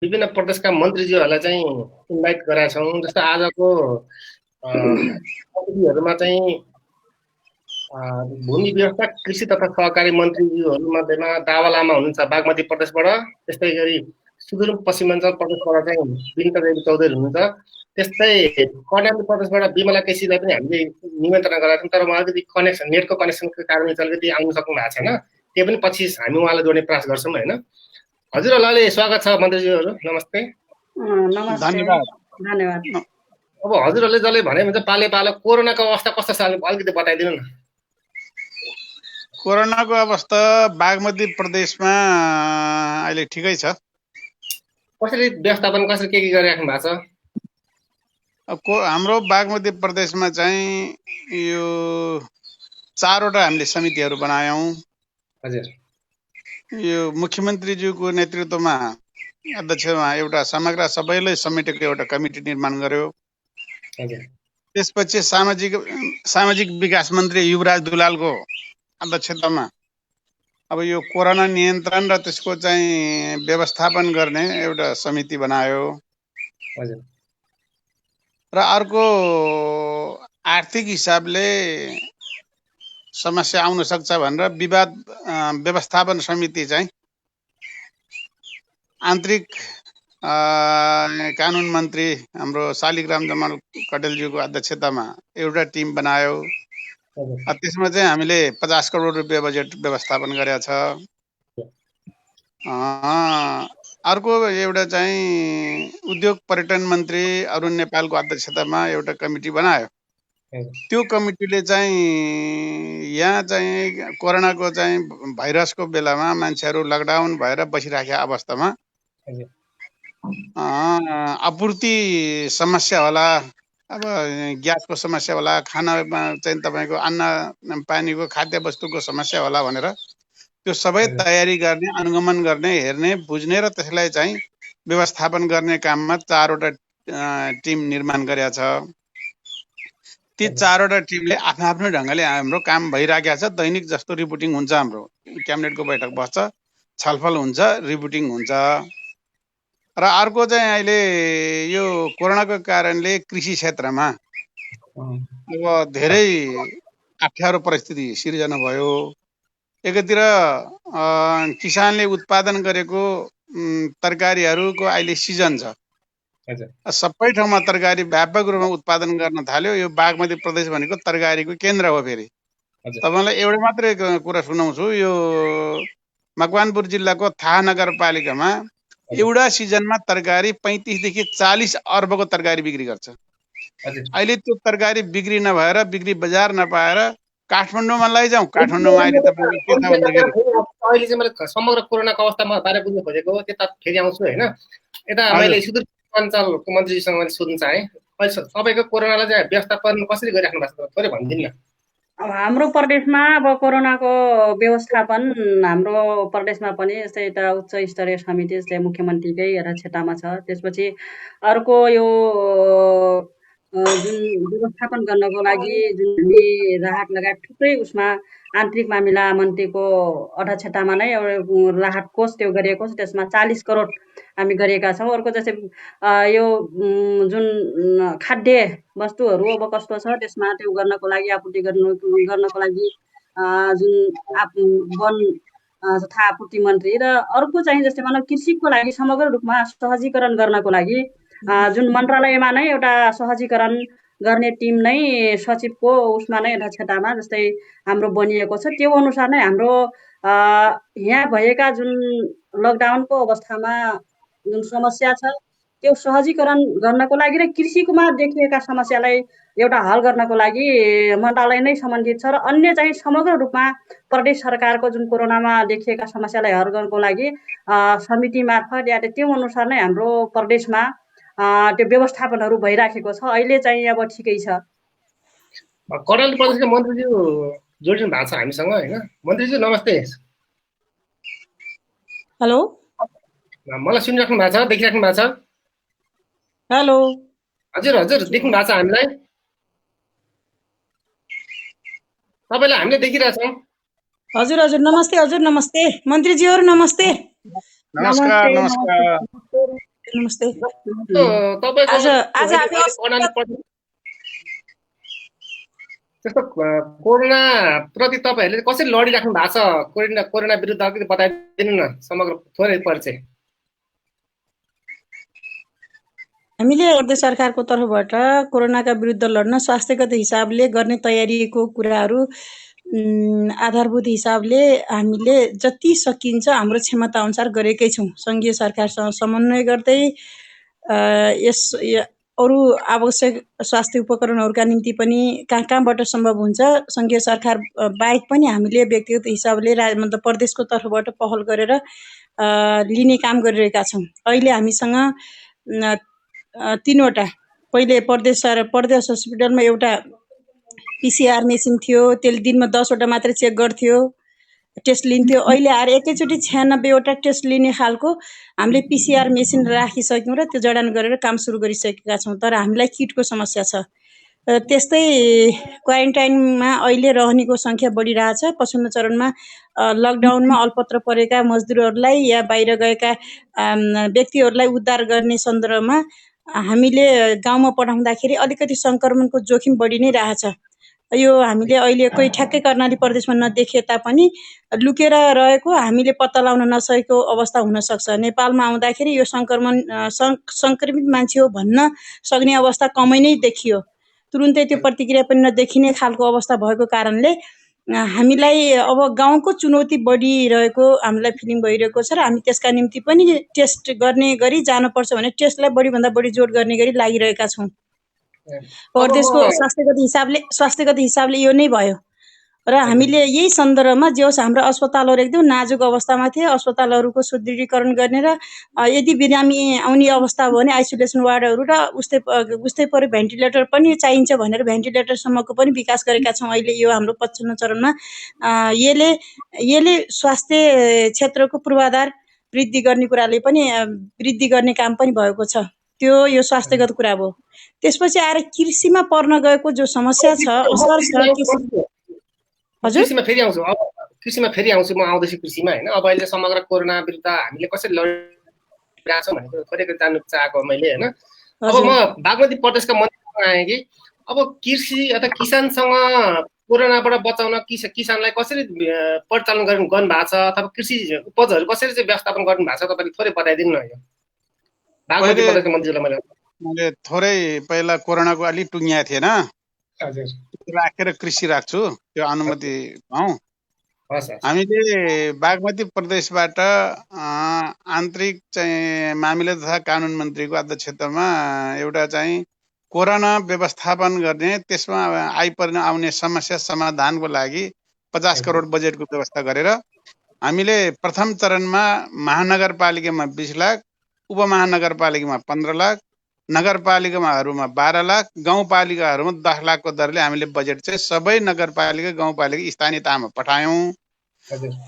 विभिन्न प्रदेशका मन्त्रीज्यूहरूलाई चाहिँ इन्भाइट गरेका छौँ। जस्तो आजको अतिथिहरूमा चाहिँ भूमि व्यवस्था कृषि तथा सहकारी मन्त्रीज्यूहरूमध्येमा दावा लामा हुनुहुन्छ बागमती प्रदेशबाट। त्यस्तै गरी सुदूरपश्चिमाञ्चल प्रदेशबाट चाहिँ बिनिता देवी चौधरी हुनुहुन्छ। त्यस्तै कर्णाली प्रदेशबाट बिमला केसीलाई पनि हामीले निमन्त्रणा गरेका छौँ, तर उहाँ अलिकति नेटको कनेक्सनको कारणले चाहिँ अलिकति आउन सक्नु भएको छैन। त्यो पनि पछि हामी उहाँलाई जोड्ने प्रयास गर्छौँ होइन। हजुरहरूलाई स्वागत छ मन्त्रीज्यूहरू, नमस्ते। नमस्ते, धन्यवाद। धन्यवाद। अब हजुरहरूले जसले भने हुन्छ पाले पालो कोरोनाको अवस्था कस्तो छ अलिकति बताइदिनु न। कोरोनाको अवस्था बागमती प्रदेशमा अहिले ठिकै छ। कसरी व्यवस्थापन कसरी के गरिराख्नु भएको छ? हाम्रो बागमती प्रदेशमा चाहिँ यो 4वटा हामीले समितिहरू बनायौँ। हजुर। यो मुख्यमन्त्रीज्यूको नेतृत्वमा अध्यक्षमा एउटा समग्र सबैलाई समेटेको एउटा कमिटी निर्माण गर्यो। हजुर। त्यसपछि सामाजिक विकास मन्त्री युवराज दुलालको अध्यक्षतामा अब यो कोरोना नियन्त्रण र त्यसको चाहिँ व्यवस्थापन गर्ने एउटा समिति बनायो। हजुर। र अर्को आर्थिक हिसाबले समस्या आउन सक्छ भनेर विवाद व्यवस्थापन समिति चाहिँ आन्तरिक कानुन मन्त्री हाम्रो शालिग्राम जमाल कटेलज्यूको अध्यक्षतामा एउटा टिम बनायो। त्यसमा चाहिँ हामीले 50 करोड रुपियाँ बजेट व्यवस्थापन गरेका छ। अर्को एउटा चाहिँ उद्योग पर्यटन मन्त्री अरुण नेपालको अध्यक्षतामा एउटा कमिटी बनायो। त्यो कमिटीले चाहिँ यहाँ चाहिँ कोरोनाको चाहिँ भाइरसको बेलामा मान्छेहरू लकडाउन भएर बसिराखेका अवस्थामा आपूर्ति समस्या होला, अब ग्यासको समस्या होला, खानामा चाहिँ तपाईँको अन्न पानीको खाद्य वस्तुको समस्या होला भनेर त्यो सबै तयारी गर्ने, अनुगमन गर्ने, हेर्ने, बुझ्ने र त्यसलाई चाहिँ व्यवस्थापन गर्ने काममा 4वटा टिम निर्माण गरेका छ। ती 4वटा टिमले आफ्नो आफ्नो ढङ्गले हाम्रो काम भइराखेको छ। दैनिक जस्तो रिपोर्टिङ हुन्छ, हाम्रो क्याबिनेटको बैठक बस्छ, छलफल हुन्छ, रिपोर्टिङ हुन्छ। र अर्को चाहिँ अहिले यो कोरोनाको कारणले कृषि क्षेत्रमा अब धेरै अप्ठ्यारो परिस्थिति सिर्जना भयो। एकातिर किसानले उत्पादन गरेको तरकारीहरूको अहिले सिजन छ। सबै ठाउँमा तरकारी व्यापक रूपमा उत्पादन गर्न थाल्यो। यो बागमती प्रदेश भनेको तरकारीको केन्द्र हो। फेरि तपाईँलाई एउटा मात्रै कुरा सुनाउँछु, यो मकवानपुर जिल्लाको थाहा नगरपालिकामा एउटा सिजनमा तरकारी 35 देखि 40 अर्बको तरकारी बिक्री गर्छ। अहिले त्यो तरकारी बिक्री नभएर, बिक्री बजार नपाएर काठमाडौँमा लैजाउँ। काठमाडौँमा अहिले तपाईँको के छ भन्दाखेरि अहिले चाहिँ मैले समग्र कोरोनाको अवस्थामा बारे बुझ्नु खोजेको, त्यता फेरि आउँछु होइन। यता मैले सुदूरपश्चिमाञ्चलको मन्त्रीजीसँग मैले सोध्न चाहेँ, तपाईँको कोरोनालाई चाहिँ व्यवस्थापन कसरी गरिराख्नु भएको छ थोरै भनिदिनु न। अब हाम्रो प्रदेशमा अब कोरोनाको व्यवस्थापन हाम्रो प्रदेशमा पनि यस्तै एउटा उच्च स्तरीय समिति जस्तै मुख्यमन्त्रीकै अध्यक्षतामा छ। त्यसपछि अर्को यो जुन व्यवस्थापन गर्नको लागि जुन हामी राहत लगायत थुप्रै उसमा आन्तरिक मामिला मन्त्रीको अध्यक्षतामा नै एउटा राहत कोष त्यो गरिएको छ। त्यसमा 40 करोड हामी गरेका छौँ। अर्को जस्तै यो जुन खाद्य वस्तुहरू अब कस्तो छ त्यसमा त्यो गर्नको लागि आपूर्ति गर्नको लागि जुन वन तथा आपूर्ति मन्त्री र अर्को चाहिँ जस्तै भनौँ कृषिको लागि समग्र रूपमा सहजीकरण गर्नको लागि जुन मन्त्रालयमा नै एउटा सहजीकरण गर्ने टिम नै सचिवको उसमा नै अध्यक्षतामा जस्तै हाम्रो बनिएको छ। त्यो अनुसार नै हाम्रो यहाँ भएका जुन लकडाउनको अवस्थामा जुन समस्या छ त्यो सहजीकरण गर्नको लागि र कृषिकोमा देखिएका समस्यालाई एउटा हल गर्नको लागि मन्त्रालय नै सम्बन्धित छ। र अन्य चाहिँ समग्र रूपमा प्रदेश सरकारको जुन कोरोनामा देखिएका समस्यालाई हल गर्नको लागि समिति मार्फत या त्यो अनुसार नै हाम्रो प्रदेशमा त्यो व्यवस्थापनहरू भइराखेको छ। अहिले चाहिँ अब ठिकै छ। कर्णाली प्रदेशका मन्त्रीज्यू जोडिनु भएको छ हामीसँग होइन। मन्त्रीज्यू नमस्ते। हेलो, मलाई सुनिराख्नु भएको छ, देखिराख्नु भएको छ? हेलो, हजुर हजुर देख्नु भएको छ हामीलाई? तपाईँलाई हामीले देखिरहेछौँ। हजुर हजुर नमस्ते, हजुर नमस्ते, मन्त्रीज्यूहरू नमस्ते। नमस्कार। नमस्ते। तपाईँको आज आज हामी अहिले कर्णाली त्यस्तो कोरोना प्रति तपाईँहरूले कसरी लडिराख्नु भएको छ कोरोना विरुद्ध अलिकति बताइदिनु न समग्र थोरै परिचय। हामीले प्रदेश सरकारको तर्फबाट कोरोनाका विरुद्ध लड्न स्वास्थ्यगत हिसाबले गर्ने तयारीको कुराहरू आधारभूत हिसाबले हामीले जति सकिन्छ हाम्रो क्षमता अनुसार गरेकै छौँ। सङ्घीय सरकारसँग समन्वय गर्दै यस अरू आवश्यक स्वास्थ्य उपकरणहरूका निम्ति पनि कहाँबाट सम्भव हुन्छ सङ्घीय सरकार बाहेक पनि हामीले व्यक्तिगत हिसाबले मतलब प्रदेशको तर्फबाट पहल गरेर लिने काम गरिरहेका छौँ। अहिले हामीसँग 3वटा पहिले प्रदेश हस्पिटलमा एउटा PCR मेसिन थियो, त्यसले दिनमा 10वटा मात्रै चेक गर्थ्यो, टेस्ट लिन्थ्यो। अहिले आएर एकैचोटि 96वटा टेस्ट लिने खालको हामीले PCR मेसिन राखिसक्यौँ र त्यो जडान गरेर काम सुरु गरिसकेका छौँ। तर हामीलाई किटको समस्या छ। त्यस्तै क्वारेन्टाइनमा अहिले रहनेको सङ्ख्या बढिरहेछ। पछिल्लो चरणमा लकडाउनमा अल्पत्र परेका मजदुरहरूलाई या बाहिर गएका व्यक्तिहरूलाई उद्धार गर्ने सन्दर्भमा हामीले गाउँमा पठाउँदाखेरि अलिकति सङ्क्रमणको जोखिम बढी नै रहेछ। यो हामीले अहिले कोही ठ्याक्कै कर्णाली प्रदेशमा नदेखे तापनि लुकेर रहेको हामीले पत्ता लगाउन नसकेको अवस्था हुनसक्छ। नेपालमा आउँदाखेरि यो सङ्क्रमित मान्छे हो भन्न सक्ने अवस्था कमै नै देखियो। तुरुन्तै त्यो प्रतिक्रिया पनि नदेखिने खालको अवस्था भएको कारणले हामीलाई अब गाउँको चुनौती बढिरहेको हामीलाई फिलिङ भइरहेको छ र हामी त्यसका निम्ति पनि टेस्ट गर्ने गरी जानुपर्छ भने टेस्टलाई बढीभन्दा बढी जोड गर्ने गरी लागिरहेका छौँ। प्रदेशको स्वास्थ्यगत हिसाबले यो नै भयो र हामीले यही सन्दर्भमा जे होस् हाम्रो अस्पतालहरू एकदम नाजुक अवस्थामा थिए। अस्पतालहरूको सुदृढीकरण गर्ने र यदि बिरामी आउने अवस्था भयो भने आइसोलेसन वार्डहरू र उस्तै पऱ्यो भेन्टिलेटर पनि चाहिन्छ भनेर भेन्टिलेटरसम्मको पनि विकास गरेका छौँ। अहिले यो हाम्रो पछिल्लो चरणमा यसले स्वास्थ्य क्षेत्रको पूर्वाधार वृद्धि गर्ने कुराले पनि वृद्धि गर्ने काम पनि भएको छ। त्यो यो स्वास्थ्यगत कुरा हो। त्यसपछि आएर कृषिमा पर्न गएको जो समस्या छ असर छ। हजुर कृषिमा फेरि आउँछु म आउँदैछु कृषिमा हैन। अब अहिले समग्र कोरोना विरुद्ध हामीले कसरी लडिरहेका छौँ भनेको थोरै जान्नु चाहेको मैले हैन। अब म बागमती प्रदेशका मन्त्रीसँग आएँ कि अब कृषि अथवा किसानसँग कोरोनाबाट बचाउन किसानलाई कसरी परिचालन गर्नु भएको छ अथवा कृषि उपजहरू कसरी चाहिँ व्यवस्थापन गर्नु भएको छ तपाईँले थोरै बताइदिनु न। यो बागमती प्रदेशका मन्त्रीलाई मैले थोरै पहिला कोरोनाको अलि टुङ्गिया थिएन, राखेर कृषि राख्छु, त्यो अनुमति पाऊँ। हामीले बागमती प्रदेशबाट आन्तरिक चाहिँ मामिला तथा कानुन मन्त्रीको अध्यक्षतामा एउटा चाहिँ कोरोना व्यवस्थापन गर्ने त्यसमा आइपर्न आउने समस्या समाधानको लागि 50 करोड बजेटको व्यवस्था गरेर हामीले प्रथम चरणमा महानगरपालिकामा 20 लाख, उपमहानगरपालिकामा 15 लाख, नगरपालिकाहरूमा 12 लाख, गाउँपालिकाहरूमा 10 लाखको दरले हामीले बजेट चाहिँ सबै नगरपालिका गाउँपालिका स्थानीय तहमा पठायौँ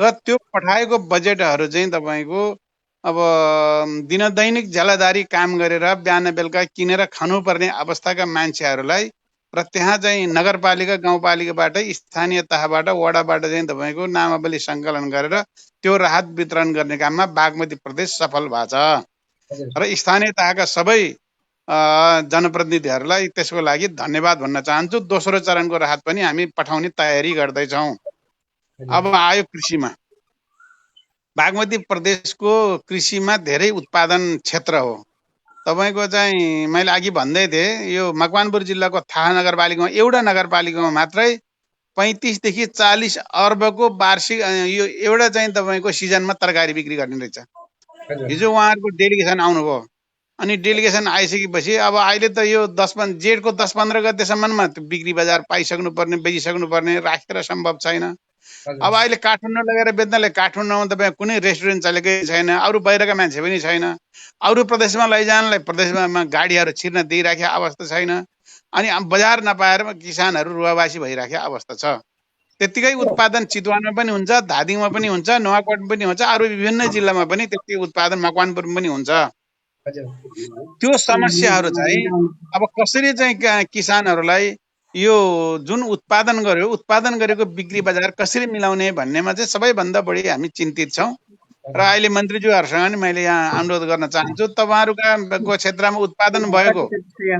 र त्यो पठाएको बजेटहरू चाहिँ तपाईँको अब दैनिक झ्यालादारी काम गरेर बिहान बेलुका किनेर खानुपर्ने अवस्थाका मान्छेहरूलाई र त्यहाँ चाहिँ नगरपालिका गाउँपालिकाबाटै स्थानीय तहबाट वडाबाट चाहिँ तपाईँको नामावली सङ्कलन गरेर त्यो राहत वितरण गर्ने काममा बागमती प्रदेश सफल भएको छ र स्थानीय तहका सबै जनप्रतिनिधिहरूलाई त्यसको लागि धन्यवाद भन्न चाहन्छु। दोस्रो चरणको राहत पनि हामी पठाउने तयारी गर्दैछौँ। अब आयो कृषिमा। बागमती प्रदेशको कृषिमा धेरै उत्पादन क्षेत्र हो। तपाईँको चाहिँ मैले अघि भन्दै थिएँ यो मकवानपुर जिल्लाको थाहा नगरपालिकामा एउटा नगरपालिकामा मात्रै 35 देखि 40 अर्बको वार्षिक यो एउटा चाहिँ तपाईँको सिजनमा तरकारी बिक्री गर्ने रहेछ। हिजो उहाँहरूको डेलिगेसन आउनुभयो अनि डेलिगेसन आइसकेपछि अब अहिले त यो जेठको 10-15 गतेसम्ममा बिक्री बजार पाइसक्नु पर्ने, बेचिसक्नु पर्ने, राखेर सम्भव छैन। अब अहिले काठमाडौँ लगेर बेच्नले काठमाडौँमा तपाईँ कुनै रेस्टुरेन्ट चलेकै छैन, अरू बाहिरका मान्छे पनि छैन, अरू प्रदेशमा लैजानलाई प्रदेशमा गाडीहरू छिर्न दिइराखेको अवस्था छैन, अनि बजार नपाएर किसानहरू रुवावासी भइराखेको अवस्था छ। त्यतिकै उत्पादन चितवनमा पनि हुन्छ, धादिङमा पनि हुन्छ, नुवाकोटमा पनि हुन्छ, अरू विभिन्न जिल्लामा पनि त्यति उत्पादन मकवानपुरमा पनि हुन्छ। त्यो समस्याहरू चाहिँ अब कसरी चाहिँ किसानहरूलाई यो जुन उत्पादन गरेको बिक्री बजार कसरी मिलाउने भन्नेमा चाहिँ सबैभन्दा बढी हामी चिन्तित छौँ र अहिले मन्त्रीज्यूहरूसँग नि मैले यहाँ अनुरोध गर्न चाहन्छु, तपाईँहरूको क्षेत्रमा उत्पादन भएको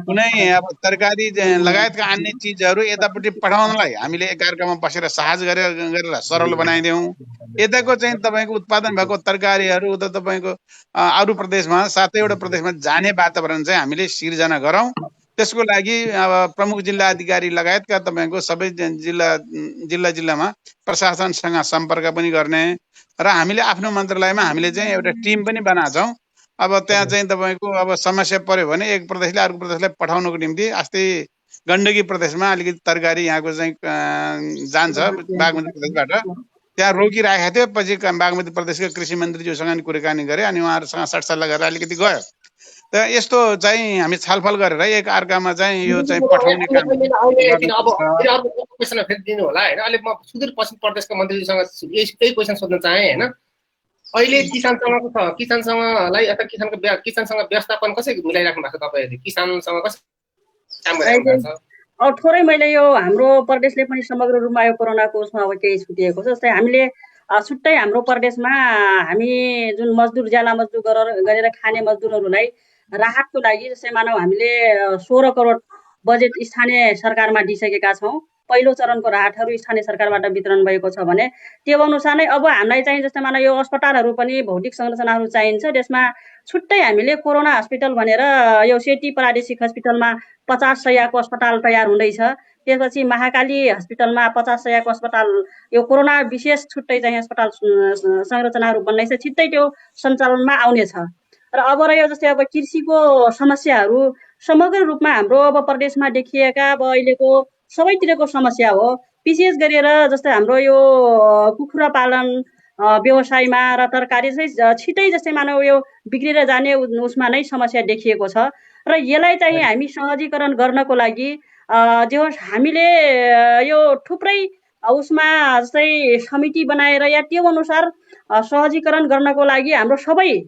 कुनै अब तरकारी लगायतका अन्य चिजहरू यतापट्टि पठाउनलाई हामीले एकअर्कामा बसेर साहस गरेर सरल बनाइदिउँ। यताको चाहिँ तपाईँको उत्पादन भएको तरकारीहरू उता तपाईँको अरू प्रदेशमा 7वटा प्रदेशमा जाने वातावरण चाहिँ हामीले सिर्जना गरौँ। त्यसको लागि अब प्रमुख जिल्ला अधिकारी लगायतका तपाईँको सबै जिल्लामा प्रशासनसँग सम्पर्क पनि गर्ने र हामीले आफ्नो मन्त्रालयमा हामीले चाहिँ एउटा टिम पनि बनाएको छौँ। अब त्यहाँ चाहिँ तपाईँको अब समस्या पर्यो भने एक प्रदेशले अर्को प्रदेशलाई पठाउनको निम्ति अस्ति गण्डकी प्रदेशमा अलिकति तरकारी यहाँको चाहिँ जान्छ बागमती प्रदेशबाट, त्यहाँ रोकिराखेको थियो। पछि बागमती प्रदेशको कृषि मन्त्रीज्यूसँग नि कुराकानी गरे अनि उहाँहरूसँग सरसल्लाह गरेर अलिकति गयो। त यस्तो चाहिँ हामी छलफल गरेर एक अर्कामा चाहिँ यो चाहिँ पठाउने काम फेरि दिनु होला होइन। अहिले म सुदूरपश्चिम प्रदेशको मन्त्रीजीसँग यही क्वेसन सोध्न चाहेँ होइन। अहिले किसानसँगलाई अथवा किसानसँग व्यवस्थापन कसरी मिलाइराख्नु भएको छ तपाईँहरूले? किसानसँग कसरी काम गरिराख्नु भएको छ? अब थोरै मैले यो हाम्रो प्रदेशले पनि समग्र रूपमा यो कोरोनाको उसमा अब केही छुटिएको छ। जस्तै हामीले छुट्टै हाम्रो प्रदेशमा हामी जुन मजदुर ज्याला मजदुर गरेर खाने मजदुरहरूलाई राहतको लागि जस्तै मानव हामीले 16 करोड बजेट स्थानीय सरकारमा दिइसकेका छौँ। पहिलो चरणको राहतहरू स्थानीय सरकारबाट वितरण भएको छ भने त्यो अनुसार नै अब हामीलाई चाहिँ जस्तै मानव यो अस्पतालहरू पनि भौतिक संरचनाहरू चाहिन्छ। त्यसमा छुट्टै हामीले कोरोना हस्पिटल भनेर यो सेती प्रादेशिक हस्पिटलमा 50 शय्याको अस्पताल तयार हुँदैछ। त्यसपछि महाकाली हस्पिटलमा 50 शय्याको अस्पताल यो कोरोना विशेष छुट्टै चाहिँ अस्पताल संरचनाहरू बन्दैछ, छिट्टै त्यो सञ्चालनमा आउनेछ। र अब यो जस्तै अब कृषिको समस्याहरू समग्र रूपमा हाम्रो अब प्रदेशमा देखिएका अब अहिलेको सबैतिरको समस्या हो। विशेष गरेर जस्तै हाम्रो यो कुखुरा पालन व्यवसायमा र तरकारी चाहिँ छिटै जस्तै मानव यो बिग्रेर जाने उसमा नै समस्या देखिएको छ। र यसलाई चाहिँ हामी सहजीकरण गर्नको लागि जे होस् हामीले यो थुप्रै उसमा जस्तै समिति बनाएर या त्यो अनुसार सहजीकरण गर्नको लागि हाम्रो सबै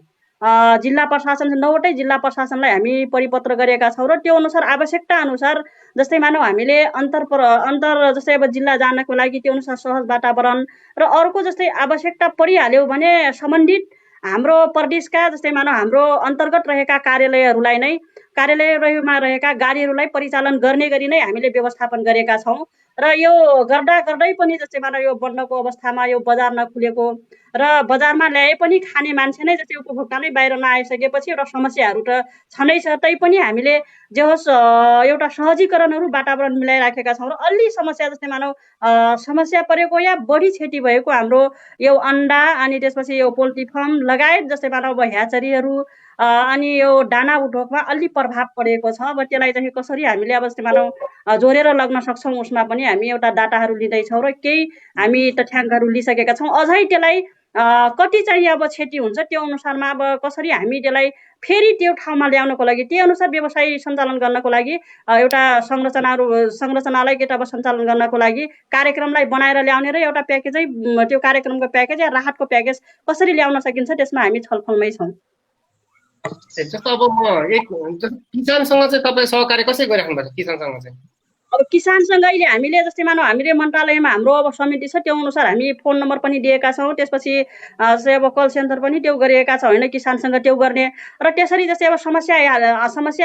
जिल्ला प्रशासन 9वटै जिल्ला प्रशासनलाई हामी परिपत्र गरेका छौँ। र त्यो अनुसार आवश्यकता अनुसार जस्तै मानव हामीले अन्तर जस्तै अब जिल्ला जानको लागि त्यो अनुसार सहज वातावरण र अर्को जस्तै आवश्यकता परिहाल्यो भने सम्बन्धित हाम्रो प्रदेशका जस्तै मानव हाम्रो अन्तर्गत रहेका कार्यालयमा रहेका गाडीहरूलाई परिचालन गर्ने गरी नै हामीले व्यवस्थापन गरेका छौँ। र यो गर्दै पनि जस्तै मानव यो बन्नको अवस्थामा यो बजार नखुलेको र बजारमा ल्याए पनि खाने मान्छे नै जस्तै उपभोक्ता नै बाहिर नआइसकेपछि एउटा समस्याहरू त छँदै छ। तैपनि हामीले जे होस् एउटा सहजीकरणहरू वातावरण मिलाइराखेका छौँ। र अलि समस्या जस्तै मानव समस्या परेको या बढी क्षति भएको हाम्रो यो अन्डा अनि त्यसपछि यो पोल्ट्री फार्म लगायत जस्तै मानव ह्याचरीहरू अनि यो दाना उद्योगमा अलि प्रभाव परेको छ। अब त्यसलाई चाहिँ कसरी हामीले अब जस्तै मानव जोडेर लग्न सक्छौँ उसमा पनि हामी एउटा डाटाहरू लिँदैछौँ र केही हामी तथ्याङ्कहरू लिइसकेका छौँ। अझै त्यसलाई कति चाहिँ अब क्षति हुन्छ त्यो अनुसारमा अब कसरी हामी त्यसलाई फेरि त्यो ठाउँमा ल्याउनको लागि त्यही अनुसार व्यवसाय सञ्चालन गर्नको लागि एउटा संरचनालाई अब सञ्चालन गर्नको लागि कार्यक्रमलाई बनाएर ल्याउने र एउटा प्याकेजै त्यो कार्यक्रमको प्याकेज या राहतको प्याकेज कसरी ल्याउन सकिन्छ त्यसमा हामी छलफलमै छौँ। जस्तो अब किसानसँग चाहिँ तपाईँ सहकार्य कसरी गरिराख्नु भएको छ? किसानसँग चाहिँ अब किसानसँग अहिले हामीले जस्तै मानव हामीले मन्त्रालयमा हाम्रो अब समिति छ, त्यो अनुसार हामी फोन नम्बर पनि दिएका छौँ। त्यसपछि अब कल सेन्टर पनि त्यो गरिएका छ होइन किसानसँग त्यो गर्ने। र त्यसरी जस्तै अब समस्या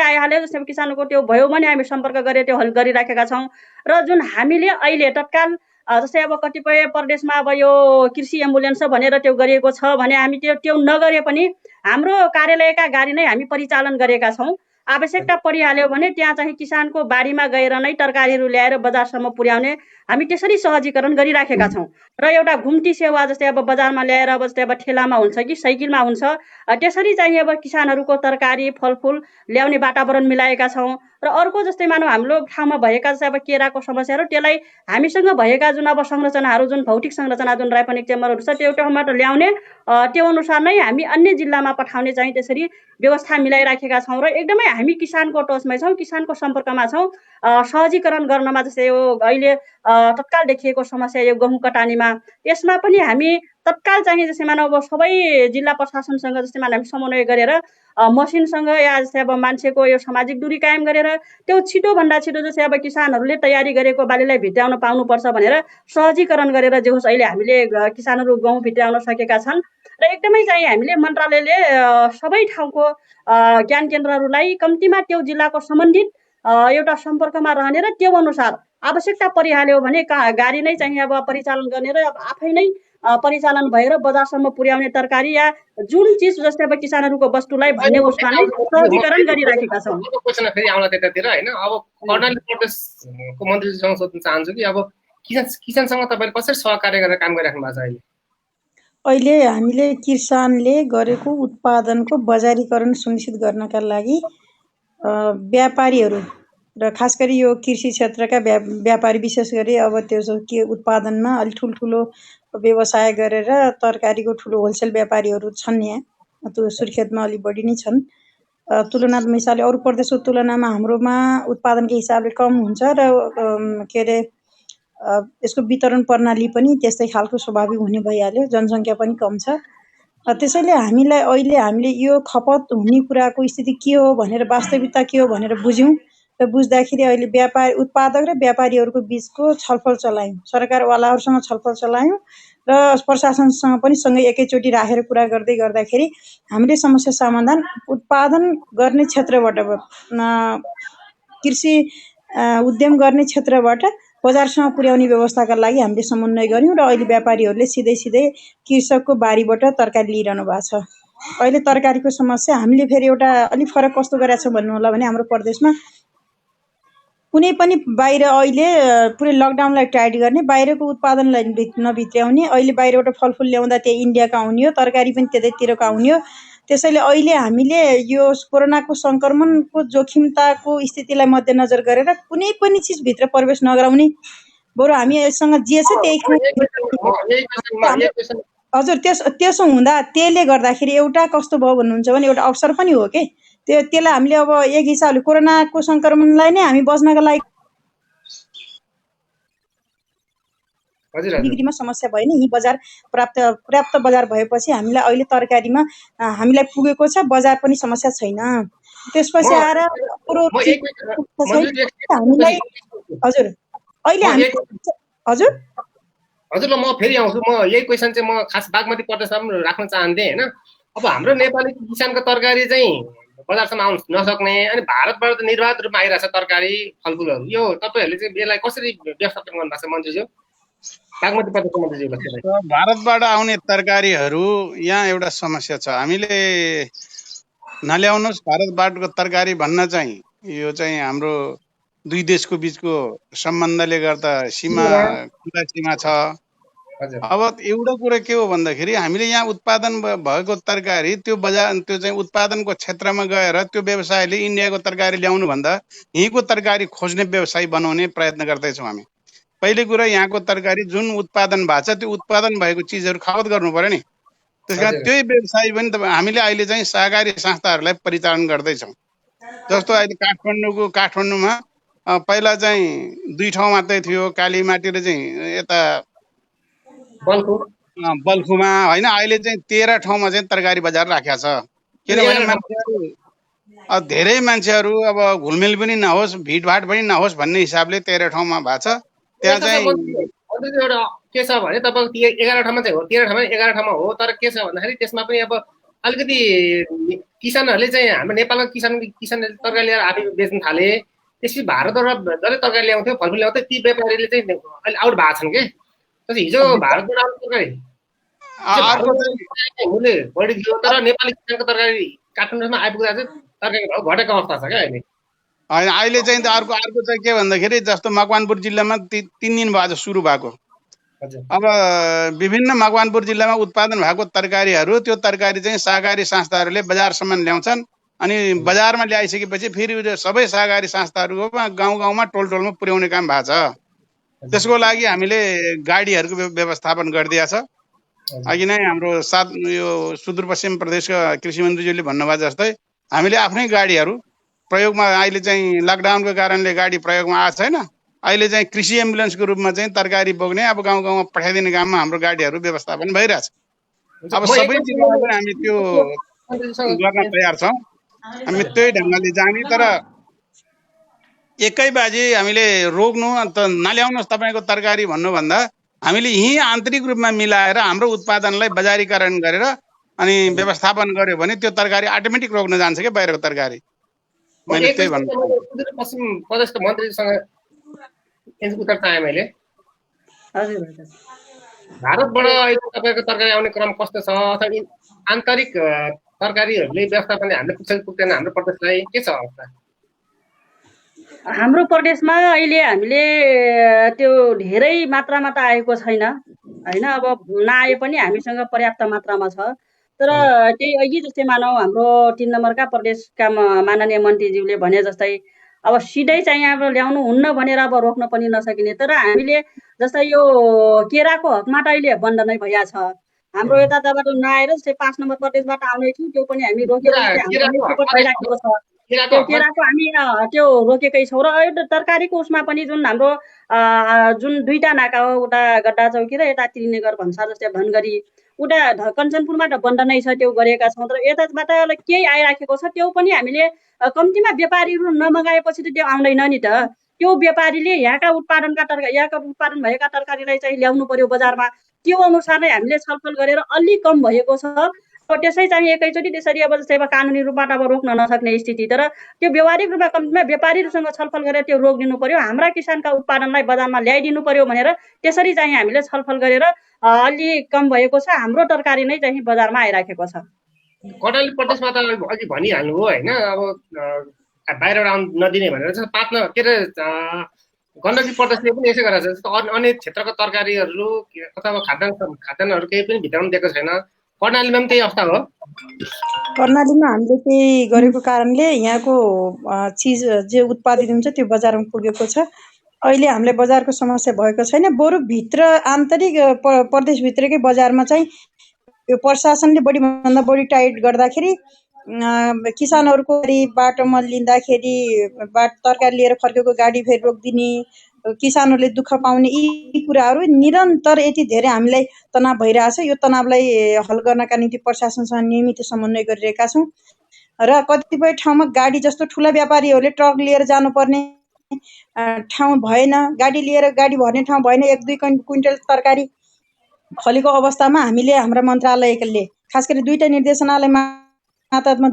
आइहाल्यो जस्तै अब किसानको त्यो भयो भने हामी सम्पर्क गरेर त्यो हल गरिराखेका छौँ। र जुन हामीले अहिले तत्काल जस्तै अब कतिपय प्रदेशमा अब यो कृषि एम्बुलेन्स भनेर त्यो गरिएको छ भने हामी त्यो नगरे पनि हाम्रो कार्यालयका गाडी नै हामी परिचालन गरेका छौँ। आवश्यकता परिहाल्यो भने त्यहाँ चाहिँ किसानको बारीमा गएर नै तरकारीहरू ल्याएर बजारसम्म पुर्याउने हामी त्यसरी सहजीकरण गरिराखेका छौँ। र एउटा घुम्ती सेवा जस्तै अब बजारमा ल्याएर अब जस्तै अब ठेलामा हुन्छ कि साइकलमा हुन्छ त्यसरी चाहिँ अब किसानहरूको तरकारी फलफुल ल्याउने वातावरण मिलाएका छौँ। र अर्को जस्तै मानव हाम्रो ठाउँमा भएका जस्तै अब केराको समस्याहरू त्यसलाई हामीसँग भएका जुन अब संरचनाहरू जुन भौतिक संरचना जुन राइपनिक चेम्बरहरू छ त्यो ठाउँबाट ल्याउने त्यो अनुसार नै हामी अन्य जिल्लामा पठाउने चाहिँ त्यसरी व्यवस्था मिलाइराखेका छौँ। र एकदमै हामी किसानको टचमै छौँ, किसानको सम्पर्कमा छौँ। सहजीकरण गर्नमा जस्तै यो अहिले तत्काल देखिएको समस्या यो गहुँ कटानीमा, यसमा पनि हामी तत्काल चाहिँ जस्तै मानव अब सबै जिल्ला प्रशासनसँग जस्तै मानव हामी समन्वय गरेर मसिनसँग या जस्तै अब मान्छेको यो सामाजिक दूरी कायम गरेर त्यो छिटोभन्दा छिटो जस्तै अब किसानहरूले तयारी गरेको बालीलाई भित्र्याउन पाउनुपर्छ भनेर सहजीकरण गरेर जे होस् अहिले हामीले किसानहरू गहुँ भित्र्याउन सकेका छन् र एकदमै चाहिँ हामीले मन्त्रालयले सबै ठाउँको ज्ञान केन्द्रहरूलाई कम्तीमा त्यो जिल्लाको सम्बन्धित एउटा सम्पर्कमा रहने र त्यो अनुसार आवश्यकता परिहाल्यो भने गाडी नै चाहिँ अब परिचालन गर्ने र आफै नै परिचालन भएर बजारसम्म पुर्याउने तरकारी या जुन चिज जस्तै अब किसानहरूको वस्तुलाई भन्ने उसमा नै सहजीकरण गरिराखेका छौँ। क्वेसन फेरि आउला त्यतातिर होइन। अब कर्णाली प्रदेशको मन्त्रीसँग सोध्न चाहन्छु कि अब किसानसँग तपाईँले कसरी सहकार्य गरेर काम गरिराख्नु भएको छ अहिले? अहिले हामीले किसानले गरेको उत्पादनको बजारीकरण सुनिश्चित गर्नका लागि व्यापारीहरू र खास गरी यो कृषि क्षेत्रका व्यापारी विशेष गरी अब त्यो के उत्पादनमा अलि ठुल्ठुलो व्यवसाय गरेर तरकारीको ठुलो होलसेल व्यापारीहरू छन् यहाँ, त्यो सुर्खेतमा अलि बढी नै छन्। तुलनात्मक हिसाबले अरू प्रदेशको तुलनामा हाम्रोमा उत्पादनको हिसाबले कम हुन्छ र के अरे यसको वितरण प्रणाली पनि त्यस्तै खालको स्वाभाविक हुने भइहाल्यो, जनसङ्ख्या पनि कम छ। त्यसैले हामीले यो खपत हुने कुराको स्थिति के हो भनेर वास्तविकता के हो भनेर बुझ्यौँ र बुझ्दाखेरि अहिले उत्पादक र व्यापारीहरूको बिचको छलफल चलायौँ, सरकारवालाहरूसँग छलफल चलायौँ र प्रशासनसँग पनि सँगै एकैचोटि राखेर कुरा गर्दै गर्दाखेरि हामीले समस्या समाधान उत्पादन गर्ने क्षेत्रबाट कृषि उद्यम गर्ने क्षेत्रबाट बजारसम्म पुर्याउने व्यवस्थाका लागि हामीले समन्वय गऱ्यौँ र अहिले व्यापारीहरूले सिधै कृषकको बारीबाट तरकारी लिइरहनु भएको छ। अहिले तरकारीको समस्या हामीले फेरि एउटा अलिक फरक कस्तो गरेका छौँ भन्नु होला भने हाम्रो प्रदेशमा कुनै पनि बाहिर अहिले पुरै लकडाउनलाई टाइट गर्ने, बाहिरको उत्पादनलाई नभित्र्याउने, अहिले बाहिरबाट फलफुल ल्याउँदा त्यही इन्डियाको आउने हो, तरकारी पनि त्यतैतिरको आउने हो। त्यसैले अहिले हामीले यो कोरोनाको सङ्क्रमणको जोखिमताको स्थितिलाई मध्यनजर गरेर कुनै पनि चिजभित्र प्रवेश नगराउने, बरु हामी यससँग जे छ त्यही हजुर त्यसो हुँदा त्यसले गर्दाखेरि एउटा कस्तो भयो भन्नुहुन्छ भने एउटा अवसर पनि हो कि त्यसलाई हामीले अब एक हिसाबले कोरोनाको सङ्क्रमणलाई नै हामी बच्नका लागि बिक्रीमा समस्या भएन, यी बजार पर्याप्त बजार भएपछि हामीलाई अहिले तरकारीमा हामीलाई पुगेको छ, बजार पनि समस्या छैन। त्यसपछि आएर हामीलाई हजुर अहिले हामी हजुर हजुर ल म फेरि आउँछु। म यही क्वेसन चाहिँ म खास बागमती प्रदेशमा पनि राख्न चाहन्थेँ होइन। अब हाम्रो नेपाली किसानको तरकारी चाहिँ बजारसम्म आउन नसक्ने अनि भारतबाट त निर्वाध रूपमा आइरहेछ तरकारी फलफुलहरू, यो तपाईँहरूले चाहिँ यसलाई कसरी व्यवस्थापन गर्नु भएको छ मन्त्रीज्यू? बागमती प्रदेशको मन्त्रीज्यू भारतबाट आउने तरकारीहरू यहाँ एउटा समस्या छ, हामीले नल्याउनुहोस् भारतबाटको तरकारी भन्न चाहिँ यो चाहिँ हाम्रो दुई देशको बिचको सम्बन्धले गर्दा खुला सीमा छ। अब एउटा कुरा के हो भन्दाखेरि हामीले यहाँ उत्पादन भएको तरकारी त्यो चाहिँ उत्पादनको क्षेत्रमा गएर त्यो व्यवसायले इन्डियाको तरकारी ल्याउनु भन्दा यहीँको तरकारी खोज्ने व्यवसाय बनाउने प्रयत्न गर्दैछौँ हामी। पहिले कुरा यहाँको तरकारी जुन उत्पादन भएको छ त्यो उत्पादन भएको चिजहरू खपत गर्नु पर्यो नि, त्यस कारण त्यही व्यवसाय पनि हामीले अहिले चाहिँ सहकारी संस्थाहरूलाई परिचालन गर्दैछौँ। जस्तो अहिले काठमाडौँमा पहिला चाहिँ 2 ठाउँ मात्रै थियो, कालीमाटी र चाहिँ यता बल्खुमा होइन, अहिले चाहिँ 13 ठाउँमा चाहिँ तरकारी बजार राखेको छ। किनभने धेरै मान्छेहरू अब घुलमिल पनि नहोस्, भिडभाड पनि नहोस् भन्ने हिसाबले 13 ठाउँमा भएको छ। त्यहाँ चाहिँ एउटा के छ भने तपाईँको 11 ठाउँमा चाहिँ हो, 13 ठाउँमा 11 ठाउँमा हो, तर के छ भन्दाखेरि त्यसमा पनि अब अलिकति किसानहरूले चाहिँ हाम्रो नेपालमा किसानले तरकारी ल्याएर आफै बेच्न थाले। त्यसपछि भारतबाट जसले तरकारी ल्याउँथ्यो फलफुल ल्याउँथ्यो ती व्यापारीले चाहिँ अहिले आउट भएको छन् कि हिजो भारतबाट आउने तरकारी मूल्य बढी थियो, तर नेपाली किसानको तरकारी काठमाडौँमा आइपुग्दा चाहिँ तरकारी भाउ घटेको अवस्था छ क्या अहिले। होइन अहिले चाहिँ अर्को चाहिँ के भन्दाखेरि जस्तो मकवानपुर जिल्लामा 3 दिन भयो सुरु भएको। अब विभिन्न मकवानपुर जिल्लामा उत्पादन भएको तरकारीहरू त्यो तरकारी चाहिँ सहकारी संस्थाहरूले बजारसम्म ल्याउँछन् अनि बजारमा ल्याइसकेपछि फेरि सबै सहकारी संस्थाहरूको गाउँमा टोलमा पुर्याउने काम भएको छ। त्यसको लागि हामीले गाडीहरूको व्यवस्थापन गरिदिएको छ। अघि नै हाम्रो यो सुदूरपश्चिम प्रदेशका कृषि मन्त्रीज्यूले भन्नुभयो जस्तै हामीले आफ्नै गाडीहरू प्रयोगमा, अहिले चाहिँ लकडाउनको कारणले गाडी प्रयोगमा आएको छैन, अहिले चाहिँ कृषि एम्बुलेन्सको रूपमा चाहिँ तरकारी बोक्ने अब गाउँ गाउँमा पठाइदिने काममा हाम्रो गाडीहरू व्यवस्थापन भइरहेछ। अब म सबै एकैछिन जिल्लामा पनि हामी त्यो मन्त्रीजीसँग गर्न तयार छौँ। हामी त्यही ढङ्गले जाने, तर एकै बाजी हामीले रोक्नु अन्त नल्याउनुहोस् तपाईँको तरकारी भन्नुभन्दा हामीले यहीँ आन्तरिक रूपमा मिलाएर हाम्रो उत्पादनलाई बजारीकरण गरेर अनि व्यवस्थापन गर्यो भने त्यो तरकारी अटोमेटिक रोक्न जान्छ क्या बाहिरको तरकारी। म मैले त्यही एकैछिन भन्नु सुदूरपश्चिम प्रदेशको मन्त्रीजीसँग उत्तर चाहेँ मैले। हजुर हजुर भारतबाट अहिले तपाईँको तरकारी आउने क्रम कस्तो छ, अथवा आन्तरिक तरकारीहरूले व्यवस्थापन हामीले पुग्छ कि पुग्दैन हाम्रो प्रदेशलाई, के छ अवस्था? हाम्रो प्रदेशमा अहिले हामीले त्यो धेरै मात्रामा त आएको छैन होइन। अब नआए पनि हामीसँग पर्याप्त मात्रामा छ। तर त्यही अघि जस्तै मानौ हाम्रो 3 नम्बरका प्रदेशका माननीय मन्त्रीज्यूले भने जस्तै अब सिधै चाहिँ अब ल्याउनु हुन्न भनेर अब रोक्न पनि नसकिने। तर हामीले जस्तै यो केराको हकमा त अहिले बन्द नै भइरहेछ। हाम्रो यताबाट नआएर जस्तै 5 नम्बर प्रदेशबाट आउने थियो, त्यो पनि हामी रोक्यौँ। जस्तै हाम्रो नेतृत्व भइराखेको छ, त्यो केराको हामी त्यो रोकेकै छौँ। र अहिले तरकारीको उसमा पनि जुन हाम्रो जुन 2टा नाका हो, उता गड्डा चौकी र यता त्रिनगर भन्सार जस्तै धनगढी, उता कञ्चनपुरमा त बन्द नै छ, त्यो गरेका छौँ। तर यताबाट केही आइराखेको छ, त्यो पनि हामीले कम्तीमा व्यापारीहरू नमगाएपछि त त्यो आउँदैन नि त। त्यो व्यापारीले यहाँका उत्पादन भएका तरकारीलाई चाहिँ ल्याउनु पर्यो बजारमा। त्यो अनुसार नै हामीले छलफल गरेर अलि कम भएको छ। अब त्यसै चाहिँ एकैचोटि त्यसरी अब जस्तै अब कानुनी रूपबाट अब रोक्न नसक्ने स्थिति। तर त्यो व्यवहारिक रूपमा कम्तीमा व्यापारीहरूसँग छलफल गरेर त्यो रोकिदिनु पर्यो, हाम्रा किसानका उत्पादनलाई बजारमा ल्याइदिनु पर्यो भनेर त्यसरी चाहिँ हामीले छलफल गरेर अलि कम भएको छ। हाम्रो तरकारी नै चाहिँ बजारमा आइराखेको छ। कर्णाली प्रदेशमा त अघि भनिहाल्नु हो होइन, अब बाहिरबाट आउनु नदिने भनेर चाहिँ के अरे गण्डकी प्रदेशले पनि यसै गरेको छ। जस्तो अन्य क्षेत्रका तरकारीहरू अथवा खाद्यान्नहरू केही पनि भित्राउनु दिएको छैन। कर्णालीमा पनि त्यही अवस्था हो। कर्णालीमा हामीले केही गरेको कारणले यहाँको चिज जे उत्पादित हुन्छ त्यो बजारमा पुगेको छ। अहिले हामीले बजारको समस्या भएको छैन, बरु भित्र आन्तरिक प्रदेशभित्रकै बजारमा चाहिँ यो प्रशासनले बढीभन्दा बढी टाइट गर्दाखेरि किसानहरूको बाटोमा लिँदाखेरि तरकारी लिएर फर्केको गाडी फेरि रोकिदिने, किसानहरूले दुःख पाउने, यी कुराहरू निरन्तर यति धेरै हामीलाई तनाव भइरहेछ। यो तनावलाई हल गर्नका निम्ति प्रशासनसँग नियमित समन्वय गरिरहेका छौँ। र कतिपय ठाउँमा गाडी जस्तो ठुला व्यापारीहरूले ट्रक लिएर जानुपर्ने ठाउँ भएन, गाडी भर्ने ठाउँ भएन। 1-2 क्विन्टल तरकारी फलेको अवस्थामा हामीले हाम्रा मन्त्रालयले खास गरी 2टा निर्देशनालय मातहतमा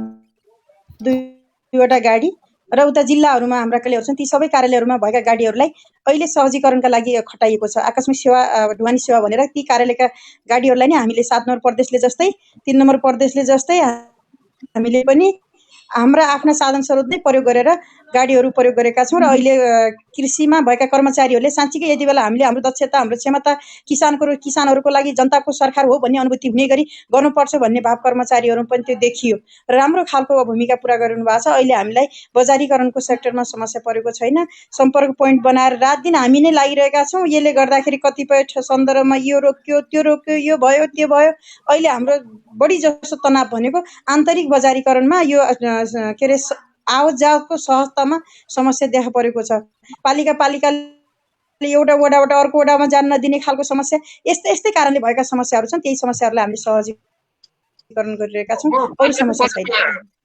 2वटा गाडी र उता जिल्लाहरूमा हाम्रा कार्यालयहरू छन्, ती सबै कार्यालयहरूमा भएका गाडीहरूलाई अहिले सहजीकरणका लागि खटाइएको छ। आकस्मिक सेवा, ढुवानी सेवा भनेर ती कार्यालयका गाडीहरूलाई नै हामीले 7 नम्बर प्रदेशले जस्तै 3 नम्बर प्रदेशले जस्तै हामीले पनि हाम्रा आफ्ना साधन स्रोत नै प्रयोग गरेर गाडीहरू प्रयोग गरेका छौँ। र अहिले कृषिमा भएका कर्मचारीहरूले साँच्चीकै यति बेला हामीले हाम्रो दक्षता, हाम्रो क्षमता किसानहरूको लागि जनताको सरकार हो भन्ने अनुभूति हुने गरी गर्नुपर्छ भन्ने भाव कर्मचारीहरू पनि त्यो देखियो र राम्रो खालको भूमिका पुरा गरिरहनु भएको छ। अहिले हामीलाई बजारीकरणको सेक्टरमा समस्या परेको छैन। सम्पर्क पोइन्ट बनाएर रात दिन हामी नै लागिरहेका छौँ। यसले गर्दाखेरि कतिपय सन्दर्भमा यो रोक्यो, त्यो रोक्यो, यो भयो, त्यो भयो। अहिले हाम्रो बढी जसो तनाव भनेको आन्तरिक बजारीकरणमा यो के अरे आवत जावतको सहजतामा समस्या देखा परेको छ। पालिकाले एउटा वडाबाट अर्को वडामा जान नदिने खालको समस्या, यस्तै कारणले भएका समस्याहरू छन्। त्यही समस्याहरूलाई हामीले सहजीकरण गरिरहेका छौँ। अरू समस्या छैन।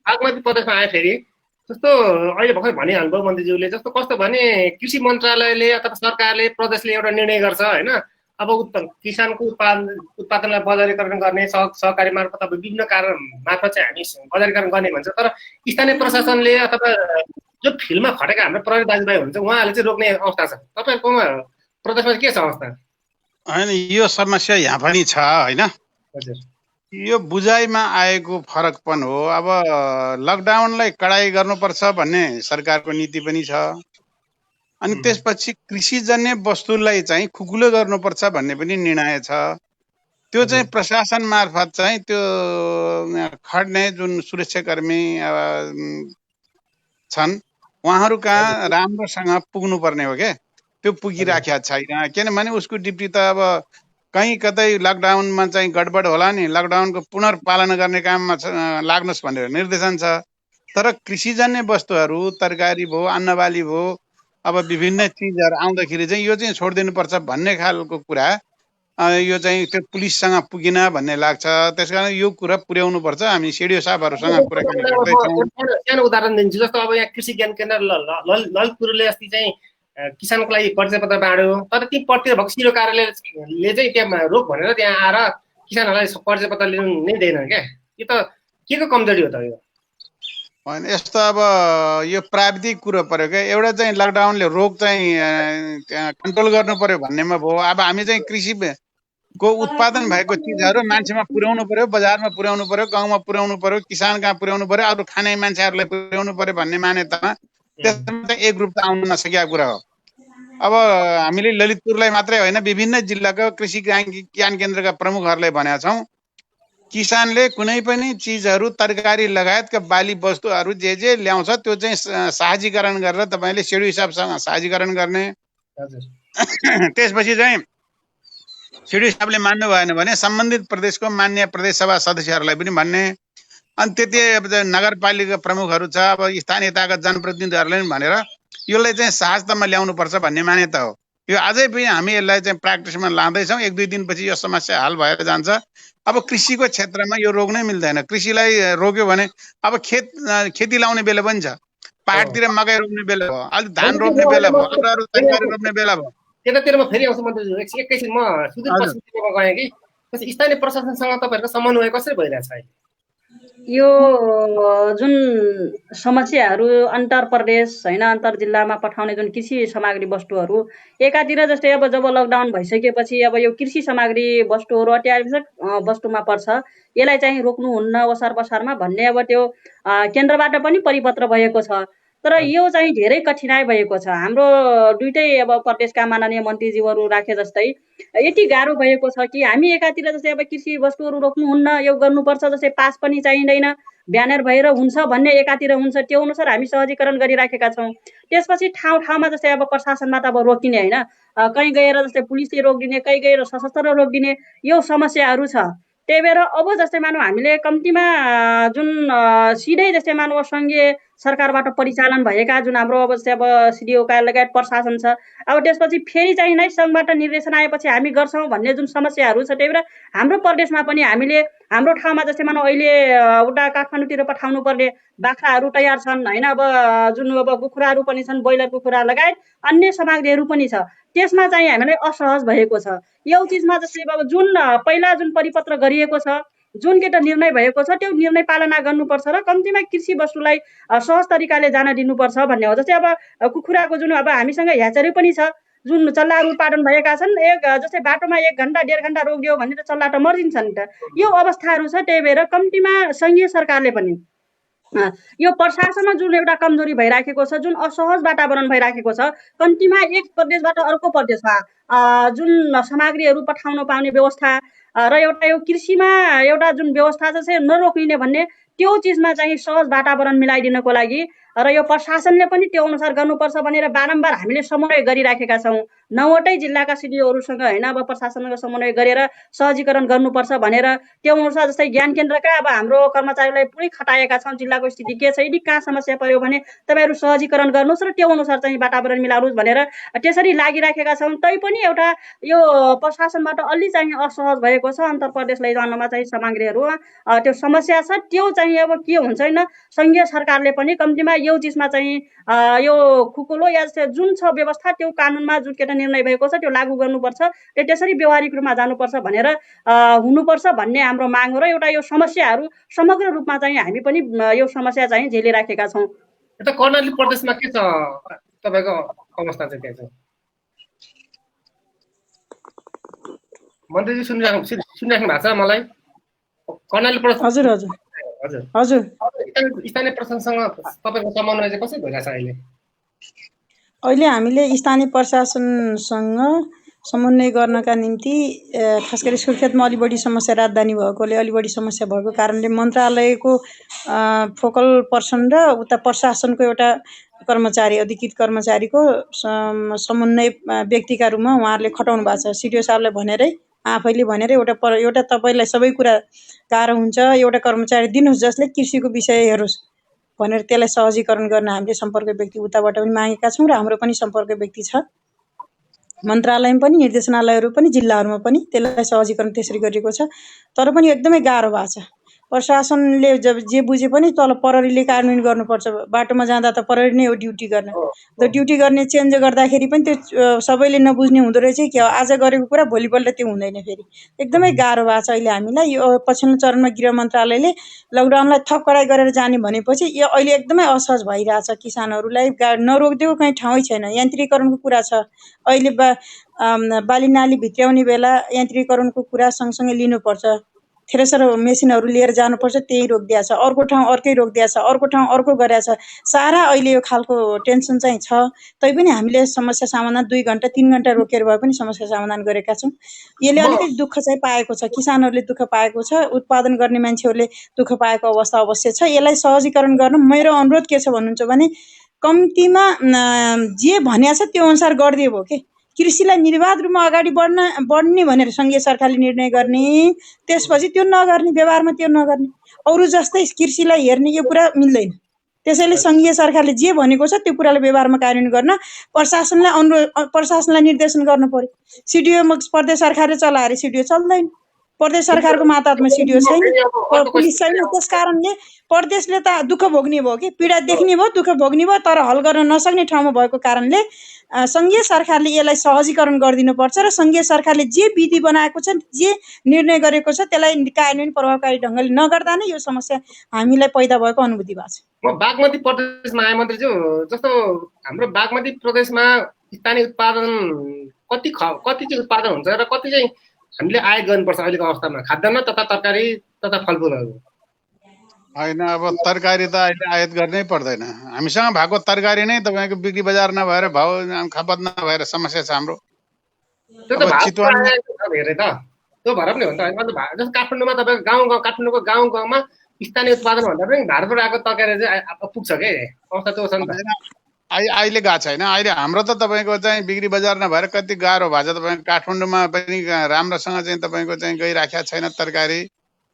बागमती प्रदेशमा आए फेरि जस्तो अहिले भर्खर भनिहाल्नुभयो मन्त्रीज्यूले, जस्तो कस्तो भने कृषि मन्त्रालयले अथवा सरकारले प्रदेशले एउटा निर्णय गर्छ होइन, अब किसानको उत्पादनलाई बजारीकरण गर्ने सहकारी मार्फत अब विभिन्न कारण मार्फत चाहिँ हामी बजारीकरण गर्ने भन्छ। तर स्थानीय प्रशासनले अथवा जो फिल्डमा खटेका हाम्रो प्रहरी दाजुभाइ हुन्छ उहाँहरूले चाहिँ रोक्ने अवस्था छ। तपाईँहरूकोमा प्रदेशमा के छ अवस्था? होइन, यो समस्या यहाँ पनि छ होइन। हजुर, यो बुझाइमा आएको फरक पनि हो। अब लकडाउनलाई कडाई गर्नुपर्छ भन्ने सरकारको नीति पनि छ, अनि त्यसपछि कृषिजन्य वस्तुलाई चाहिँ खुकुलो गर्नुपर्छ भन्ने पनि निर्णय छ। त्यो चाहिँ प्रशासन मार्फत चाहिँ त्यो खट्ने जुन सुरक्षाकर्मी छन् उहाँहरू कहाँ राम्रोसँग पुग्नुपर्ने हो क्या, त्यो पुगिराखेको छैन। किनभने उसको ड्युटी त अब कहीँ कतै लकडाउनमा चाहिँ गडबड होला नि, लकडाउनको पुनर्पालन गर्ने काममा लाग्नुहोस् भनेर निर्देशन छ। तर कृषिजन्य वस्तुहरू, तरकारी भयो, अन्नबाली भयो, अब विभिन्न चिजहरू आउँदाखेरि चाहिँ यो चाहिँ छोडिदिनुपर्छ भन्ने खालको कुरा यो चाहिँ त्यो पुलिससँग पुगिन भन्ने लाग्छ। त्यसकारण यो कुरा पुर्याउनुपर्छ। हामी सिडिओ साहबहरूसँग कुराकानी गर्दैछौँ। सानो उदाहरण दिन्छु। जस्तो अब यहाँ कृषि ज्ञान केन्द्र ललितपुरले अस्ति चाहिँ किसानको लागि परिचय पत्र बाँड्यो, तर ती प्रत्येक भएको सिडिओ कार्यालयले चाहिँ त्यहाँ रोक भनेर त्यहाँ आएर किसानहरूलाई परिचय पत्र लिनु नै दिएन क्या। यो त के को कमजोरी हो त यो? होइन, यस्तो अब यो प्राविधिक कुरो पर्यो क्या। एउटा चाहिँ लकडाउनले रोग चाहिँ कन्ट्रोल गर्नु पर्यो भन्नेमा भयो। अब हामी चाहिँ कृषिको उत्पादन भएको चिजहरू मान्छेमा पुर्याउनु पर्यो, बजारमा पुर्याउनु पर्यो, गाउँमा पुर्याउनु पर्यो, किसान कहाँ पुर्याउनु पर्यो, अरू खाने मान्छेहरूलाई पुर्याउनु पर्यो भन्ने मान्यतामा त्यसमा चाहिँ एकरूपता आउन नसकेको कुरा हो। अब हामीले ललितपुरलाई मात्रै होइन, विभिन्न जिल्लाको कृषि ज्ञान केन्द्रका प्रमुखहरूलाई भनेका छौँ, किसानले कुनै पनि चिजहरू तरकारी लगायतका बाली वस्तुहरू जे ल्याउँछ त्यो चाहिँ साझीकरण गरेर तपाईँले सिडिओ हिसाबसँग साझीकरण गर्ने। त्यसपछि चाहिँ सिडिओ हिसाबले मान्नु भएन भने सम्बन्धित प्रदेशको मान्य प्रदेश सभा सदस्यहरूलाई पनि भन्ने। अनि त्यति नगरपालिका प्रमुखहरू छ, अब स्थानीयताका जनप्रतिनिधिहरूले पनि भनेर यसलाई चाहिँ सहजतामा ल्याउनुपर्छ भन्ने मान्यता हो। यो अझै पनि हामी यसलाई चाहिँ प्र्याक्टिसमा लाँदैछौँ। 1-2 दिनपछि यो समस्या हल भएर जान्छ। अब कृषिको क्षेत्रमा यो रोक्नै मिल्दैन। कृषिलाई रोक्यो भने अब खेती लाउने बेला पनि छ, पहाडतिर मकै रोप्ने बेला भयो, अलिक धान रोप्ने बेला भयो, अरू तरकारी रोप्ने बेला भयो। त्यतातिरमा फेरि आउँछु मन्त्रीज्यू। एकैछिन म सुदूरपश्चिममा गएँ कि स्थानीय प्रशासनसँग तपाईँहरूको समन्वय कसरी भइरहेछ अहिले? यो जुन समस्याहरू अन्तर प्रदेश होइन, अन्तर जिल्लामा पठाउने जुन कृषि सामग्री वस्तुहरू एकातिर जस्तै अब जब लकडाउन भइसकेपछि अब यो कृषि सामग्री वस्तुहरू अत्यावश्यक वस्तुमा पर्छ, यसलाई चाहिँ रोक्नुहुन्न ओसार पसारमा भन्ने अब त्यो केन्द्रबाट पनि परिपत्र भएको छ। तर यो चाहिँ धेरै कठिनाइ भएको छ। हाम्रो दुइटै अब प्रदेशका माननीय मन्त्रीज्यूहरू राखे जस्तै यति गाह्रो भएको छ कि हामी एकातिर जस्तै अब कृषि वस्तुहरू रोक्नुहुन्न, यो गर्नुपर्छ, जस्तै पास पनि चाहिँदैन, ब्यानर भएर हुन्छ भन्ने एकातिर हुन्छ, त्यो अनुसार हामी सहजीकरण गरिराखेका छौँ। त्यसपछि ठाउँ ठाउँमा जस्तै अब प्रशासनबाट अब रोकिने होइन, कहीँ गएर जस्तै पुलिसले रोकिदिने, कहीँ गएर सशस्त्र रोकिदिने, यो समस्याहरू छ। त्यही भएर अब जस्तै मानौँ हामीले कम्तीमा जुन सिधै जस्तै मानौँ सङ्घीय सरकारबाट परिचालन भएका जुन हाम्रो अब जस्तै अब सिडिओ लगायत प्रशासन छ, अब त्यसपछि फेरि चाहिँ नै सङ्घबाट निर्देशन आएपछि हामी गर्छौँ भन्ने जुन समस्याहरू छ, त्यही भएर हाम्रो प्रदेशमा पनि हामीले हाम्रो ठाउँमा जस्तै मानौँ अहिले उता काठमाडौँतिर पठाउनु पर्ने बाख्राहरू तयार छन् होइन, अब जुन अब कुखुराहरू पनि छन्, ब्रोइलर कुखुरा लगायत अन्य सामग्रीहरू पनि छ, त्यसमा चाहिँ हामीलाई असहज भएको छ। यो चिजमा जस्तै अब जुन पहिला जुन परिपत्र गरिएको छ, जुन के त निर्णय भएको छ, त्यो निर्णय पालना गर्नुपर्छ र कम्तीमा कृषि वस्तुलाई सहज तरिकाले जान दिनुपर्छ भन्ने हो। जस्तै अब कुखुराको जुन अब हामीसँग ह्याचरी पनि छ, जुन चल्लाहरू उत्पादन भएका छन्, जस्तै बाटोमा 1 घण्टा 1.5 घण्टा रोकिदियो भने त चल्ला त मर्दिन्छन् नि त। यो अवस्थाहरू छ। त्यही भएर कम्तीमा सङ्घीय सरकारले पनि यो प्रशासनमा जुन एउटा कमजोरी भइराखेको छ, जुन असहज वातावरण भइराखेको छ, कम्तीमा एक प्रदेशबाट अर्को प्रदेशमा जुन सामग्रीहरू पठाउन पाउने व्यवस्था र एउटा यो कृषिमा एउटा जुन व्यवस्था छ नरोकिने भन्ने त्यो चिजमा चाहिँ सहज वातावरण मिलाइदिनको लागि र यो प्रशासनले पनि त्यो अनुसार गर्नुपर्छ भनेर बारम्बार हामीले समन्वय गरिराखेका छौँ। 9वटै जिल्लाका सिडिओहरूसँग होइन, अब प्रशासनसँग समन्वय गरेर सहजीकरण गर्नुपर्छ भनेर त्यो अनुसार जस्तै ज्ञान केन्द्रका अब हाम्रो कर्मचारीलाई पुरै खटाएका छौँ। जिल्लाको स्थिति के छ, यदि कहाँ समस्या पर्यो भने तपाईँहरू सहजीकरण गर्नुहोस् र त्यो अनुसार चाहिँ वातावरण मिलाउनुहोस् भनेर त्यसरी लागिराखेका छौँ। तैपनि एउटा यो प्रशासनबाट अलि चाहिँ असहज भएको छ। अन्तर प्रदेश लैजानमा चाहिँ सामग्रीहरू त्यो समस्या छ। त्यो चाहिँ अब के हुन्छ होइन, सङ्घीय सरकारले पनि कम्तीमा यो चिजमा चाहिँ यो खुकुलो या जुन छ व्यवस्था त्यो कानुनमा जुन केटा निर्णय भएको छ त्यो लागू गर्नुपर्छ, त्यसरी व्यवहारिक रूपमा जानुपर्छ भनेर हुनुपर्छ भन्ने हाम्रो माग हो। र एउटा यो समस्याहरू समग्र रूपमा चाहिँ हामी पनि यो समस्या चाहिँ झेलिराखेका छौँ। यता कर्णाली प्रदेशमा के छ तपाईँको अवस्था चाहिँ? त्यहाँ चाहिँ मन्त्रीजी सुनिराख्नु भएको छ मलाई? कर्णाली प्रदेश हजुर हजुर हजुर हजुर स्थानीय प्रशासनसँग तपाईँको समन्वय चाहिँ कसरी भइरहेछ अहिले? अहिले हामीले स्थानीय प्रशासनसँग समन्वय गर्नका निम्ति खास गरी सुर्खेतमा अलि बढी समस्या राजधानी भएकोले अलि बढी समस्या भएको कारणले मन्त्रालयको फोकल पर्सन र उता प्रशासनको एउटा कर्मचारी अधिकृत कर्मचारीको समन्वय व्यक्तिका रूपमा उहाँहरूले खटाउनु भएको छ। सिडिओ साहबलाई भनेरै आफैले भनेर एउटा तपाईँलाई सबै कुरा गाह्रो हुन्छ, एउटा कर्मचारी दिनुहोस् जसले कृषिको विषय हेरोस् भनेर त्यसलाई सहजीकरण गर्न हामीले सम्पर्क व्यक्ति उताबाट पनि मागेका छौँ र हाम्रो पनि सम्पर्क व्यक्ति छ। मन्त्रालयमा पनि निर्देशनालयहरू पनि जिल्लाहरूमा पनि त्यसलाई सहजीकरण त्यसरी गरिएको छ। तर पनि एकदमै गाह्रो भएको छ। प्रशासनले जब जे बुझे पनि तल प्रहरीले कार्यान्वयन गर्नुपर्छ। बाटोमा जाँदा त प्रहरी नै हो ड्युटी गर्ने। त्यो ड्युटी गर्ने चेन्ज गर्दाखेरि पनि त्यो सबैले नबुझ्ने हुँदो रहेछ कि आज गरेको कुरा भोलिपल्ट त्यो हुँदैन फेरि। एकदमै गाह्रो भएको छ अहिले हामीलाई। यो पछिल्लो चरणमा गृह मन्त्रालयले लकडाउनलाई थप कडाइ गरेर जाने भनेपछि यो अहिले एकदमै असहज भइरहेछ किसानहरूलाई। नरोकिदिएको कहीँ ठाउँै छैन। यान्त्रिकरणको कुरा छ। अहिले बाली नाली भित्र्याउने बेला यान्त्रिकरणको कुरा सँगसँगै लिनुपर्छ। थ्रेसर मेसिनहरू लिएर जानुपर्छ, त्यही रोकिदिया छ। अर्को ठाउँ अर्कै रोकिदिया छ, अर्को ठाउँ अर्को गरेछ। सारा अहिले यो खालको टेन्सन चाहिँ छ। तैपनि हामीले समस्या समाधान 2 घण्टा 3 घण्टा रोकेर भए पनि समस्या समाधान गरेका छौँ। यसले अलिकति दुःख चाहिँ पाएको छ, किसानहरूले दुःख पाएको छ, उत्पादन गर्ने मान्छेहरूले दुःख पाएको अवस्था अवश्य छ। यसलाई सहजीकरण गर्न मेरो अनुरोध के छ भन्नुहुन्छ भने कम्तीमा जे भनिया छ त्यो अनुसार गरिदियो भयो के। कृषिलाई निर्वाध रूपमा अगाडि बढ्ने भनेर सङ्घीय सरकारले निर्णय गर्ने, त्यसपछि त्यो नगर्ने, व्यवहारमा त्यो नगर्ने, अरू जस्तै कृषिलाई हेर्ने, यो कुरा मिल्दैन। त्यसैले सङ्घीय सरकारले जे भनेको छ त्यो कुरालाई व्यवहारमा कार्यान्वयन गर्न प्रशासनलाई निर्देशन गर्नु पर्यो। सिडिओ प्रदेश सरकारले चलायो अरे सिडिओ चल्दैन। प्रदेश सरकारको मातहतमा सिडिओ छैन, पुलिस छैन। त्यस कारणले प्रदेशले त दुःख भोग्ने भयो कि, पीडा देख्ने भयो, दुःख भोग्ने भयो, तर हल गर्न नसक्ने ठाउँमा भएको कारणले सङ्घीय सरकारले यसलाई सहजीकरण गरिदिनुपर्छ र सङ्घीय सरकारले जे विधि बनाएको छ, जे निर्णय गरेको छ त्यसलाई कार्यान्वयन प्रभावकारी ढङ्गले नगर्दा नै यो समस्या हामीलाई पैदा भएको अनुभूति भएको छ। म बागमती प्रदेशमा आए मन्त्रीज्यू, जस्तो हाम्रो बागमती प्रदेशमा स्थानीय उत्पादन कति चाहिँ उत्पादन हुन्छ र कति चाहिँ हामीले आयात गर्नुपर्छ अहिलेको अवस्थामा, खाद्यान्न तथा तरकारी तथा फलफुलहरू? होइन, अब तरकारी त अहिले आयात गर्नै पर्दैन। हामीसँग भएको तरकारी नै तपाईँको बिक्री बजार नभएर भाउ खपत नभएर समस्या छ हाम्रो। त्यो त धेरै त त्यो भएर पनि हो नि त। जस्तो काठमाडौँमा तपाईँको काठमाडौँको गाउँमा स्थानीय उत्पादन भन्दा पनि भारतबाट आएको तरकारी चाहिँ पुग्छ के अवस्था त्यो छ नि त। अहिले गएको छैन। अहिले हाम्रो त तपाईँको चाहिँ बिक्री बजार नभएर कति गाह्रो भएको छ। तपाईँको काठमाडौँमा पनि राम्रोसँग चाहिँ तपाईँको चाहिँ गइराखेको छैन तरकारी।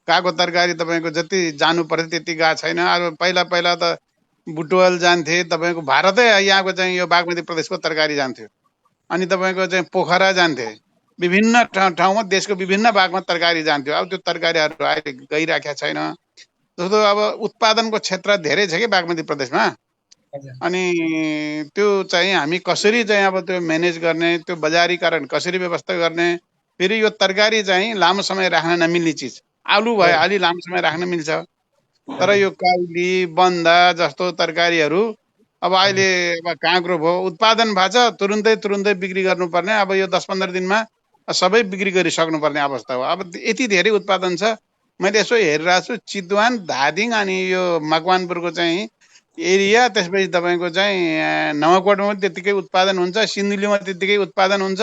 गएको तरकारी तपाईँको जति जानु पर्थ्यो त्यति गएको छैन। अब पहिला त बुटवल जान्थे, तपाईँको भारतै यहाँको चाहिँ यो बागमती प्रदेशको तरकारी जान्थ्यो। अनि तपाईँको चाहिँ पोखरा जान्थे, विभिन्न ठाउँमा देशको विभिन्न भागमा तरकारी जान्थ्यो। अब त्यो तरकारीहरू अहिले गइराखेको छैन। जस्तो अब उत्पादनको क्षेत्र धेरै छ कि बागमती प्रदेशमा। अनि त्यो चाहिँ हामी कसरी चाहिँ अब त्यो म्यानेज गर्ने, त्यो बजारीकरण कसरी व्यवस्था गर्ने। फेरि यो तरकारी चाहिँ लामो समय राख्न नमिल्ने चिज। आलु भयो, अलि लामो समय राख्न मिल्छ, तर यो काउली बन्दा जस्तो तरकारीहरू अब अहिले अब काँक्रो भयो, उत्पादन भएको छ, तुरुन्तै बिक्री गर्नुपर्ने। अब यो 10-15 दिनमा सबै बिक्री गरिसक्नुपर्ने अवस्था हो। अब यति धेरै उत्पादन छ। मैले यसो हेरिरहेको छु, चितवन, धादिङ अनि यो मकवानपुरको चाहिँ एरिया, त्यसपछि तपाईँको चाहिँ नवाकोटमा पनि त्यतिकै उत्पादन हुन्छ, सिन्धुलीमा त्यतिकै उत्पादन हुन्छ,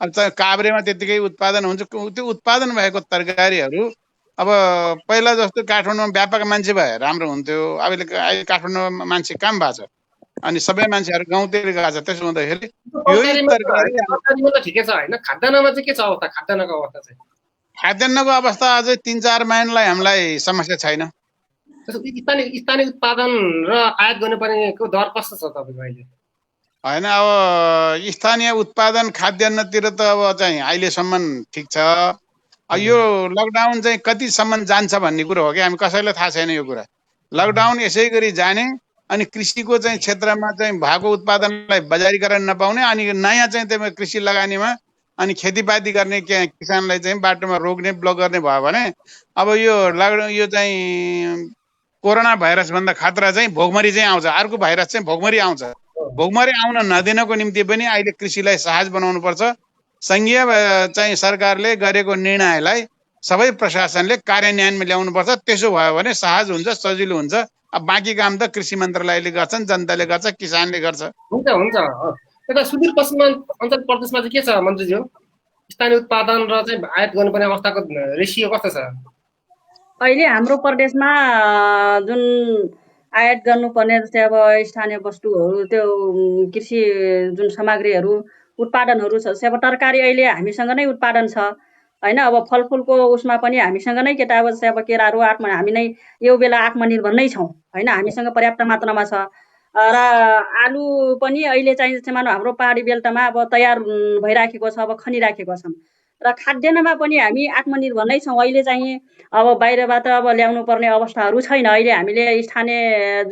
अब काभ्रेमा त्यतिकै उत्पादन हुन्छ। त्यो उत्पादन भएको तरकारीहरू अब पहिला जस्तो काठमाडौँमा व्यापक मान्छे भए राम्रो हुन्थ्यो। अहिले काठमाडौँमा मान्छे कम भएको छ अनि सबै मान्छेहरू गाउँतिर गएको छ। त्यसो हुँदाखेरि तरकारीमा त ठिकै छ होइन, खाद्यान्नमा चाहिँ के छ अवस्था? खाद्यान्नको अवस्था चाहिँ खाद्यान्नको अवस्था अझै 3-4 महिनालाई हामीलाई समस्या छैन। स्थानीय उत्पादन र आयात गर्नुपर्नेको दर कस्तो छ तपाईँको अहिले? होइन, अब स्थानीय उत्पादन खाद्यान्नतिर त अब चाहिँ अहिलेसम्म ठिक छ। यो लकडाउन चाहिँ कतिसम्म जान्छ भन्ने कुरो हो कि हामी कसैलाई थाहा छैन यो कुरा। लकडाउन यसै गरी जाने अनि कृषिको चाहिँ क्षेत्रमा चाहिँ भएको उत्पादनलाई बजारीकरण नपाउने अनि नयाँ चाहिँ त्यो कृषि लगानीमा अनि खेतीपाती गर्ने किसानलाई चाहिँ बाटोमा रोक्ने, ब्लक गर्ने भयो भने अब यो लकडाउन यो चाहिँ कोरोना भाइरस भन्दा खतरा चाहिँ भोकमरी चाहिँ आउँछ। अर्को भाइरस चाहिँ भोकमरी आउँछ। भोकमरी आउन नदिनको निम्ति पनि अहिले कृषिलाई सहज बनाउनु पर्छ। सङ्घीय चाहिँ सरकारले गरेको निर्णयलाई सबै प्रशासनले कार्यान्वयनमा ल्याउनु पर्छ। त्यसो भयो भने सहज हुन्छ, सजिलो हुन्छ। अब बाँकी काम त कृषि मन्त्रालयले गर्छन्, जनताले गर्छ, किसानले गर्छ। हुन्छ यता सुदूरपश्चिमाञ्चल प्रदेशमा चाहिँ के छ मन्त्रीज्यू? स्थानीय उत्पादन र चाहिँ आयात गर्नुपर्ने अवस्थाको रेसियो कस्तो छ अहिले हाम्रो प्रदेशमा? जुन आयात गर्नुपर्ने जस्तै अब स्थानीय वस्तुहरू, त्यो कृषि जुन सामग्रीहरू उत्पादनहरू छ, अब तरकारी अहिले हामीसँग नै उत्पादन छ। होइन। अब फलफुलको उसमा पनि हामीसँग नै केटा अब केराहरू हामी नै यो बेला आत्मनिर्भर नै छौँ होइन। हामीसँग पर्याप्त मात्रामा छ र आलु पनि अहिले चाहिँ मानव हाम्रो पहाडी बेल्टमा अब तयार भइराखेको छ, अब खनिराखेको छौँ र खाद्यान्नमा पनि हामी आत्मनिर्भर नै छौँ। अहिले चाहिँ अब बाहिरबाट अब ल्याउनु पर्ने अवस्थाहरू छैन। अहिले हामीले स्थानीय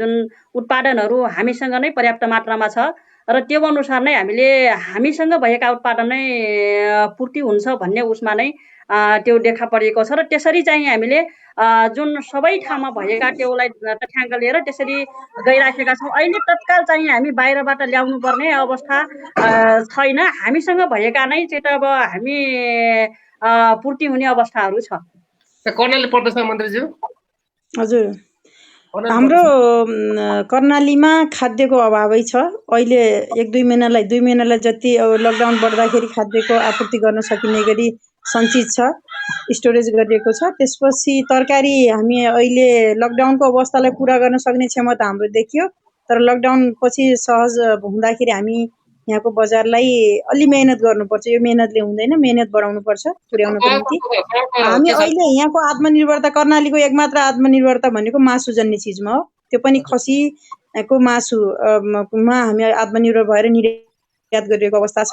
जुन उत्पादनहरू हामीसँग नै पर्याप्त मात्रामा छ र त्यो अनुसार नै हामीसँग भएका उत्पादन नै पूर्ति हुन्छ भन्ने उसमा नै त्यो देखा परेको छ र त्यसरी चाहिँ हामीले जुन सबै ठाउँमा भएका त्योलाई तथ्याङ्क लिएर त्यसरी गइराखेका छौँ। अहिले तत्काल चाहिँ हामी बाहिरबाट ल्याउनु पर्ने अवस्था छैन। हामीसँग भएका नै चाहिँ त अब हामी पूर्ति हुने अवस्थाहरू छ। कर्णाली प्रदेशमा मन्त्रीज्यू हजुर, हाम्रो कर्णालीमा खाद्यको अभावै छ। अहिले 1-2 महिनालाई जति अब लकडाउन बढ्दाखेरि खाद्यको आपूर्ति गर्न सकिने गरी सञ्चित छ, स्टोरेज गरिएको छ। त्यसपछि तरकारी हामी अहिले लकडाउनको अवस्थालाई पुरा गर्न सक्ने क्षमता हाम्रो देखियो, तर लकडाउन पछि सहज हुँदाखेरि हामी यहाँको बजारलाई अलि मेहनत गर्नुपर्छ। यो मेहनतले हुँदैन, मेहनत बढाउनुपर्छ पुर्याउनको निम्ति। हामी अहिले यहाँको आत्मनिर्भरता, कर्णालीको एकमात्र आत्मनिर्भरता भनेको मासुजन्य चिजमा हो। त्यो पनि खसीको मासुमा हामी आत्मनिर्भर भएर निर्यात गरिरहेको अवस्था छ।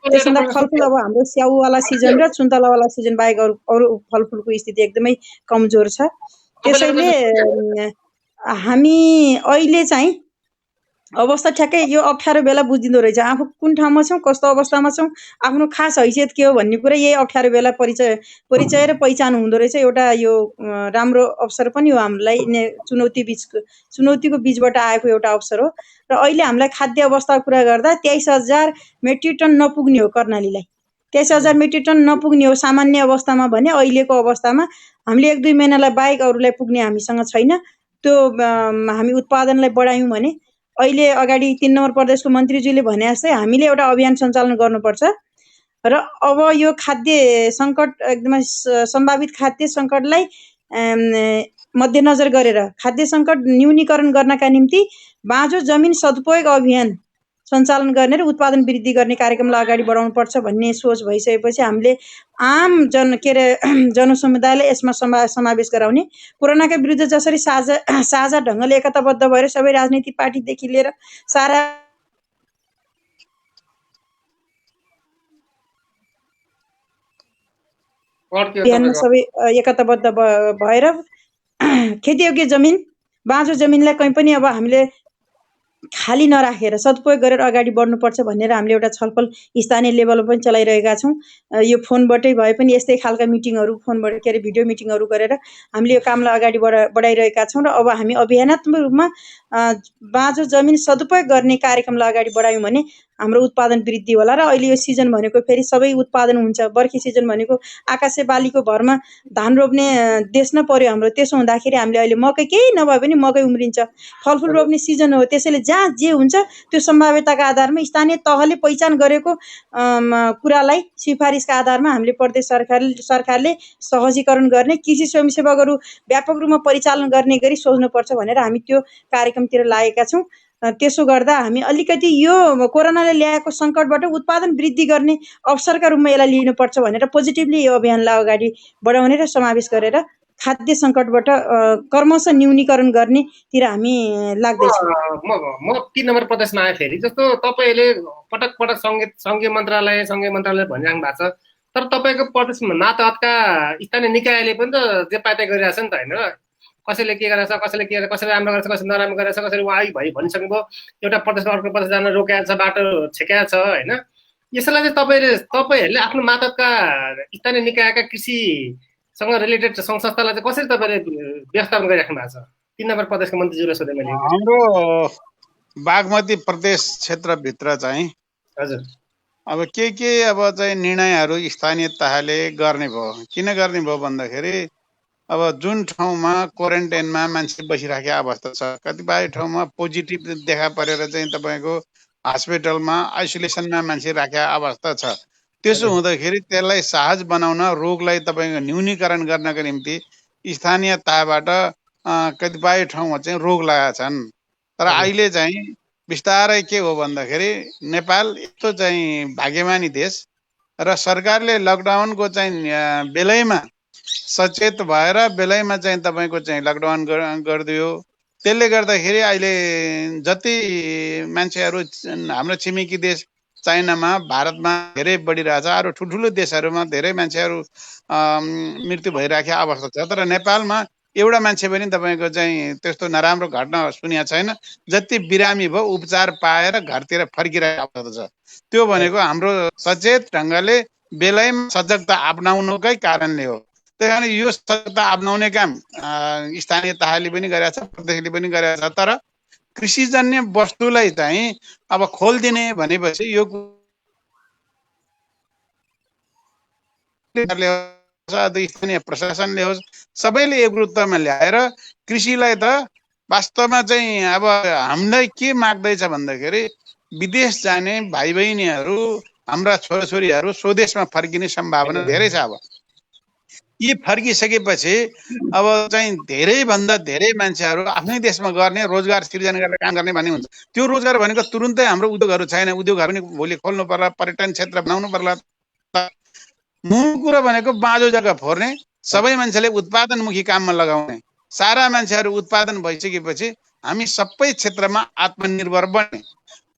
त्यसभन्दा फलफुल अब हाम्रो स्याउवाला सिजन र सुन्तलावाला सिजन बाहेक अरू फलफुलको स्थिति एकदमै कमजोर छ। त्यसैले हामी अहिले चाहिँ अवस्था ठ्याक्कै यो अप्ठ्यारो बेला बुझिँदो रहेछ। आफू कुन ठाउँमा छौँ, कस्तो अवस्थामा छौँ, आफ्नो खास हैसियत के हो भन्ने कुरा यही अप्ठ्यारो बेला परिचय र पहिचान हुँदो रहेछ। एउटा यो राम्रो अवसर पनि हो हामीलाई, चुनौतीको बिचबाट आएको एउटा अवसर हो। र अहिले हामीलाई खाद्य अवस्थाको कुरा गर्दा 23,000 मेट्रिक टन नपुग्ने हो कर्णालीलाई। 23,000 मेट्रिक टन नपुग्ने हो सामान्य अवस्थामा भने अहिलेको अवस्थामा हामीले 1-2 महिनालाई बाहेक अरूलाई पुग्ने हामीसँग छैन। त्यो हामी उत्पादनलाई बढायौँ भने अहिले अगाडि 3 नम्बर प्रदेशको मन्त्रीज्यूले भने जस्तै हामीले एउटा अभियान सञ्चालन गर्नुपर्छ र अब यो खाद्य सङ्कट एकदमै सम्भावित खाद्य सङ्कटलाई मध्यनजर गरेर खाद्य सङ्कट न्यूनीकरण गर्नका निम्ति बाँझो जमिन सदुपयोग अभियान सञ्चालन गर्ने र उत्पादन वृद्धि गर्ने कार्यक्रमलाई अगाडि बढाउनुपर्छ भन्ने सोच भइसकेपछि हामीले आम जनसमुदायलाई यसमा समावेश गराउने, कोरोनाका विरुद्ध जसरी साझा ढङ्गले एकताबद्ध भएर सबै राजनीतिक पार्टीदेखि लिएर सारा सबै एकताबद्ध भएर खेतीयोग्य जमिन, बाँझो जमिनलाई कहीँ पनि अब हामीले खाली नराखेर सदुपयोग गरेर अगाडि बढ्नुपर्छ भनेर हामीले एउटा छलफल स्थानीय लेभलमा पनि चलाइरहेका छौँ। यो फोनबाटै भए पनि यस्तै खालका मिटिङहरू, फोनबाट भिडियो मिटिङहरू गरेर हामीले यो कामलाई अगाडि बढाइरहेका छौँ। र अब हामी अभियानात्मक रूपमा बाँझो जमिन सदुपयोग गर्ने कार्यक्रमलाई अगाडि बढायौँ भने हाम्रो उत्पादन वृद्धि होला। र अहिले यो सिजन भनेको फेरि सबै उत्पादन हुन्छ। बर्खी सिजन भनेको आकाशे बालीको भरमा धान रोप्ने देश न पर्यो हाम्रो। त्यसो हुँदाखेरि हामीले अहिले मकै केही नभए पनि मकै उम्रिन्छ, फलफुल रोप्ने सिजन हो। त्यसैले जहाँ जे हुन्छ त्यो सम्भाव्यताका आधारमा स्थानीय तहले पहिचान गरेको कुरालाई सिफारिसका आधारमा हामीले प्रदेश सरकारले सहजीकरण गर्ने, कृषि स्वयंसेवकहरू व्यापक रूपमा परिचालन गर्ने गरी सोच्नुपर्छ भनेर हामी त्यो कार्यक्रमतिर लागेका छौँ। त्यसो गर्दा हामी अलिकति यो कोरोनाले ल्याएको सङ्कटबाट उत्पादन वृद्धि गर्ने अवसरका रूपमा यसलाई लिनुपर्छ भनेर पोजिटिभली यो अभियानलाई अगाडि बढाउने र समावेश गरेर खाद्य सङ्कटबाट क्रमशः न्यूनीकरण गर्नेतिर हामी लाग्दैछौँ। म 3 नम्बर प्रदेशमा आएँ फेरि। जस्तो तपाईँले पटक पटक सङ्घीय मन्त्रालय भनिराख्नु भएको छ, तर तपाईँको प्रदेशमा मातहतका स्थानीय निकायले पनि त जे पाए त्यही गरिरहेछ नि त होइन। कसैले के गरेछ, कसैले राम्रो गरेछ, कसैले नराम्रो गरेछ, कसैले उहाँ भइ भनिसक्नुभयो। एउटा प्रदेशबाट अर्को प्रदेश जान रोकेको छ, बाटो छेकेको छ होइन। यसलाई चाहिँ तपाईँहरूले आफ्नो मातहतका स्थानीय निकायका कृषिसँग रिलेटेड सङ्घ संस्थालाई चाहिँ कसरी तपाईँले व्यवस्थापन गरिराख्नु भएको छ? 3 नम्बर प्रदेशको मन्त्रीज्यूलाई सोधेँ मैले। हाम्रो बागमती प्रदेश क्षेत्रभित्र चाहिँ हजुर अब के अब चाहिँ निर्णयहरू स्थानीय तहले गर्ने भयो। किन गर्ने भयो भन्दाखेरि अब जुन ठाउँमा क्वारेन्टाइनमा मान्छे बसिराखेको अवस्था छ, कतिपय ठाउँमा पोजिटिभ देखा परेर चाहिँ तपाईँको हस्पिटलमा आइसोलेसनमा मान्छे राखेको अवस्था छ। त्यसो हुँदाखेरि त्यसलाई सहज बनाउन, रोगलाई तपाईँको न्यूनीकरण गर्नको निम्ति स्थानीय तहबाट कतिपय ठाउँमा चाहिँ रोग लगाएका छन्। तर अहिले चाहिँ बिस्तारै के हो भन्दाखेरि नेपाल यस्तो चाहिँ भाग्यमानी देश, र सरकारले लकडाउनको चाहिँ बेलैमा सचेत भएर बेलैमा चाहिँ तपाईँको चाहिँ लकडाउन गरिदियो। त्यसले गर्दाखेरि अहिले जति मान्छेहरू हाम्रो छिमेकी देश चाइनामा भारतमा धेरै बढिरहेछ, अरू ठुल्ठुलो देशहरूमा धेरै मान्छेहरू मृत्यु भइराखेको अवस्था छ। तर नेपालमा एउटा मान्छे पनि तपाईँको चाहिँ त्यस्तो नराम्रो घटना सुनिएको छैन। जति बिरामी भयो उपचार पाएर घरतिर फर्किरहेको अवस्था छ। त्यो भनेको हाम्रो सचेत ढङ्गले बेलैमा सजगता अपनाउनुकै कारणले हो। त्यही कारण यो सजगता अपनाउने काम स्थानीय तहले पनि गरेको छ, प्रदेशले पनि गरेको छ। तर कृषिजन्य वस्तुलाई चाहिँ अब खोलिदिने भनेपछि यो स्थानीय प्रशासनले होस्, सबैले एक रूपमा ल्याएर कृषिलाई त वास्तवमा चाहिँ अब हामीलाई के माग्दैछ भन्दाखेरि विदेश जाने भाइ बहिनीहरू, हाम्रा छोराछोरीहरू स्वदेशमा फर्किने सम्भावना धेरै छ। अब यी फर्किसकेपछि अब चाहिँ धेरैभन्दा धेरै मान्छेहरू आफ्नै देशमा गर्ने, रोजगार सृजना गरेर काम गर्ने भन्ने हुन्छ। त्यो रोजगार भनेको तुरुन्तै हाम्रो उद्योगहरू छैन, उद्योगहरू पनि भोलि खोल्नु पर्ला, पर्यटन क्षेत्र बनाउनु पर्ला। मूल कुरो भनेको बाँझो जग्गा फोर्ने, सबै मान्छेले उत्पादनमुखी काममा लगाउने। सारा मान्छेहरू उत्पादन भइसकेपछि हामी सबै क्षेत्रमा आत्मनिर्भर बन्ने।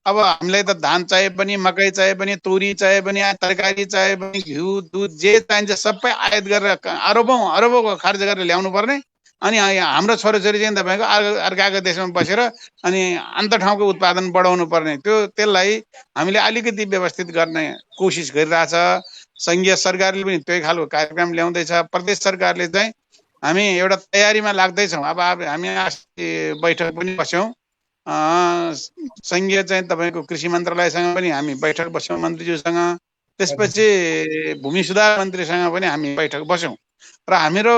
अब हामीलाई त धान चाहिए पनि, मकै चाहिए पनि, तोरी चाहिए पनि, तरकारी चाहिए पनि, घिउ दुध जे चाहिन्छ सबै आयात गरेर अरबौँ खर्च गरेर ल्याउनु पर्ने। अनि हाम्रो छोराछोरी चाहिँ तपाईँको अर्काको देशमा बसेर अनि अन्त ठाउँको उत्पादन बढाउनु पर्ने। त्यसलाई हामीले अलिकति व्यवस्थित गर्ने कोसिस गरिरहेछ। सङ्घीय सरकारले पनि त्यही खालको कार्यक्रम ल्याउँदैछ। प्रदेश सरकारले चाहिँ हामी एउटा तयारीमा लाग्दैछौँ। अब हामी बैठक पनि बस्यौँ, सङ्घीय चाहिँ तपाईँको कृषि मन्त्रालयसँग पनि हामी बैठक बस्यौँ मन्त्रीज्यूसँग। त्यसपछि भूमि सुधार मन्त्रीसँग पनि हामी बैठक बस्यौँ र हामीहरू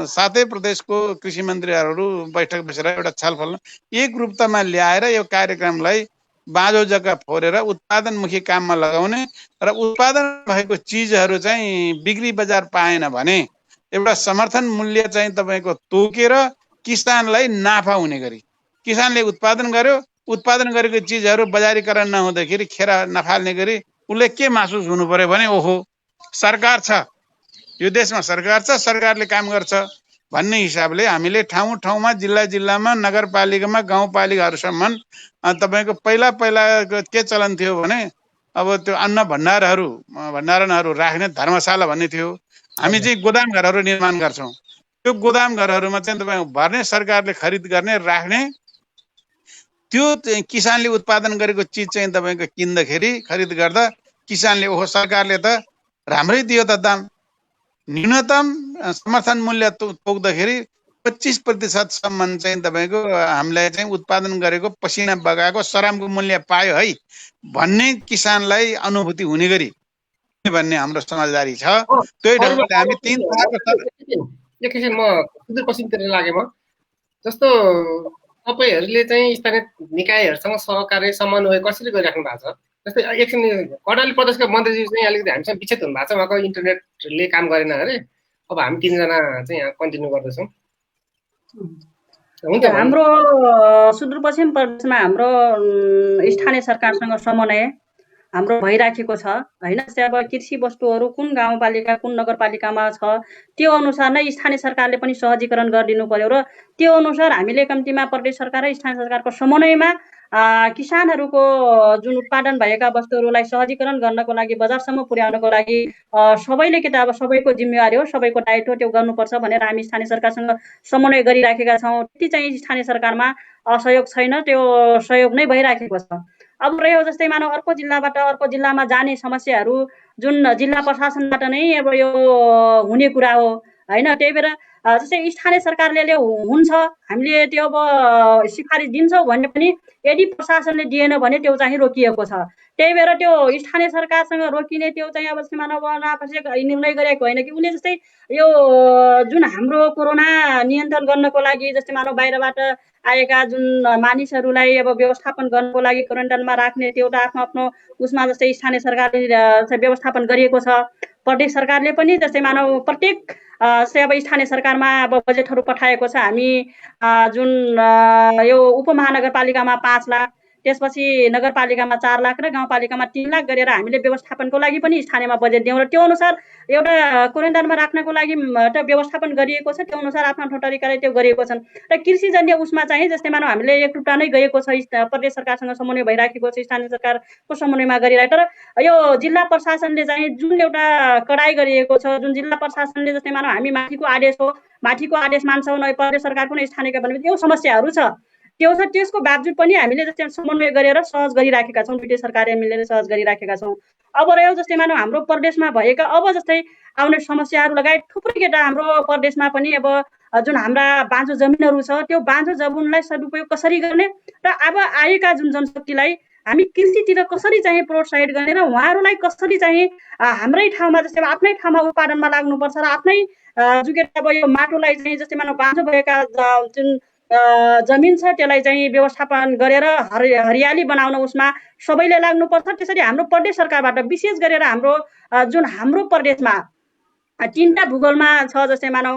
सातै प्रदेशको कृषि मन्त्रीहरू बैठक बसेर एउटा छलफल एक रूपमा ल्याएर यो कार्यक्रमलाई बाँझो जग्गा फोरेर उत्पादनमुखी काममा लगाउने र उत्पादन भएको चिजहरू चाहिँ बिक्री बजार पाएन भने एउटा समर्थन मूल्य चाहिँ तपाईँको तोकेर किसानलाई नाफा हुने गरी, किसानले उत्पादन गर्यो, उत्पादन गरेको चिजहरू बजारीकरण नहुँदाखेरि खेर नफाल्ने गरी उसले के महसुस हुनु पर्यो भने ओहो सरकार छ, यो देशमा सरकार छ, सरकारले काम गर्छ भन्ने हिसाबले हामीले ठाउँ ठाउँमा, जिल्ला जिल्लामा, नगरपालिकामा, गाउँपालिकाहरूसम्म तपाईँको पहिला के चलन थियो भने अब त्यो अन्न भण्डारणहरू राख्ने धर्मशाला भन्ने थियो। हामी चाहिँ गोदाम घरहरू निर्माण गर्छौँ। त्यो गोदाम घरहरूमा चाहिँ तपाईँको भर्ने, सरकारले खरिद गर्ने, राख्ने। त्यो किसानले उत्पादन गरेको चिज चाहिँ तपाईँको किन्दाखेरि, खरिद गर्दा किसानले ओहो सरकारले त राम्रै दियो त दाम, न्यूनतम समर्थन मूल्य तोक्दाखेरि 25% चाहिँ तपाईँको हामीलाई चाहिँ उत्पादन गरेको पसिना बगाएको सरामको मूल्य पायो है भन्ने किसानलाई अनुभूति हुने गरी भन्ने हाम्रो समझदारी छ। त्यही ढङ्गले हामी 3-4 एकैछिन म सुदूरपश्चिमतिर लागे। म जस्तो तपाईँहरूले चाहिँ स्थानीय निकायहरूसँग सहकार्य समन्वय कसरी गरिराख्नु भएको छ? जस्तै एकछिन कर्णाली प्रदेशका मन्त्रीजी चाहिँ अलिकति हामीसँग विच्छेद हुनुभएको छ, उहाँको इन्टरनेटले काम गरेन अरे। अब हामी 3 जना चाहिँ यहाँ कन्टिन्यू गर्दैछौँ। हाम्रो सुदूरपश्चिम प्रदेशमा हाम्रो स्थानीय सरकारसँग समन्वय हाम्रो भइराखेको छ हैन। जस्तै अब कृषि वस्तुहरू कुन गाउँपालिका कुन नगरपालिकामा छ त्यो अनुसार नै स्थानीय सरकारले पनि सहजीकरण गरिदिनु पर्यो र त्यो अनुसार हामीले कम्तीमा प्रदेश सरकार र स्थानीय सरकारको समन्वयमा किसानहरूको जुन उत्पादन भएका वस्तुहरूलाई सहजीकरण गर्नको लागि, बजारसम्म पुर्याउनको लागि सबैले के त अब सबैको जिम्मेवारी हो, सबैको दायित्व त्यो गर्नुपर्छ भनेर हामी स्थानीय सरकारसँग समन्वय गरिराखेका छौँ। त्यति चाहिँ स्थानीय सरकारमा सहयोग छैन, त्यो सहयोग नै भइराखेको छ। अब रह्यो जस्तै मानव अर्को जिल्लाबाट अर्को जिल्लामा जाने समस्याहरू जुन जिल्ला प्रशासनबाट नै अब यो हुने कुरा हो हैन। त्यही भएर जस्तै स्थानीय सरकारले हुन्छ, हामीले त्यो अब सिफारिस दिन्छौँ भने पनि यदि प्रशासनले दिएन भने त्यो चाहिँ रोकिएको छ। त्यही भएर त्यो स्थानीय सरकारसँग रोकिने त्यो चाहिँ अब मानव निर्णय गरेको होइन कि उसले जस्तै यो जुन हाम्रो कोरोना नियन्त्रण गर्नको लागि जस्तै मानव बाहिरबाट आएका जुन मानिसहरूलाई अब व्यवस्थापन गर्नको लागि क्वारेन्टाइनमा राख्ने त्यो एउटा आफ्नो आफ्नो उसमा जस्तै स्थानीय सरकारले व्यवस्थापन गरिएको छ। प्रदेश सरकारले पनि जस्तै मानव प्रत्येक अब स्थानीय सरकारमा अब बजेटहरू पठाएको छ। हामी जुन यो उपमहानगरपालिकामा 5 लाख, त्यसपछि नगरपालिकामा 4 लाख र गाउँपालिकामा 3 लाख गरेर हामीले व्यवस्थापनको लागि पनि स्थानीयमा बजेट दियौँ र त्यो अनुसार एउटा क्वारेन्टाइनमा राख्नको लागि एउटा व्यवस्थापन गरिएको छ। त्यो अनुसार आफ्नो आफ्नो तरिकाले त्यो गरिएको छन् र कृषिजन्य उसमा चाहिँ जस्तै मानौ हामीले एकटुटा नै गएको छ, प्रदेश सरकारसँग समन्वय भइराखेको छ, स्थानीय सरकारको समन्वयमा गरिरहेको। तर यो जिल्ला प्रशासनले चाहिँ जुन एउटा कडाई गरिएको छ, जुन जिल्ला प्रशासनले जस्तै मानौ हामी माथिको आदेश हो, माथिको आदेश मान्छौँ, न प्रदेश सरकारको नै स्थानीयका भने त्यो समस्याहरू छ। त्यसको बावजुद पनि हामीले जस्तै समन्वय गरेर सहज गरिराखेका छौँ, दुईटै सरकारले मिलेर सहज गरिराखेका छौँ। अब रह्यो जस्तै मानौ हाम्रो प्रदेशमा भएका अब जस्तै आउने समस्याहरू लगायत थुप्रै केटा हाम्रो प्रदेशमा पनि अब जुन हाम्रा बाँझो जमिनहरू छ त्यो बाँझो जमिनलाई सदुपयोग कसरी गर्ने र अब आएका जुन जनशक्तिलाई हामी कृषितिर कसरी चाहिँ प्रोत्साहित गर्ने र उहाँहरूलाई कसरी चाहिँ हाम्रै ठाउँमा जस्तै आफ्नै ठाउँमा उत्पादनमा लाग्नुपर्छ र आफ्नै जुन अब यो माटोलाई चाहिँ जस्तै मानौ बाँझो भएका जुन जमिन छ त्यसलाई चाहिँ व्यवस्थापन गरेर हरियाली बनाउन उसमा सबैले लाग्नुपर्छ। त्यसरी हाम्रो प्रदेश सरकारबाट विशेष गरेर जुन हाम्रो प्रदेशमा 3टा भूगोलमा छ, जस्तै मानौ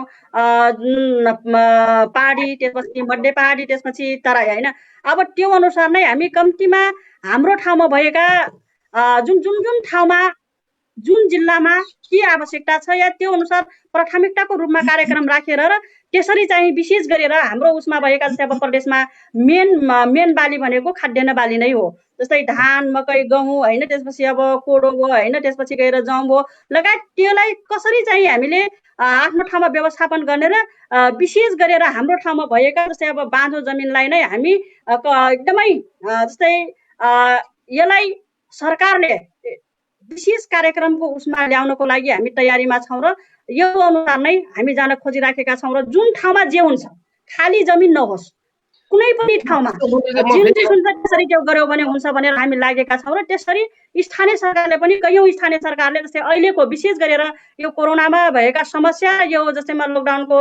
पहाडी, त्यसपछि मध्य पहाडी, त्यसपछि तराई हैन। अब त्यो अनुसार नै हामी कम्तीमा हाम्रो ठाउँमा भएका जुन ठाउँमा जुन जिल्लामा के आवश्यकता छ या त्यो अनुसार प्राथमिकताको रूपमा कार्यक्रम राखेर र त्यसरी चाहिँ विशेष गरेर हाम्रो उसमा भएका जस्तै अब प्रदेशमा मेन बाली भनेको खाद्यान्न बाली नै हो, जस्तै धान, मकै, गहुँ हैन, त्यसपछि अब कोडो भयो हैन, त्यसपछि गएर जौ भयो लगायत त्यसलाई कसरी चाहिँ हामीले आफ्नो ठाउँमा व्यवस्थापन गर्ने र विशेष गरेर हाम्रो ठाउँमा भएका जस्तै अब बाँझो जमिनलाई नै हामी एकदमै जस्तै यसलाई सरकारले विशेष कार्यक्रमको उसमा ल्याउनको लागि हामी तयारीमा छौँ र यो अनुसार नै हामी जान खोजिराखेका छौँ र जुन ठाउँमा जे हुन्छ खाली जमिन नहोस्, कुनै पनि ठाउँमा जुन चिज हुन्छ त्यसरी त्यो गर्यो भने हुन्छ भनेर हामी लागेका छौँ र त्यसरी स्थानीय सरकारले पनि कैयौँ स्थानीय सरकारले जस्तै अहिलेको विशेष गरेर यो कोरोनामा भएका समस्या, यो जस्तैमा लकडाउनको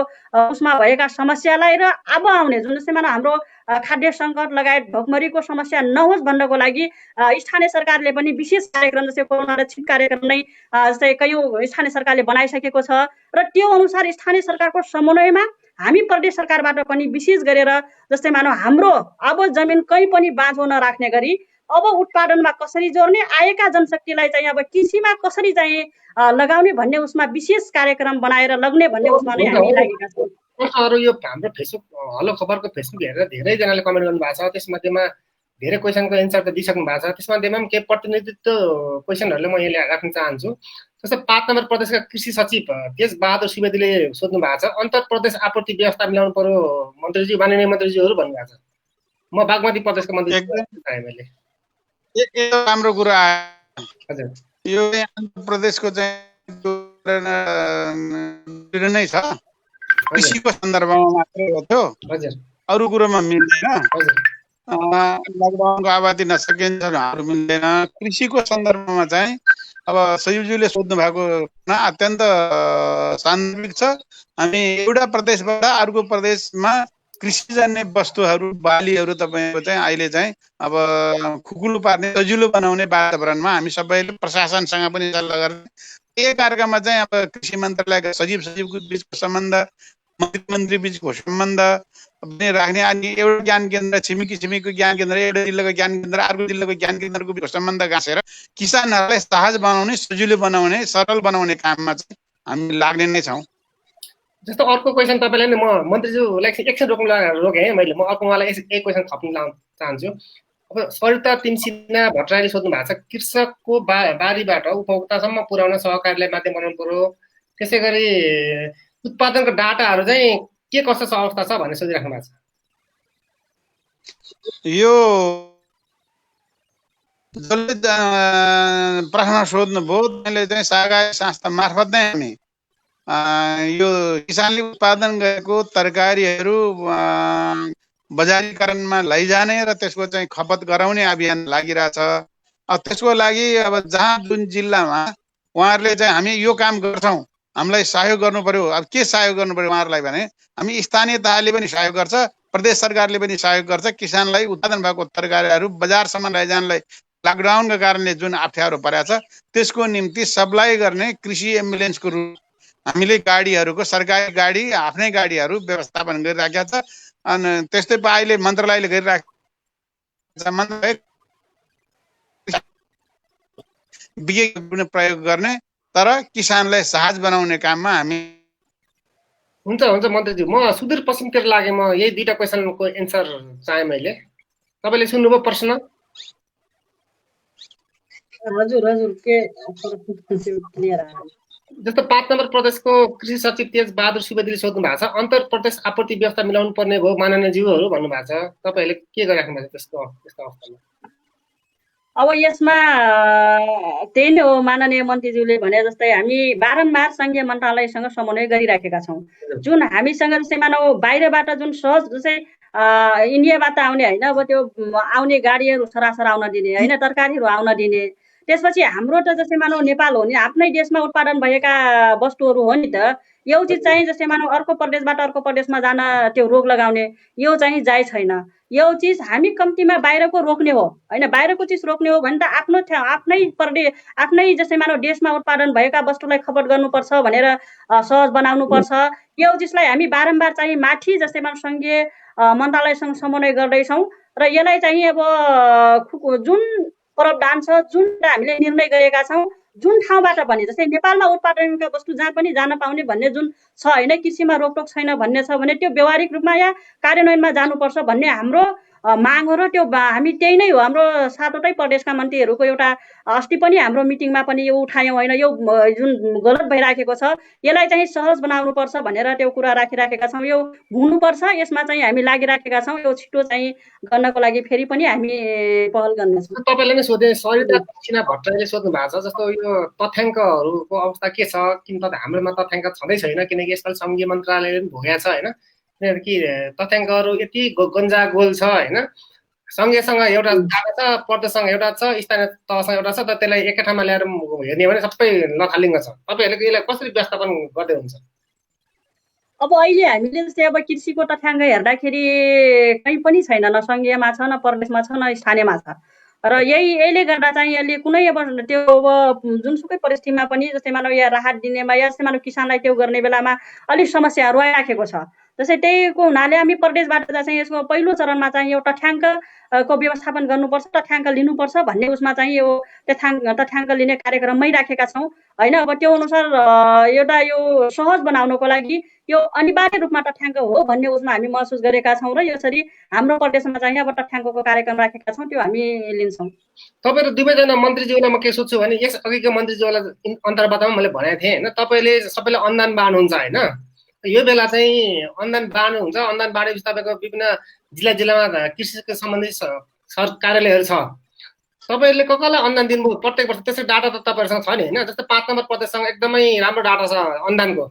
उसमा भएका समस्यालाई र अब आउने जुन जस्तै मानौ हाम्रो खाद्य सङ्कट लगायत भोकमरीको समस्या नहोस् भन्नको लागि स्थानीय सरकारले पनि विशेष कार्यक्रम जस्तै कोरोना र छिट कार्यक्रम नै जस्तै कैयौँ स्थानीय सरकारले बनाइसकेको छ र त्यो अनुसार स्थानीय सरकारको समन्वयमा हामी प्रदेश सरकारबाट पनि विशेष गरेर जस्तै मानौ हाम्रो अब जमिन कहीँ पनि बाँझो नराख्ने गरी अब उत्पादनमा कसरी जोड्ने, आएका जनशक्तिलाई चाहिँ अब कृषिमा कसरी चाहिँ लगाउने भन्ने उसमा विशेष कार्यक्रम बनाएर लग्ने भन्ने उसमा नै हामी लागेका छौँ। अरू यो हाम्रो फेसबुक हलो खबरको फेसबुक हेरेर धेरैजनाले कमेन्ट गर्नुभएको छ, त्यसमध्येमा धेरै क्वेसनको एन्सर त दिइसक्नु भएको छ, त्यसमध्येमा पनि केही प्रतिनिधित्व क्वेसनहरूले म यहाँ राख्न चाहन्छु। जस्तै 5 नम्बर प्रदेशका कृषि सचिव तेजबहादुर सुवेदीले सोध्नु भएको छ, अन्तर प्रदेश आपूर्ति व्यवस्था मिलाउनु पर्यो मन्त्रीजी, माननीय मन्त्रीजीहरू भन्नुभएको छ। म बागमती प्रदेशको मन्त्री चाहे मैले एकदम राम्रो कुरा हजुर। यो आन्ध्र प्रदेशको चाहिँ नै छ, कृषिको सन्दर्भमा मात्रै हो त्यो, हजुर अरू कुरोमा मिल्दैन। हजुर लकडाउनको अवधि नसकिन्छहरू मिल्दैन। कृषिको सन्दर्भमा चाहिँ अब सचिवज्यूले सोध्नु भएको अत्यन्त सान्दर्भिक छ। हामी एउटा प्रदेशबाट अर्को प्रदेशमा कृषिजन्य वस्तुहरू, बालीहरू तपाईँको चाहिँ अहिले चाहिँ अब खुकुलो पार्ने, सजिलो बनाउने वातावरणमा हामी सबैले प्रशासनसँग पनि सल्लाह गर्ने, एक अर्कामा चाहिँ अब कृषि मन्त्रालयका सचिवको बिचको सम्बन्ध, मन्त्री बिचको सम्बन्ध पनि राख्ने। अनि एउटा ज्ञान केन्द्र, छिमेकीको ज्ञान केन्द्र, एउटा जिल्लाको ज्ञान केन्द्र अर्को जिल्लाको ज्ञान केन्द्रको बिचको सम्बन्ध गाँसेर किसानहरूलाई सहज बनाउने, सजिलो बनाउने, सरल बनाउने काममा चाहिँ हामी लाग्ने नै छौँ। जस्तो अर्को क्वेसन तपाईँले नि, म मन्त्रीज्यूलाई एकछिन रोकेँ मैले, म अर्को उहाँलाई एक क्वेसन थप्न चाहन्छु। अब सरिता तिमसिना भट्टराईले सोध्नु भएको छ, कृषकको बारीबाट उपभोक्तासम्म पुर्याउन सहकारीलाई माध्यम बनाउनु पर्यो, त्यसै गरी उत्पादनको डाटाहरू चाहिँ के कस्तो अवस्था छ भन्ने सोधिराख्नु भएको छ। यो जसले प्रश्न सोध्नुभयो त्यसले चाहिँ सहकारी संस्था मार्फत नै हामी यो किसानले उत्पादन गरेको तरकारीहरू बजारीकरणमा लैजाने र त्यसको चाहिँ खपत गराउने अभियान लागिरहेछ। त्यसको लागि अब जहाँ जुन जिल्लामा उहाँहरूले चाहिँ हामी यो काम गर्छौँ, हामीलाई सहयोग गर्नु पर्यो। अब के सहयोग गर्नु पर्यो उहाँहरूलाई भने हामी स्थानीय तहले पनि सहयोग गर्छ, प्रदेश सरकारले पनि सहयोग गर्छ। किसानलाई उत्पादन भएको तरकारीहरू बजारसम्म लैजानलाई लकडाउनको कारणले जुन अप्ठ्यारो परेको छ त्यसको निम्ति सप्लाई गर्ने कृषि एम्बुलेन्सको रूप हामीले गाडीहरूको, सरकारी गाडी, आफ्नै गाडीहरू व्यवस्थापन गरिराखेका छ। अनि त्यस्तै अहिले मन्त्रालयले गरिराखेको विज्ञ प्रयोग गर्ने तर किसानलाई सहज बनाउने काममा हामी हुन्छ हुन्छ मन्त्रीज्यू, म सुदूरपश्चिमतिर लागेँ। म यही दुईटा क्वेसनको एन्सर चाहेँ मैले। तपाईँले सुन्नुभयो प्रश्न? हजुर हजुर के क्लियर आयो। जस्तो 5 नम्बर प्रदेशको कृषि सचिव तेज बहादुर सुवेदीले सोध्नु भएको छ, अन्तर प्रदेश आपूर्ति व्यवस्था मिलाउनु पर्ने भयो माननीय ज्यूहरू भन्नुभएको छ। तपाईँहरूले के गरिराख्नु भएको छ त्यस्तो अवस्थामा? अब यसमा त्यही नै हो, माननीय मन्त्रीज्यूले भने जस्तै हामी बारम्बार सङ्घीय मन्त्रालयसँग समन्वय गरिराखेका छौँ। जुन हामीसँग जस्तै मानौ बाहिरबाट जुन सहज जस्तै इन्डियाबाट आउने होइन, अब त्यो आउने गाडीहरू सरासर आउन दिने होइन, तरकारीहरू आउन दिने। त्यसपछि हाम्रो त जस्तै मानौ नेपाल हो नि, आफ्नै देशमा उत्पादन भएका वस्तुहरू हो नि त। यो चिज चाहिँ जस्तै मानौ अर्को प्रदेशबाट अर्को प्रदेशमा जान त्यो रोक लगाउने यो चाहिँ जायज छैन। यो चिज हामी कम्तीमा बाहिरको रोक्ने हो होइन, बाहिरको चिज रोक्ने हो भने त आफ्नै जस्तै मानौ देशमा उत्पादन भएका वस्तुलाई खपत गर्नुपर्छ भनेर सहज बनाउनुपर्छ। यो चिजलाई हामी बारम्बार चाहिँ माथि जस्तै मानौ सङ्घीय मन्त्रालयसँग समन्वय गर्दैछौँ र यसलाई चाहिँ अब जुन प्रावधान छ, जुन हामीले निर्णय गरेका छौँ, जुन ठाउँबाट पनि जस्तै नेपालमा उत्पादनका वस्तु जहाँ पनि जान पाउने भन्ने जुन छ होइन, कृषिमा रोकटोक छैन भन्ने छ भने त्यो व्यवहारिक रूपमा या कार्यान्वयनमा जानुपर्छ भन्ने हाम्रो माग हो र त्यो हामी त्यही नै हो। हाम्रो 7वटै प्रदेशका मन्त्रीहरूको एउटा अस्ति पनि हाम्रो मिटिङमा पनि यो उठायौँ होइन, यो जुन गलत भइराखेको छ यसलाई चाहिँ सहज बनाउनुपर्छ भनेर त्यो कुरा राखिराखेका छौँ। यो हुनुपर्छ, यसमा चाहिँ हामी लागिराखेका छौँ। यो छिटो चाहिँ गर्नको लागि फेरि पनि हामी पहल गर्नेछौँ। तपाईँले नै सोधे, सरिता सिन्हा भट्टराईले सोध्नु भएको छ, जस्तो यो तथ्याङ्कहरूको अवस्था के छ? किन त हाम्रोमा तथ्याङ्क छँदै छैन, किनकि यसपालि सङ्घीय मन्त्रालयले पनि भोगेको छ होइन, किनकि तथ्याङ्कहरू यति गन्जागोल छ होइन। सङ्घीयसँग एउटा डाटा छ, प्रदेशसँग एउटा छ, स्थानीय तहसँग एउटा छ, त त्यसलाई एकै ठाउँमा ल्याएर हेर्ने हो भने सबै लथालिङ्ग छ। तपाईँहरूले यसलाई कसरी व्यवस्थापन गर्दै हुन्छ? अब अहिले हामीले जस्तै अब कृषिको तथ्याङ्क हेर्दाखेरि कहीँ पनि छैन, न सङ्घीयमा छ, न प्रदेशमा छ, न स्थानीयमा छ। र यसले गर्दा चाहिँ यसले कुनै अब त्यो अब जुनसुकै परिस्थितिमा पनि जस्तै मानौ या राहत दिनेमा या जस्तै मानौ किसानलाई त्यो गर्ने बेलामा अलिक समस्याहरू आइराखेको छ। जस्तै त्यहीको हुनाले हामी प्रदेशबाट चाहिँ यसको पहिलो चरणमा चाहिँ यो तथ्याङ्कको व्यवस्थापन गर्नुपर्छ, तथ्याङ्क लिनुपर्छ भन्ने उसमा चाहिँ यो तथ्याङ्क लिने कार्यक्रममै राखेका छौँ होइन। अब त्यो अनुसार एउटा यो सहज बनाउनको लागि यो अनिवार्य रूपमा तथ्याङ्क हो भन्ने उसमा हामी महसुस गरेका छौँ र यसरी हाम्रो प्रदेशमा चाहिँ अब तथ्याङ्कको कार्यक्रम राखेका छौँ, त्यो हामी लिन्छौँ। तपाईँहरू दुवैजना मन्त्रीज्यूलाई म के सोध्छु भने, यस अघिको मन्त्रीज्यूलाई अन्तर्वार्तामा मैले भनेको थिएँ होइन, तपाईँले सबैलाई अनुदान बाँड्नुहुन्छ होइन। यो बेला चाहिँ अनुदान बाँड्नुहुन्छ, अनुदान बाँडेपछि तपाईँको विभिन्न जिल्लामा कृषिको सम्बन्धित कार्यालयहरू छ। तपाईँहरूले कसलाई अनुदान दिनुभयो प्रत्येक वर्ष? त्यसै डाटा त तपाईँहरूसँग छ नि होइन। जस्तै 5 नम्बर प्रदेशसँग एकदमै राम्रो डाटा छ अनुदानको।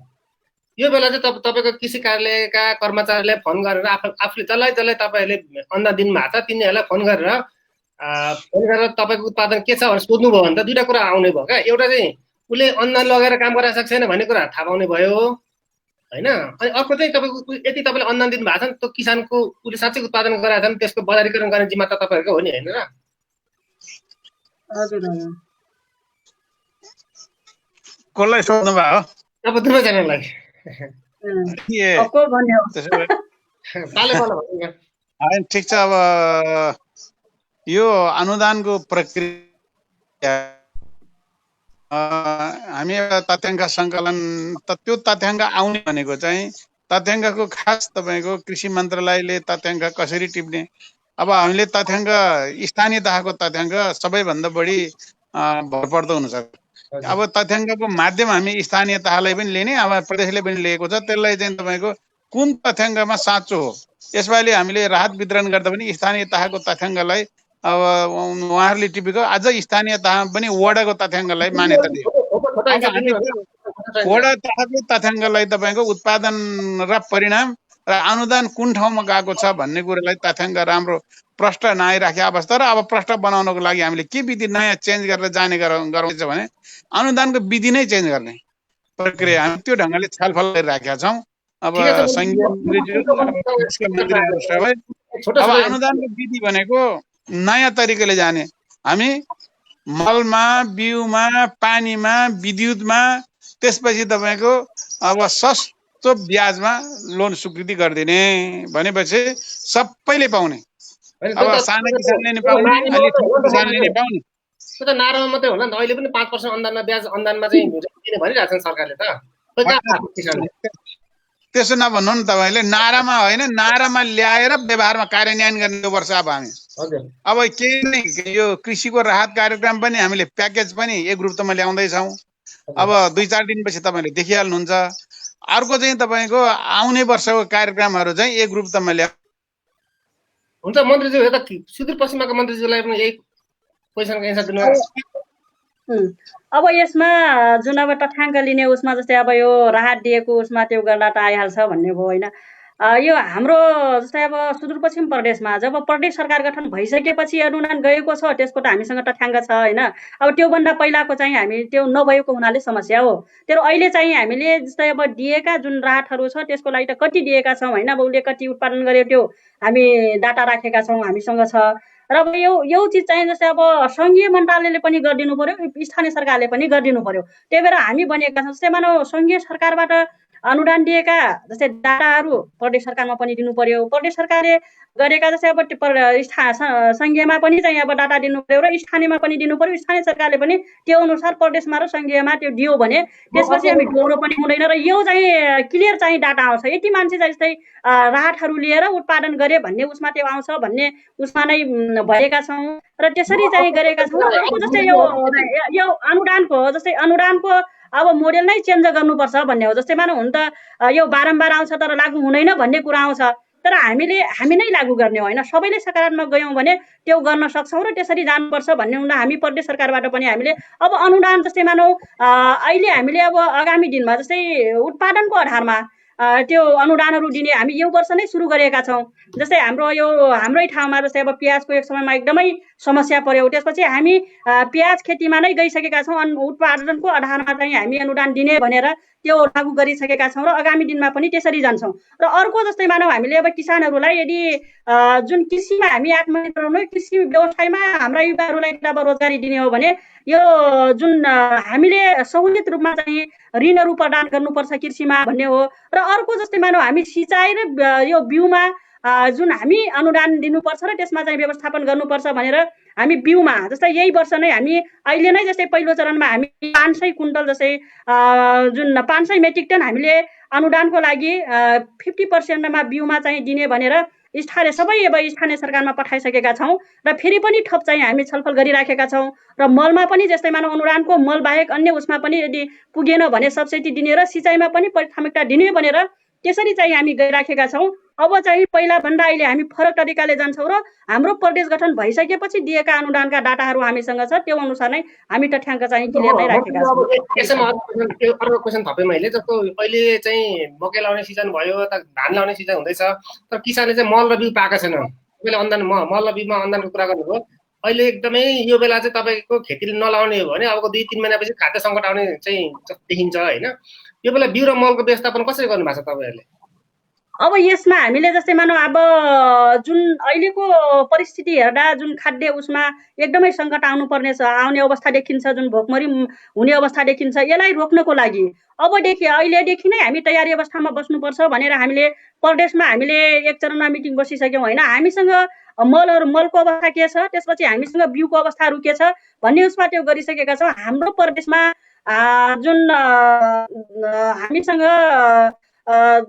यो बेला चाहिँ तपाईँको कृषि कार्यालयका कर्मचारीलाई फोन गरेर आफूले जसलाई तपाईँहरूले अनुदान दिनुभएको छ तिनीहरूलाई फोन गरेर तपाईँको उत्पादन के छ भनेर सोध्नुभयो भने त दुईवटा कुरा आउने भयो क्या। एउटा चाहिँ उसले अनुदान लगाएर काम गरिरहेको छैन भन्ने कुरा थाहा पाउने भयो होइन। अनि अर्को चाहिँ तपाईँको यति तपाईँले अनुदान दिनुभएको छ नि, त्यो किसानको उसले साँच्चै उत्पादन गराएको छ नि, त्यसको बजारीकरण गर्ने जिम्मा त तपाईँहरूको हो नि होइन र? हजुर हजुर। कसलाई सोध्नु भयो? अब दुवैजनालाई। ठिक छ। अब यो अनुदानको प्रक्रिया हामी एउटा तथ्याङ्क सङ्कलन, त्यो तथ्याङ्क आउने भनेको चाहिँ तथ्याङ्कको खास तपाईँको कृषि मन्त्रालयले तथ्याङ्क कसरी टिप्ने। अब हामीले तथ्याङ्क स्थानीय तहको तथ्याङ्क सबैभन्दा बढी भरपर्दो हुनसक्छ। अब तथ्याङ्कको माध्यम हामी स्थानीय तहलाई पनि लिने, अब प्रदेशले पनि लिएको छ। त्यसलाई चाहिँ तपाईँको कुन तथ्याङ्कमा साँचो हो, यसपालि हामीले राहत वितरण गर्दा पनि स्थानीय तहको तथ्याङ्कलाई अब उहाँहरूले टिपेको अझ स्थानीय तहमा पनि वडाको तथ्याङ्कलाई मान्यता दियो। वडा तहको तथ्याङ्कलाई तपाईँको उत्पादन र परिणाम र अनुदान कुन ठाउँमा गएको छ भन्ने कुरालाई तथ्याङ्क राम्रो प्रष्ट नआइराखे अवस्था र अब प्रष्ट बनाउनको लागि हामीले के विधि नयाँ चेन्ज गरेर जाने गराउँछ भने अनुदानको विधि नै चेन्ज गर्ने प्रक्रिया हामी त्यो ढङ्गले छलफल गरिराखेका छौँ। अब सङ्घीय अब अनुदानको विधि भनेको नयाँ तरिकाले जाने। हामी मलमा, बिउमा, पानीमा, विद्युतमा, त्यसपछि तपाईँको अब सस्तो ब्याजमा लोन स्वीकृति गरिदिने भनेपछि सबैले पाउने। अब साना किसानले नि पाउने, अलि ठुलो किसानले नि पाउने। त्यो त नारामा मात्रै होला नि त, अहिले पनि 5% अनुदानमा ब्याज अनुदानमा चाहिँ दिने भनिरहेको छ सरकारले त, खोइ कहाँ पाएको किसानले? त्यसो नभन्नु नि तपाईँले, नारामा होइन, नारामा ल्याएर व्यवहारमा कार्यान्वयन गर्ने पर्छ। अब हामी हजुर अब केही नै यो कृषिको राहत कार्यक्रम पनि हामीले प्याकेज पनि एक रूपमा ल्याउँदैछौँ। अब 2-4 दिनपछि तपाईँले देखिहाल्नुहुन्छ। अर्को चाहिँ तपाईँको आउने वर्षको कार्यक्रमहरू चाहिँ एक रूपमा ल्या। हुन्छ मन्त्रीज्यू, यता सुदूरपश्चिमका मन्त्रीज्यूलाई पनि यही क्वेसनको एन्सर दिनु। अब यसमा जुन अब तथ्याङ्क लिने उसमा जस्तै अब यो राहत दिएको उसमा त्यो गर्दा त आइहाल्छ भन्ने भयो होइन। यो हाम्रो जस्तै अब सुदूरपश्चिम प्रदेशमा जब प्रदेश सरकार गठन भइसकेपछि अनुदान गएको छ त्यसको त हामीसँग तथ्याङ्क छ होइन। अब त्योभन्दा पहिलाको चाहिँ हामी त्यो नभएको हुनाले समस्या हो। तर अहिले चाहिँ हामीले जस्तै अब दिएका जुन राहतहरू छ त्यसको लागि त कति दिएका छौँ होइन। अब उसले कति उत्पादन गर्यो त्यो हामी डाटा राखेका छौँ, हामीसँग छ। र अब यो चिज चाहिँ जस्तै अब सङ्घीय मन्त्रालयले पनि गरिदिनु पर्यो, स्थानीय सरकारले पनि गरिदिनु पर्यो। त्यही भएर हामी भनेका छौँ जस्तै मानव सङ्घीय सरकारबाट अनुदान दिएका जस्तै डाटाहरू प्रदेश सरकारमा पनि दिनु पर्यो। प्रदेश सरकारले गरेका जस्तै अब सङ्घीयमा पनि चाहिँ अब डाटा दिनु पर्यो र स्थानीयमा पनि दिनु पर्यो। स्थानीय सरकारले पनि त्यो अनुसार प्रदेशमा र सङ्घीयमा त्यो दियो भने त्यसपछि हामी डोरो पनि हुँदैन र यो चाहिँ क्लियर चाहिँ डाटा आउँछ। यति मान्छे चाहिँ जस्तै राहतहरू लिएर उत्पादन गरे भन्ने उसमा त्यो आउँछ भन्ने उसमा नै भएका छौँ र त्यसरी चाहिँ गरेका छौँ। जस्तै यो अनुदानको जस्तै अनुदानको अब मोडेल नै चेन्ज गर्नुपर्छ भन्ने हो। जस्तै मानौ हुन त यो बारम्बार आउँछ तर लागू हुँदैन भन्ने कुरा आउँछ, तर हामी नै लागू गर्ने होइन। सबैले सकारात्मक गयौँ भने त्यो गर्न सक्छौँ र त्यसरी जानुपर्छ भन्ने हुँदा हामी प्रदेश सरकारबाट पनि हामीले अब अनुदान जस्तै मानौ अहिले हामीले अब आगामी दिनमा जस्तै उत्पादनको आधारमा त्यो अनुदानहरू दिने हामी यो वर्ष नै सुरु गरेका छौँ। जस्तै हाम्रै ठाउँमा जस्तै अब प्याजको एक समयमा एकदमै समस्या पर्यो, त्यसपछि हामी प्याज खेतीमा नै गइसकेका छौँ। उत्पादनको आधारमा चाहिँ हामी अनुदान दिने भनेर त्यो लागू गरिसकेका छौँ र आगामी दिनमा पनि त्यसरी जान्छौँ। र अर्को जस्तै मानौ हामीले अब किसानहरूलाई यदि जुन कृषिमा हामी आत्मनिर्भर बनाउनु, कृषि व्यवसायमा हाम्रा युवाहरूलाई अब रोजगारी दिने हो भने यो जुन हामीले सहुलियत रूपमा चाहिँ ऋणहरू प्रदान गर्नुपर्छ कृषिमा भन्ने हो। र अर्को जस्तै मानौ हामी सिँचाइ र यो बिउमा जुन हामी अनुदान दिनुपर्छ र त्यसमा चाहिँ व्यवस्थापन गर्नुपर्छ भनेर हामी बिउमा जस्तै यही वर्ष नै हामी अहिले नै जस्तै पहिलो चरणमा हामी 500 कुन्टल जस्तै जुन 500 मेट्रिक टन हामीले अनुदानको लागि 50%मा बिउमा चाहिँ दिने भनेर स्थानीय सरकारमा पठाइसकेका छौँ र फेरि पनि थप चाहिँ हामी छलफल गरिराखेका छौँ। र मलमा पनि जस्तै मानौ अनुदानको मल बाहेक अन्य उसमा पनि यदि पुगेन भने सब्सिडी दिने र सिँचाइमा पनि प्राथमिकता दिने भनेर त्यसरी चाहिँ हामी गइराखेका छौँ। अब चाहिँ पहिला भन्दा अहिले हामी फरक तरिकाले जान्छौँ र हाम्रो प्रदेश गठन भइसकेपछि दिएका अनुदानका डाटाहरू हामीसँग छ, त्यो अनुसार नै हामी तथ्याङ्क चाहिँ क्लियर नै राखेका छौँ। यसमा अर्को क्वेसन थपेँ मैले, जस्तो अहिले चाहिँ मकै लाउने सिजन भयो, धान लाउने सिजन हुँदैछ, तर किसानले चाहिँ मल र बिउ पाएका छैन। तपाईँले अनुदान मल र बिउमा अनुदानको कुरा गर्नुभयो। अहिले एकदमै यो बेला चाहिँ तपाईँको खेतीले नलाउने हो भने अबको 2-3 महिनापछि खाद्य सङ्कट आउने चाहिँ देखिन्छ होइन। यो बेला बिउ र मलको व्यवस्थापन कसरी गर्नुभएको छ तपाईँहरूले? अब यसमा हामीले जस्तै मानौ अब जुन अहिलेको परिस्थिति हेर्दा जुन खाद्य उसमा एकदमै सङ्कट आउने अवस्था देखिन्छ, जुन भोकमरी हुने अवस्था देखिन्छ, यसलाई रोक्नको लागि अहिलेदेखि नै हामी तयारी अवस्थामा बस्नुपर्छ भनेर हामीले प्रदेशमा हामीले एक चरणमा मिटिङ बसिसक्यौँ होइन। हामीसँग मलको अवस्था के छ, त्यसपछि हामीसँग बिउको अवस्थाहरू के छ भन्ने उसमा त्यो गरिसकेका छौँ। हाम्रो प्रदेशमा जुन हामीसँग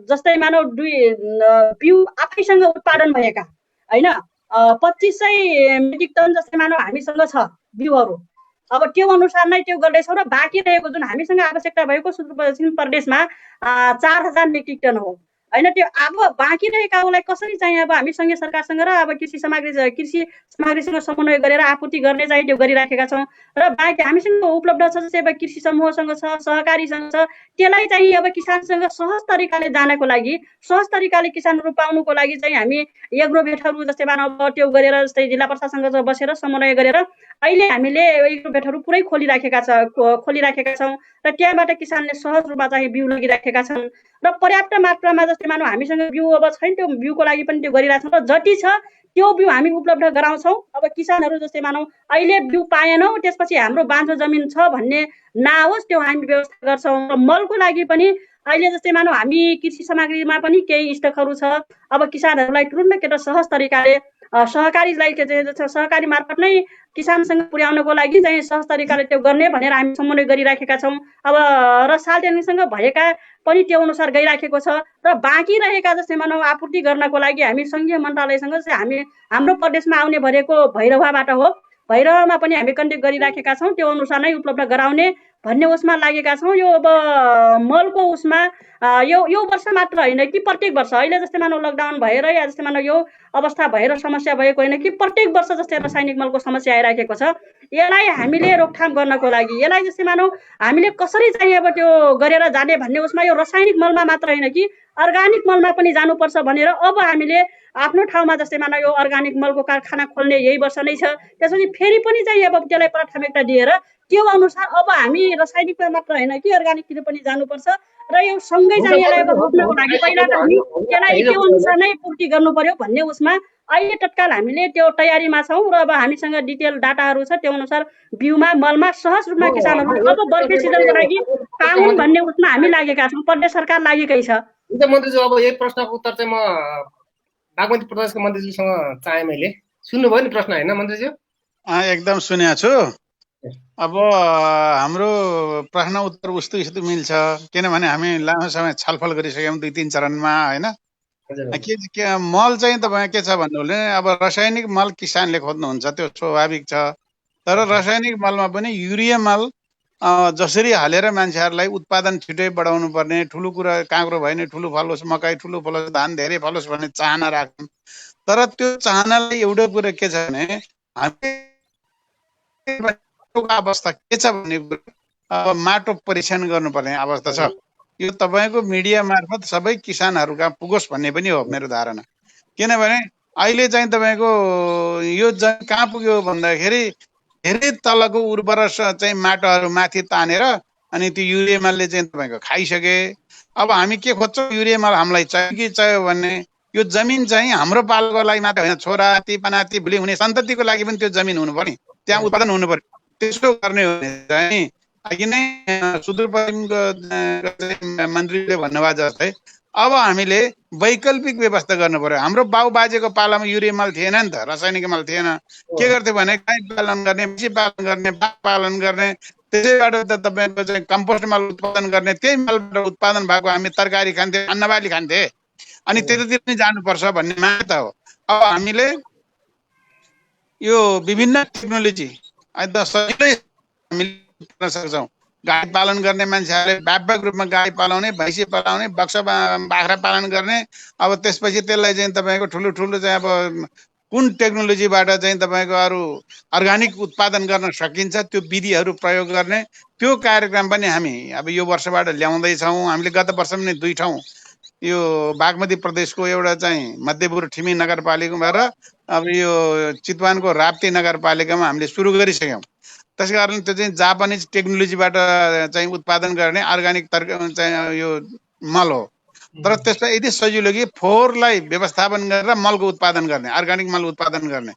जस्तै मानौ बिउ आफैसँग उत्पादन भएका होइन 2500 मेट्रिक टन जस्तै मानौ हामीसँग छ बिउहरू। अब त्यो अनुसार नै त्यो गर्दैछौँ र बाँकी रहेको जुन हामीसँग आवश्यकता भएको सुदूरपश्चिम प्रदेशमा 4000 मेट्रिक टन हो होइन। त्यो अब बाँकी रहेकालाई कसरी चाहिँ अब हामी सङ्घीय सरकारसँग र अब कृषि सामग्रीसँग समन्वय गरेर आपूर्ति गर्ने चाहिँ त्यो गरिराखेका छौँ। र बाँकी हामीसँग उपलब्ध छ जस्तै अब कृषि समूहसँग छ, सहकारीसँग छ, त्यसलाई चाहिँ अब किसानसँग सहज तरिकाले जानको लागि, सहज तरिकाले किसानहरू पाउनुको लागि चाहिँ हामी एग्रोभेटहरू जस्तै मानव त्यो गरेर जस्तै जिल्ला प्रशासनसँग बसेर समन्वय गरेर अहिले हामीले एग्रोभेटहरू पुरै खोलिराखेका छौँ र त्यहाँबाट किसानले सहज रूपमा चाहिँ बिउ लगिराखेका छन् र पर्याप्त मात्रामा जस्तै मानौ हामीसँग बिउ अब छैन, त्यो बिउको लागि पनि त्यो गरिरहेछौँ र जति छ त्यो बिउ हामी उपलब्ध गराउँछौँ। अब किसानहरू जस्तै मानौ अहिले बिउ पाएनौँ त्यसपछि हाम्रो बाँझो जमिन छ भन्ने नहोस्, त्यो हामी व्यवस्था गर्छौँ। र मलको लागि पनि अहिले जस्तै मानौ हामी कृषि सामग्रीमा पनि केही स्टकहरू छ। अब किसानहरूलाई तुरुन्त सहज तरिकाले सहकारीलाई सहकारी मार्फत नै किसानसँग पुर्याउनको लागि चाहिँ सहज तरिकाले त्यो गर्ने भनेर हामी समन्वय गरिराखेका छौँ। अब र सार्वजनिकसँग भएका पनि त्यो अनुसार गइराखेको छ र बाँकी रहेका जस्तै मानव आपूर्ति गर्नको लागि हामी सङ्घीय मन्त्रालयसँग चाहिँ हाम्रो प्रदेशमा आउने भनेको भैरवाबाट हो। भैरवमा पनि हामी कन्ट्याक्ट गरिराखेका छौँ, त्यो अनुसार नै उपलब्ध गराउने भन्ने उसमा लागेका छौँ। यो अब मलको उसमा यो वर्ष मात्र होइन कि प्रत्येक वर्ष, अहिले जस्तै मानव लकडाउन भएर या जस्तै मानव यो अवस्था भएर समस्या भएको होइन कि प्रत्येक वर्ष जस्तै रासायनिक मलको समस्या आइराखेको छ। यसलाई हामीले रोकथाम गर्नको लागि यसलाई जस्तै मानव हामीले कसरी चाहिँ अब त्यो गरेर जाने भन्ने उसमा यो रासायनिक मलमा मात्र होइन कि अर्गानिक मलमा पनि जानुपर्छ भनेर अब हामीले आफ्नो ठाउँमा जस्तै मानव यो अर्गानिक मलको कारखाना खोल्ने यही वर्ष नै छ। त्यसपछि फेरि पनि चाहिँ अब त्यसलाई प्राथमिकता दिएर त्यो अनुसार अब हामी रासायनिकमा मात्र होइन कि अर्गानिकतिर पनि जानुपर्छ र यो सँगै चाहिँ यसलाई अब रोक्नको लागि पहिला त हामी यसलाई त्यो अनुसार नै पूर्ति गर्नु पर्यो भन्ने उसमा अहिले तत्काल हामीले त्यो तयारीमा छौँ र अब हामीसँग डिटेल डाटाहरू छ। त्यो अनुसार बिउमा मलमा सहज रूपमा किसानहरू अब बर्खे सिजनको लागि पाउन् भन्ने उसमा हामी लागेका छौँ। प्रदेश सरकार लागेकै छ। हुन्छ मन्त्रीज्यू, अब यही प्रश्नको उत्तर चाहिँ म बागमती प्रदेशको मन्त्रीज्यूसँग चाहे। मैले सुन्नुभयो नि प्रश्न होइन मन्त्रीज्यू? एकदम सुनेको छु। अब हाम्रो प्रश्न उत्तर उस्तो यस्तो मिल्छ, किनभने हामी लामो समय छलफल गरिसक्यौँ 2-3 चरणमा होइन। के मल चाहिँ तपाईँ के छ भन्नु भने अब रासायनिक मल किसानले खोज्नुहुन्छ, त्यो स्वाभाविक छ। तर रासायनिक मलमा पनि युरिया मल जसरी हालेर मान्छेहरूलाई उत्पादन छिटै बढाउनु पर्ने, ठुलो कुरा काँक्रो भयो भने ठुलो फलोस्, मकै ठुलो फलोस्, धान धेरै फलोस् भन्ने चाहना राख्छन्। तर त्यो चाहनालाई एउटा कुरा के छ भने हामी अवस्था के छ भन्ने कुरा माटो परीक्षण गर्नुपर्ने अवस्था छ। यो तपाईँको मिडिया मार्फत सबै किसानहरूका पुगोस् भन्ने पनि हो मेरो धारणा। किनभने अहिले चाहिँ तपाईँको यो कहाँ पुग्यो भन्दाखेरि धेरै तलको उर्वर चाहिँ माटोहरू माथि तानेर अनि त्यो युरिया मलले चाहिँ तपाईँको खाइसके। अब हामी के खोज्छौँ, युरिया मल हामीलाई चाहियो कि चाहियो भन्ने यो जमिन चाहिँ हाम्रो पालोको लागि मात्र होइन, छोरा पनाति भोलि हुने सन्ततिको लागि पनि त्यो जमिन हुनु पर्ने, त्यहाँ उत्पादन हुनु पर्यो। त्यसो गर्ने हो भने चाहिँ अघि नै सुदूरपश्चिमको मन्त्रीले भन्नुभयो जस्तै अब हामीले वैकल्पिक व्यवस्था गर्नु पर्यो। हाम्रो बाउ बाजेको पालामा युरिया मल थिएन नि त, रासायनिक मल थिएन। के गर्थ्यो भने गाई पालन गर्ने, मसी पालन गर्ने, बाघ पालन गर्ने, त्यसैबाट त तपाईँको चाहिँ कम्पोस्ट मल उत्पादन गर्ने, त्यही मलबाट उत्पादन भएको हामी तरकारी खान्थे, अन्नबाली खान्थे। अनि त्यतातिर नै जानुपर्छ भन्ने माग त हो। अब हामीले यो विभिन्न टेक्नोलोजी सजिलै हामीले गर्न सक्छौँ। गाई पालन गर्ने मान्छेहरूले व्यापक रूपमा गाई पालाउने, भैँसी पालाउने, बाख्रा पालन गर्ने। अब त्यसपछि त्यसलाई चाहिँ तपाईँको ठुलो ठुलो चाहिँ अब कुन टेक्नोलोजीबाट चाहिँ तपाईँको अरू अर्गानिक उत्पादन गर्न सकिन्छ त्यो विधिहरू प्रयोग गर्ने, त्यो कार्यक्रम पनि हामी अब यो वर्षबाट ल्याउँदैछौँ। हामीले गत वर्ष पनि 2 ठाउँ यो बागमती प्रदेशको एउटा चाहिँ मध्यपुर ठिमी नगरपालिकाबाट अब यो चितवनको राप्ती नगरपालिकामा हामीले सुरु गरिसक्यौँ। त्यसै कारण त्यो चाहिँ जापानिज टेक्नोलोजीबाट चाहिँ उत्पादन गर्ने अर्गानिक चाहिँ यो मल हो। तर त्यसमा यति सजिलो कि फोहोरलाई व्यवस्थापन गरेर मलको उत्पादन गर्ने, अर्गानिक मल उत्पादन गर्ने।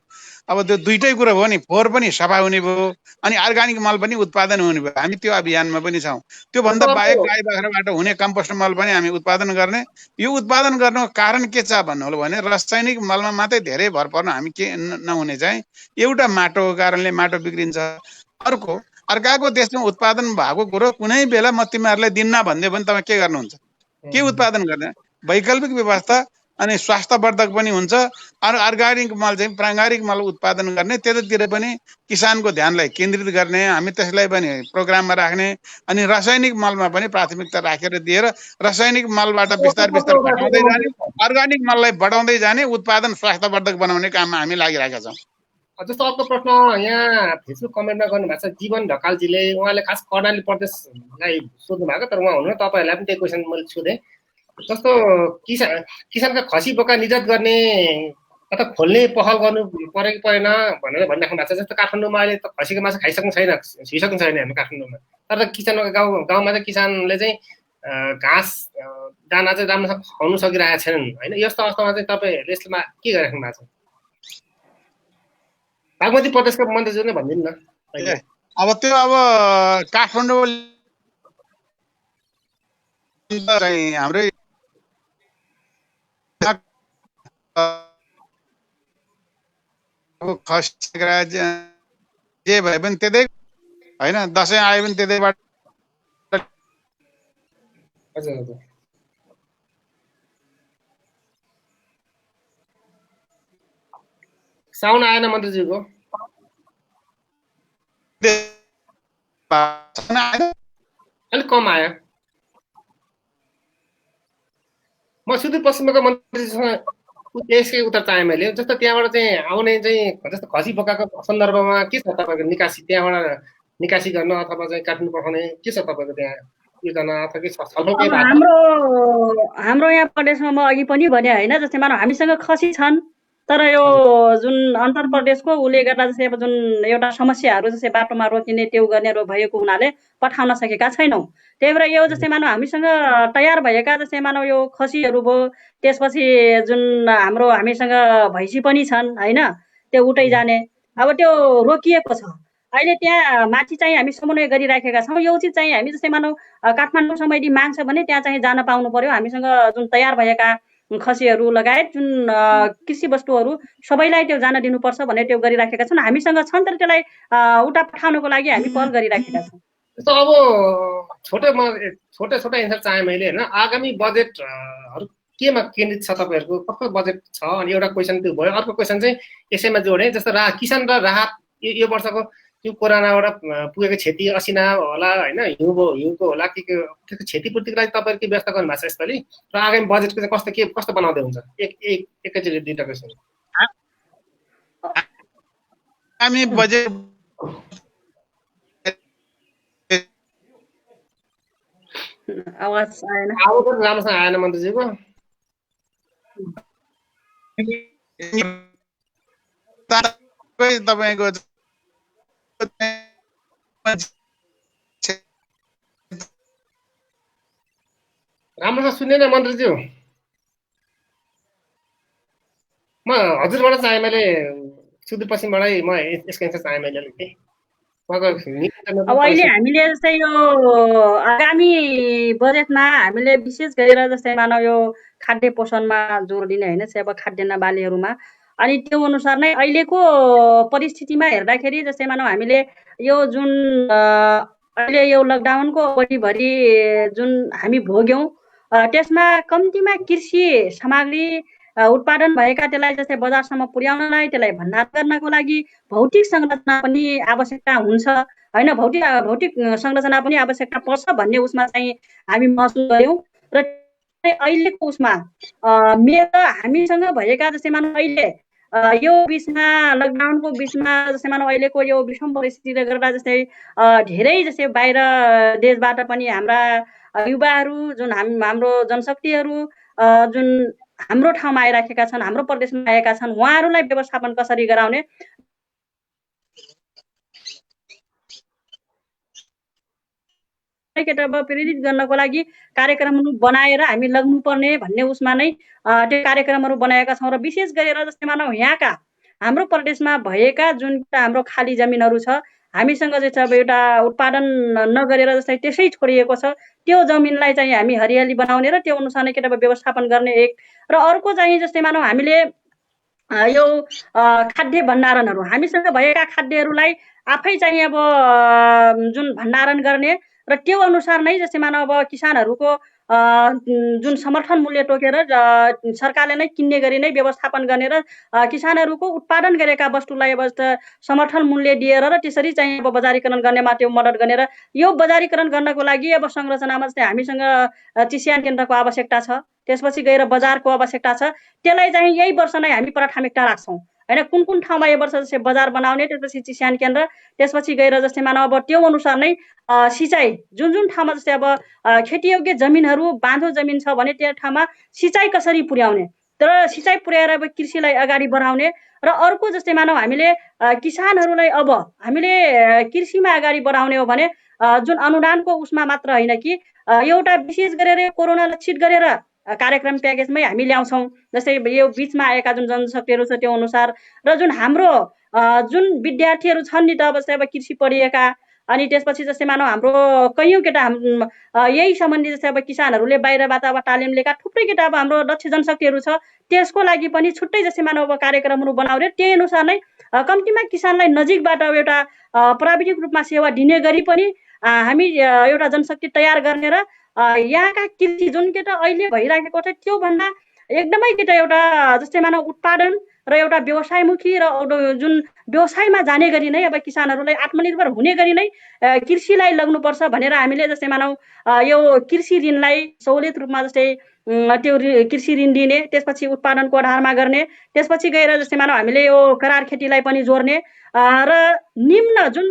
अब त्यो दुईटै कुरा भयो नि, फोहोर पनि सफा हुने भयो अनि अर्गानिक मल पनि उत्पादन हुने भयो। हामी त्यो अभियानमा पनि छौँ। त्योभन्दा बाहेक गाई बाख्राबाट हुने कम्पोस्ट मल पनि हामी उत्पादन गर्ने। यो उत्पादन गर्नुको कारण के छ भन्नु भने रासायनिक मलमा मात्रै धेरै भर पर्नु हामी के नहुने चाहिँ एउटा माटोको कारणले माटो बिग्रिन्छ। अर्काको देशमा उत्पादन भएको कुरो कुनै बेला म तिमीहरूलाई दिन्न भन्दै पनि तपाईँ के गर्नुहुन्छ? के उत्पादन गर्ने? वैकल्पिक व्यवस्था अनि स्वास्थ्यवर्धक पनि हुन्छ। अर्गानिक मल चाहिँ प्राङ्गारिक मल उत्पादन गर्ने, त्यतातिर पनि किसानको ध्यानलाई केन्द्रित गर्ने, हामी त्यसलाई पनि प्रोग्राममा राख्ने अनि रासायनिक मलमा पनि प्राथमिकता राखेर दिएर रासायनिक मलबाट बिस्तार घटाउँदै जाने, अर्गानिक मललाई बढाउँदै जाने, उत्पादन स्वास्थ्यवर्धक बनाउने काममा हामी लागिरहेका छौँ। जस्तो अर्को प्रश्न यहाँ फेसबुक कमेन्टमा गर्नुभएको छ जीवन ढकालजीले। उहाँले खास कर्णाली प्रदेशलाई सोध्नु भएको, तर उहाँ हुनु तपाईँहरूलाई पनि त्यही क्वेसन मैले सोधेँ। जस्तो किसानका खसी बोका निजात गर्ने अथवा खोल्ने पहल गर्नु पऱ्यो कि परेन भनेर भनिराख्नु भएको छ। जस्तो काठमाडौँमा अहिले त खसीको मासु छिसक्नु छैन हाम्रो काठमाडौँमा। तर किसानको गाउँमा चाहिँ किसानले चाहिँ घाँस दाना चाहिँ राम्रोसँग खुवाउनु सकिरहेका छैनन् होइन। यस्तो अवस्थामा चाहिँ तपाईँहरूले यसमा के गरिराख्नु भएको छ? बागमती प्रदेशको मन्त्रीज्यू नै भनिदिनु न। अब त्यो अब काठमाडौँ हाम्रै खसी जे भए पनि त्यतै हैन, दसैँ आए पनि त्यतैबाट हजुर हजुर साउन आएन मन्त्रीज्यूको अलिक कम आयो म सुदूरपश्चिमको मन्त्रीसँग यसकै उत्तर चाहेँ मैले जस्तो त्यहाँबाट चाहिँ आउने चाहिँ जस्तो खसी बोकाको सन्दर्भमा के छ तपाईँको निकासी त्यहाँबाट निकासी गर्न अथवा चाहिँ काठमाडौँ पठाउने के छ तपाईँको त्यहाँ योजना अथवा के छ छलफल अब केही भएको छ? हाम्रो यहाँ प्रदेशमा म अघि पनि भने होइन, जस्तै मानव हामीसँग खसी छन् तर यो जुन अन्तर प्रदेशको उसले गर्दा जस्तै अब जुन एउटा समस्याहरू जस्तै बाटोमा रोकिने त्यो गर्नेहरू भएको हुनाले पठाउन सकेका छैनौँ। त्यही भएर यो जस्तै मानव हामीसँग तयार भएका जस्तै मानव यो खसीहरू भयो, त्यसपछि जुन हामीसँग भैँसी पनि छन् होइन, त्यो उतै जाने अब त्यो रोकिएको छ। अहिले त्यहाँ माथि चाहिँ हामी समन्वय गरिराखेका छौँ। यो चिज चाहिँ हामी जस्तै मानव काठमाडौँसम्म यदि माग छ भने त्यहाँ चाहिँ जान पाउनु पर्यो। हामीसँग जुन तयार भएका खसीहरू लगायत जुन कृषि वस्तुहरू सबैलाई त्यो जान दिनुपर्छ भनेर त्यो गरिराखेका छन्। हामीसँग छन् तर त्यसलाई उता पठाउनको लागि हामी पहल गरिराखेका छौँ। जस्तो अब छोटा एन्सर चाहेँ मैले होइन, आगामी बजेटहरू केमा केन्द्रित छ तपाईँहरूको, कस्तो बजेट छ? अनि एउटा क्वेसन त्यो भयो। अर्को क्वेसन चाहिँ यसैमा जोडेँ, जस्तो किसान र राहत यो वर्षको त्यो कोरोनाबाट पुगेको क्षति असिना होला होइन, हिउँको होला के क्षतिपूर्तिको लागि तपाईँहरू के व्यवस्था गर्नु भएको छ यसपालि र आगामी बजेटको चाहिँ कस्तो बनाउँदै हुन्छ? एकैचोटि दुईवटा क्वेसन। हामी बजेट आवाज आएन, आवाज पनि राम्रोसँग आएन मन्त्रीजीको। तपाईँको राम्रोसँग सुनेन मन्त्रीज्यू। म हजुरबाट चाहेँ मैले सुदूरपश्चिमबाटै म यसको एन्सर चाहेँ मैले अलिक अब अहिले हामीले जस्तै यो आगामी बजेटमा हामीले विशेष गरेर जस्तै मानव यो खाद्य पोषणमा जोड दिने होइन, अब खाद्यान्न बालीहरूमा। अनि त्यो अनुसार नै अहिलेको परिस्थितिमा हेर्दाखेरि जस्तै मानव हामीले यो जुन अहिले यो लकडाउनको अवधिभरि जुन हामी भोग्यौँ त्यसमा कम्तीमा कृषि सामग्री उत्पादन भएका त्यसलाई जस्तै बजारसम्म पुर्याउनलाई, त्यसलाई भण्डार गर्नको लागि भौतिक संरचना पनि आवश्यकता हुन्छ होइन, भौतिक संरचना पनि आवश्यकता पर्छ भन्ने उसमा चाहिँ हामी महसुस गऱ्यौँ। र अहिलेको उसमा हामीसँग भएका जस्तै मानव अहिले यो बिचमा लकडाउनको बिचमा जस्तै मानव अहिलेको यो विषम परिस्थितिले गर्दा जस्तै धेरै जस्तै बाहिर देशबाट पनि हाम्रा युवाहरू जुन हाम्रो जनशक्तिहरू जुन हाम्रो ठाउँमा आइराखेका छन्, हाम्रो प्रदेशमा आएका छन्, उहाँहरूलाई व्यवस्थापन कसरी गराउने प्रेरित गर्नको लागि कार्यक्रमहरू बनाएर हामी लग्नुपर्ने भन्ने उसमा नै त्यो कार्यक्रमहरू बनाएका छौँ। र विशेष गरेर जस्तै मानव यहाँका हाम्रो प्रदेशमा भएका जुन हाम्रो खाली जमिनहरू छ, हामीसँग चाहिँ छ एउटा उत्पादन नगरेर जस्तै त्यसै छोडिएको छ, त्यो जमिनलाई चाहिँ हामी हरियाली बनाउने र त्यो अनुसार नै व्यवस्थापन गर्ने एक। र अर्को चाहिँ जस्तै मानव हामीले यो खाद्य भण्डारणहरू हामीसँग भएका खाद्यहरूलाई आफै चाहिँ अब जुन भण्डारण गर्ने र त्यो अनुसार नै जस्तै मानव अब किसानहरूको जुन समर्थन मूल्य तोकेर सरकारले नै किन्ने गरी नै व्यवस्थापन गर्ने र किसानहरूको उत्पादन गरेका वस्तुलाई अब समर्थन मूल्य दिएर र त्यसरी चाहिँ अब बजारीकरण गर्नेमा त्यो मद्दत गर्ने। र यो बजारीकरण गर्नको लागि अब संरचनामा चाहिँ हामीसँग चिस्यान केन्द्रको आवश्यकता छ, त्यसपछि गएर बजारको आवश्यकता छ। त्यसलाई चाहिँ यही वर्ष नै हामी प्राथमिकता राख्छौँ होइन, कुन ठाउँमा यो वर्ष जस्तै बजार बनाउने, त्यसपछि चिस्यान केन्द्र, त्यसपछि गएर जस्तै मानव अब त्यो अनुसार नै सिँचाइ जुन ठाउँमा जस्तै अब खेतीयोग्य जमिनहरू बाँझो जमिन छ भने त्यो ठाउँमा सिँचाइ कसरी पुर्याउने, तर सिँचाइ पुर्याएर अब कृषिलाई अगाडि बढाउने। र अर्को जस्तै मानव हामीले किसानहरूलाई अब हामीले कृषिमा अगाडि बढाउने हो भने जुन अनुदानको उसमा मात्र होइन कि एउटा विशेष गरेर कोरोना लक्षित गरेर कार्यक्रम प्याकेजमै हामी ल्याउँछौँ। जस्तै यो बिचमा आएका जुन जनशक्तिहरू छ त्यो अनुसार र जुन हाम्रो जुन विद्यार्थीहरू छन् नि त अब कृषि पढिएका अनि त्यसपछि जस्तै मानौ हाम्रो कैयौँ केटा यही सम्बन्धी जस्तै अब किसानहरूले बाहिरबाट अब तालिम लिएका थुप्रै केटा अब हाम्रो दक्ष जनशक्तिहरू छ, त्यसको लागि पनि छुट्टै जस्तै मानौ अब कार्यक्रमहरू बनाउने, त्यही अनुसार नै कम्तीमा किसानलाई नजिकबाट अब एउटा प्राविधिक रूपमा सेवा दिने गरी पनि हामी एउटा जनशक्ति तयार गर्ने र यहाँका कृषि जुन केटा अहिले भइराखेको छ त्योभन्दा एकदमै केटा एउटा जस्तै मानौ उत्पादन र एउटा व्यवसायमुखी र जुन व्यवसायमा जाने गरी नै अब किसानहरूलाई आत्मनिर्भर हुने गरी नै कृषिलाई लग्नुपर्छ भनेर हामीले जस्तै मानौ यो कृषि ऋणलाई सहुलियत रूपमा जस्तै त्यो कृषि ऋण दिने, त्यसपछि उत्पादनको आधारमा गर्ने, त्यसपछि गएर जस्तै मानौ हामीले यो करार खेतीलाई पनि जोड्ने र निम्न जुन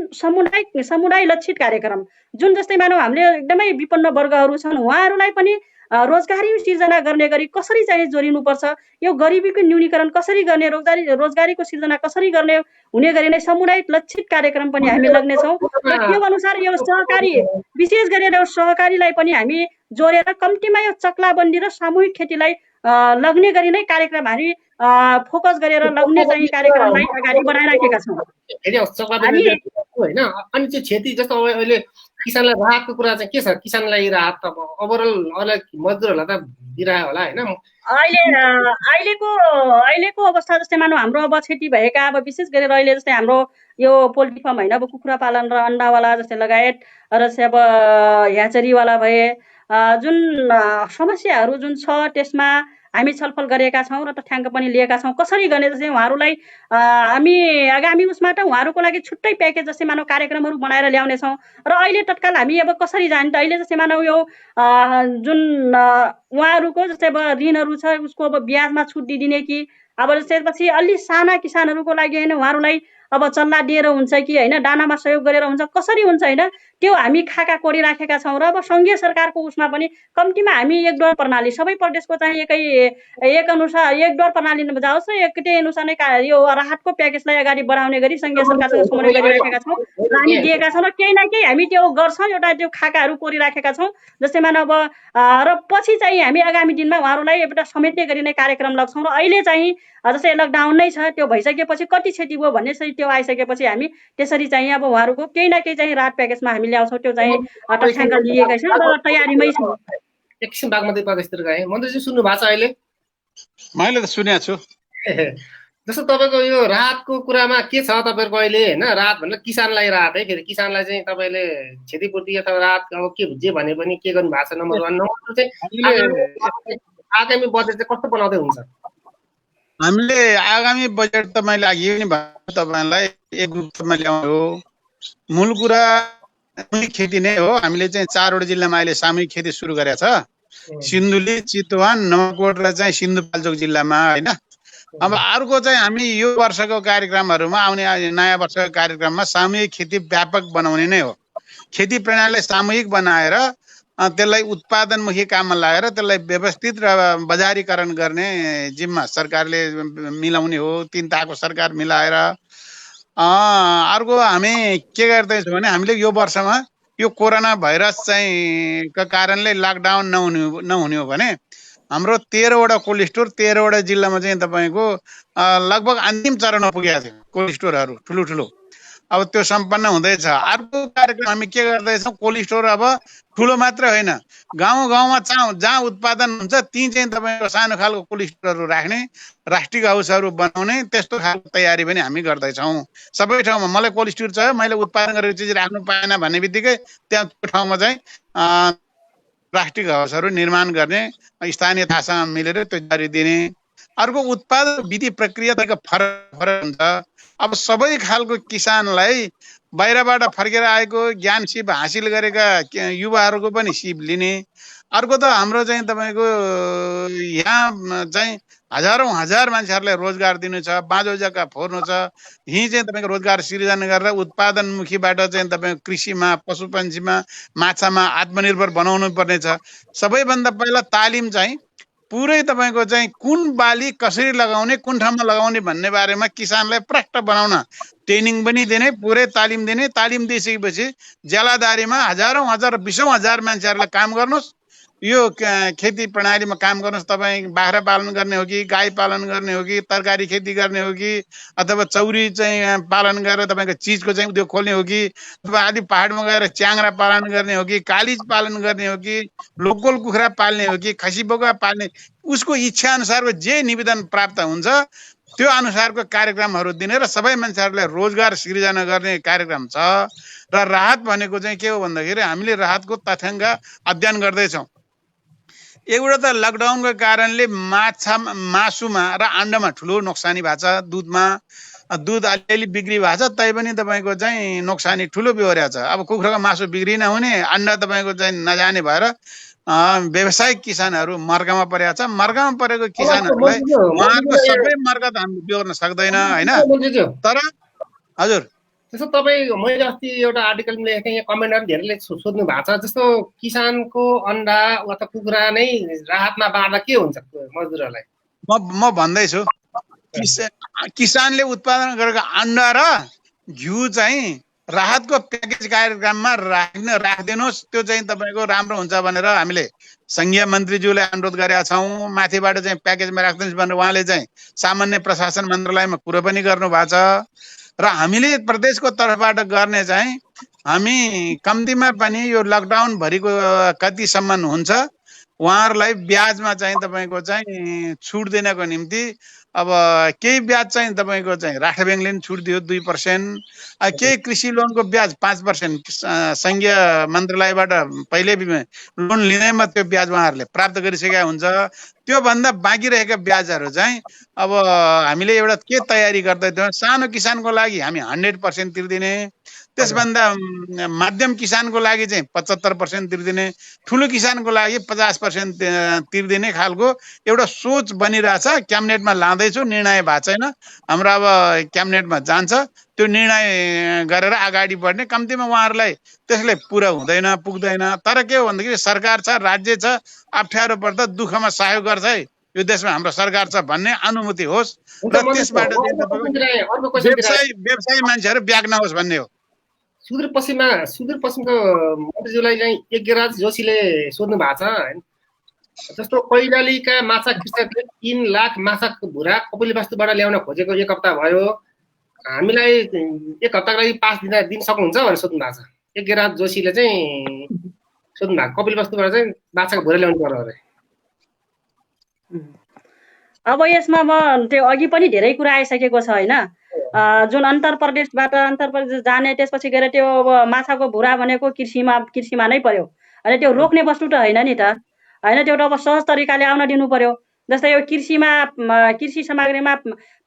समुदाय लक्षित कार्यक्रम जुन जस्तै मानौ हामीले एकदमै विपन्न वर्गहरू छन् उहाँहरूलाई पनि रोजगारी सिर्जना गर्ने गरी कसरी चाहिँ जोडिनुपर्छ, यो गरिबीको न्यूनीकरण कसरी गर्ने, रोजगारीको सिर्जना कसरी गर्ने हुने गरी नै समुदाय लक्षित कार्यक्रम पनि हामी लग्नेछौँ र त्यो अनुसार यो सहकारी विशेष गरेर सहकारीलाई पनि हामी जोडेर कम्तीमा यो चक्लाबन्दी र सामूहिक खेतीलाई लग्ने गरी नै कार्यक्रम हामी फोकस गरेर लग्ने चाहिँ कार्यक्रमलाई अगाडि बढाइराखेका छौँ। होइन अनि चाहिँ क्षति जस्तो अहिले किसानलाई राहतको कुरा चाहिँ के छ? किसानलाई राहत त ओभरअल मजदुरहरूलाई त दिइरह्यो होला होइन? अहिलेको अवस्था जस्तै मानौ हाम्रो अब क्षति भएका अब विशेष गरेर अहिले जस्तै हाम्रो यो पोल्ट्री फार्म होइन, अब कुखुरा पालन र अन्डावाला जस्तै लगायत र चाहिँ अब ह्याचरीवाला भए जुन समस्याहरू जुन छ त्यसमा हामी छलफल गरेका छौँ र तथ्याङ्क पनि लिएका छौँ। कसरी गर्ने जस्तै उहाँहरूलाई हामी आगामी उसमा त उहाँहरूको लागि छुट्टै प्याकेज जस्तै मानौ कार्यक्रमहरू बनाएर ल्याउनेछौँ र अहिले तत्काल हामी अब कसरी जाने त अहिले जस्तै मानौ यो जुन उहाँहरूको जस्तै अब ऋणहरू छ उसको अब ब्याजमा छुट दिइदिने कि अब जस्तै पछि अलि साना किसानहरूको लागि होइन उहाँहरूलाई अब चल्ला दिएर हुन्छ कि होइन दानामा सहयोग गरेर हुन्छ, कसरी हुन्छ होइन त्यो हामी खाका कोडिराखेका छौँ र अब सङ्घीय सरकारको उसमा पनि कम्तीमा हामी एकदुवार प्रणाली सबै प्रदेशको चाहिँ एक अनुसार एकदुवार प्रणालीमा जाओस् र एकै अनुसार नै यो राहतको प्याकेजलाई अगाडि बढाउने गरी सङ्घीय सरकारसँग समन्वय गरिराखेका छौँ र हामी दिएका छौँ र केही न केही हामी त्यो गर्छौँ, एउटा त्यो खाकाहरू कोरिराखेका छौँ जस्तै मानौ अब र पछि चाहिँ हामी आगामी दिनमा उहाँहरूलाई एउटा समेट्ने गरी नै कार्यक्रम लग्छौँ र अहिले चाहिँ जस्तै लकडाउन नै छ त्यो भइसकेपछि कति क्षति भयो भन्ने चाहिँ त्यो आइसकेपछि हामी त्यसरी चाहिँ अब उहाँहरूको केही न केही चाहिँ राहत प्याकेजमा हामी ल्याउँछौँ, त्यो चाहिँ तथ्याङ्क लिएकै छौँ र तयारीमै छौँ। एकछिन बागमती प्रदेशतिर गएँ। मन्त्रीजी सुन्नु भएको छ अहिले? मैले त सुनेको छु। जस्तो तपाईँको यो राहतको कुरामा के छ तपाईँहरूको अहिले होइन? राहत भनेर किसानलाई राहत है, फेरि किसानलाई चाहिँ तपाईँले क्षतिपूर्ति अथवा राहत अब के जे भने पनि के गर्नु भएको छ? नम्बर 1 नम्बर 2 चाहिँ आगामी बजेट चाहिँ कस्तो बनाउँदै हुन्छ? हामीले आगामी बजेट त मैले अघि पनि भने तपाईँलाई एक रूपमा ल्याउने हो। मूल कुरा सामूहिक खेती नै हो। हामीले चाहिँ 4वटा जिल्लामा अहिले सामूहिक खेती सुरु गरेका छ। सिन्धुली, चितवन, नवकोट र चाहिँ सिन्धुपाल्चोक जिल्लामा होइन। अब अर्को चाहिँ हामी यो वर्षको कार्यक्रमहरूमा आउने नयाँ वर्षको कार्यक्रममा सामूहिक खेती व्यापक बनाउने नै हो। खेती प्रणालीलाई सामूहिक बनाएर त्यसलाई उत्पादनमुखी काममा लगाएर त्यसलाई व्यवस्थित र बजारीकरण गर्ने जिम्मा सरकारले मिलाउने हो। 3 तहको सरकार मिलाएर अर्को हामी के गर्दैछौँ भने हामीले यो वर्षमा यो कोरोना भाइरस चाहिँ का कारणले लकडाउन नहुने हो भने हाम्रो 13वटा कोल्ड स्टोर 13वटा जिल्लामा चाहिँ तपाईँको लगभग अन्तिम चरणमा पुगेका थियो कोल्ड स्टोरहरू ठुलो। अब त्यो सम्पन्न हुँदैछ। अर्को कार्यक्रम हामी के गर्दैछौँ, कोल्ड स्टोर अब ठुलो मात्र होइन, गाउँमा जहाँ उत्पादन हुन्छ त्यहीँ चाहिँ तपाईँको सानो खालको कोल्ड स्टोरहरू राख्ने, राष्ट्रिय हाउसहरू बनाउने, त्यस्तो खालको तयारी पनि हामी गर्दैछौँ। सबै ठाउँमा मलाई कोल्ड स्टोर चाहियो, मैले उत्पादन गरेको चिज राख्नु पाएन भन्ने बित्तिकै त्यहाँ त्यो ठाउँमा चाहिँ राष्ट्रिय हाउसहरू निर्माण गर्ने, स्थानीय थाहासँग मिलेर त्यो जारी दिने। अर्को उत्पादन विधि प्रक्रिया फरक हुन्छ। अब सबै खालको किसानलाई बाहिरबाट फर्केर आएको ज्ञान सिप हासिल गरेका युवाहरूको पनि सिप लिने। अर्को त हाम्रो चाहिँ तपाईँको यहाँ चाहिँ हजारौँ हजार मान्छेहरूलाई रोजगार दिनु छ, बाँझो जग्गा फोर्नु छ। यहीँ चाहिँ तपाईँको रोजगार सिर्जना गरेर उत्पादनमुखीबाट चाहिँ तपाईँको कृषिमा, पशुपन्छीमा, माछामा आत्मनिर्भर बनाउनु पर्नेछ। सबैभन्दा पहिला तालिम चाहिँ पुरै तपाईँको चाहिँ कुन बाली कसरी लगाउने, कुन ठाउँमा लगाउने भन्ने बारेमा किसानलाई प्रष्ट बनाउन ट्रेनिङ पनि दिने, पुरै तालिम दिने। तालिम दिइसकेपछि ज्यालादारीमा हजारौँ हजार 20औँ हजार मान्छेहरूलाई काम गर्नुहोस्। यो खेती प्रणालीमा काम गर्नुहोस्। तपाईँ बाख्रा पालन गर्ने हो कि गाई पालन गर्ने हो कि तरकारी खेती गर्ने हो कि अथवा चौरी चाहिँ पालन गरेर तपाईँको चिजको चाहिँ उद्योग खोल्ने हो कि अथवा आदि पहाडमा गएर च्याङ्रा पालन गर्ने हो कि कालिज पालन गर्ने हो कि लोकल कुखुरा पाल्ने हो कि खसी बोका पाल्ने, उसको इच्छा अनुसारको जे निवेदन प्राप्त हुन्छ त्यो अनुसारको कार्यक्रमहरू दिने र सबै मान्छेहरूलाई रोजगार सृजना गर्ने कार्यक्रम छ। र राहत भनेको चाहिँ के हो भन्दाखेरि हामीले राहतको तथ्याङ्क अध्ययन गर्दैछौँ। एउटा त लकडाउनको कारणले मासुमा र अन्डामा ठुलो नोक्सानी भएको छ। दुध अलिअलि बिक्री भएको छ, तैपनि तपाईँको चाहिँ नोक्सानी ठुलो बिहोरेको छ। अब कुखुराको मासु बिक्री नहुने, अन्डा तपाईँको चाहिँ नजाने भएर व्यावसायिक किसानहरू मर्कामा परेको छ। मर्कामा परेको किसानहरूलाई उहाँहरूको सबै मर्का त हामीले बिहोर्न सक्दैन होइन। तर हजुर जस्तो तपाईँ मैले अस्ति एउटा आर्टिकल लेखेँ, यहाँ कमेन्टहरू धेरैले सोध्नु भएको छ, जस्तो किसानको अन्डा अथवा कुखुरा नै राहतमा बाँड्दा के हुन्छ मजदुरहरूलाई? म भन्दैछु, किसानले उत्पादन गरेको अन्डा र घिउ चाहिँ राहतको प्याकेज कार्यक्रममा राखिदिनुहोस्। त्यो चाहिँ तपाईँको राम्रो हुन्छ भनेर हामीले संघीय मन्त्रीज्यूलाई अनुरोध गरेका छौँ। माथिबाट चाहिँ प्याकेजमा राखिदिनुहोस् भनेर उहाँले चाहिँ सामान्य प्रशासन मन्त्रालयमा कुरो पनि गर्नु भएको छ। र हामीले प्रदेशको तर्फबाट गर्ने चाहिँ हामी कम्तीमा पनि यो लकडाउन भरिको कतिसम्म हुन्छ उहाँहरूलाई ब्याजमा चाहिँ तपाईँको चाहिँ छुट दिनको निम्ति अब केही ब्याज चाहिँ तपाईँको चाहिँ राष्ट्र ब्याङ्कले पनि छुट दियो 2%, केही कृषि लोनको ब्याज 5% संघीय मन्त्रालयबाट पहिले लोन लिँदैमा त्यो ब्याज उहाँहरूले प्राप्त गरिसकेका हुन्छ। त्योभन्दा बाँकी रहेका ब्याजहरू चाहिँ अब हामीले एउटा के तयारी गर्दै थियौँ, सानो किसानको लागि हामी 100% तिर्दिने, त्यसभन्दा मध्यम किसानको लागि चाहिँ 75% तिर्दिने, ठुलो किसानको लागि 50% तिर्दिने खालको एउटा सोच बनिरहेछ। क्याबिनेटमा लाँदैछु, निर्णय भएको छैन, हाम्रो अब क्याबिनेटमा जान्छ, त्यो निर्णय गरेर अगाडि बढ्ने। कम्तीमा उहाँहरूलाई त्यसले पुरा हुँदैन पुग्दैन। तर के हो भन्दाखेरि सरकार छ, राज्य छ, अप्ठ्यारो पर्दा दुःखमा सहयोग गर्छ है, यो देशमा हाम्रो सरकार छ भन्ने अनुभूति होस् र त्यसबाट व्यवसायी मान्छेहरू ब्याक नहोस् भन्ने हो। सुदूरपश्चिमको मन्त्रीज्यूलाई चाहिँ यज्ञराज जोशीले सोध्नु भएको छ होइन, जस्तो कैलालीका माछा कृषकले 3 लाख माछाको भुरा कपिलवस्तुबाट ल्याउन खोजेको 1 हप्ता भयो, हामीलाई 1 हप्ताको लागि पास दिन सक्नुहुन्छ भनेर सोध्नु भएको छ। यज्ञराज जोशीले चाहिँ सोध्नु भएको, कपिलवस्तुबाट चाहिँ माछाको भुरा ल्याउनु पर्यो अरे। अब यसमा म त्यो अघि पनि धेरै कुरा आइसकेको छ होइन। जुन अन्तर प्रदेश जाने, त्यसपछि गएर त्यो अब माछाको भुरा भनेको कृषिमा नै पर्यो होइन, त्यो रोक्ने वस्तु त होइन नि त होइन, त्यो त अब सहज तरिकाले आउन दिनु पर्यो। जस्तै यो कृषि सामग्रीमा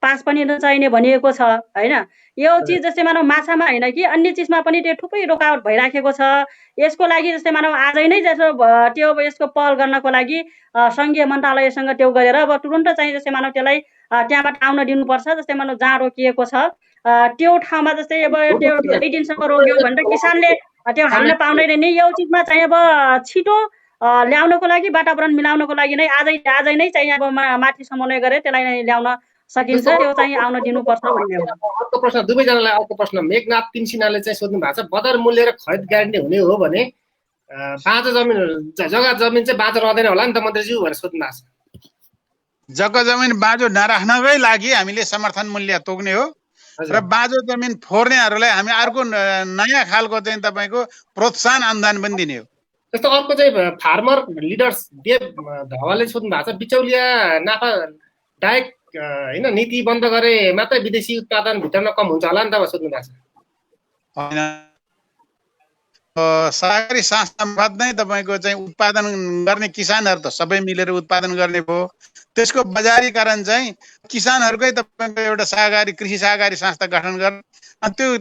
पास पनि नचाहिने भनिएको छ होइन। यो चिज जस्तै मानव माछामा होइन कि अन्य चिजमा पनि त्यो थुप्रै रोकावट भइराखेको छ। यसको लागि जस्तै मानव आजै नै जस्तो त्यो यसको पहल गर्नको लागि संघीय मन्त्रालयसँग त्यो गरेर अब तुरुन्त चाहिँ जस्तै मानव त्यसलाई त्यहाँबाट आउन दिनुपर्छ। जस्तै मानव जहाँ रोकिएको छ त्यो ठाउँमा जस्तै अब त्यो 2 दिनसम्म रोक्यो भने किसानले त्यो हाल्न पाउँदैन नि। यो चिजमा चाहिँ अब छिटो ल्याउनको लागि, वातावरण मिलाउनको लागि नै आजै नै चाहिँ अब माथि समन्वय गरेर त्यसलाई नै ल्याउन सकिन्छ, त्यो चाहिँ आउन दिनुपर्छ भन्ने हो। अर्को प्रश्न, दुवैजनालाई अर्को प्रश्न, मेघनाथ तिमसिनाले चाहिँ सोध्नु भएको छ, बजार मूल्य र खरिद ग्यारेन्टी हुने हो भने बाँझो जग्गा जमिन चाहिँ बाँझो रहँदैन होला नि त मन्त्रीज्यू भनेर सोध्नु भएको छ। जग्गा जमिन बाँझो नराख्नकै लागि हामीले समर्थन मूल्य तोक्ने हो र बाँझो जमिन फोर्नेहरूलाई हामी अर्को नयाँ खालको चाहिँ तपाईँको प्रोत्साहन अनुदान पनि दिने हो। जस्तो अर्को चाहिँ फार्मर लिडर्स देव धवालले सोध्नु भएको छ, बिचौलिया नाफा डायरेक्ट होइन नीति बन्द गरे मात्रै विदेशी उत्पादन भित्रमा कम हुन्छ होला नि त सोध्नु भएको छ। होइन, सहकारी संस्था मार्फत नै तपाईँको चाहिँ उत्पादन गर्ने किसानहरू त सबै मिलेर उत्पादन गर्ने भयो। त्यसको बजारीकरण चाहिँ किसानहरूकै तपाईँको एउटा कृषि सहकारी संस्था गठन गर्ने,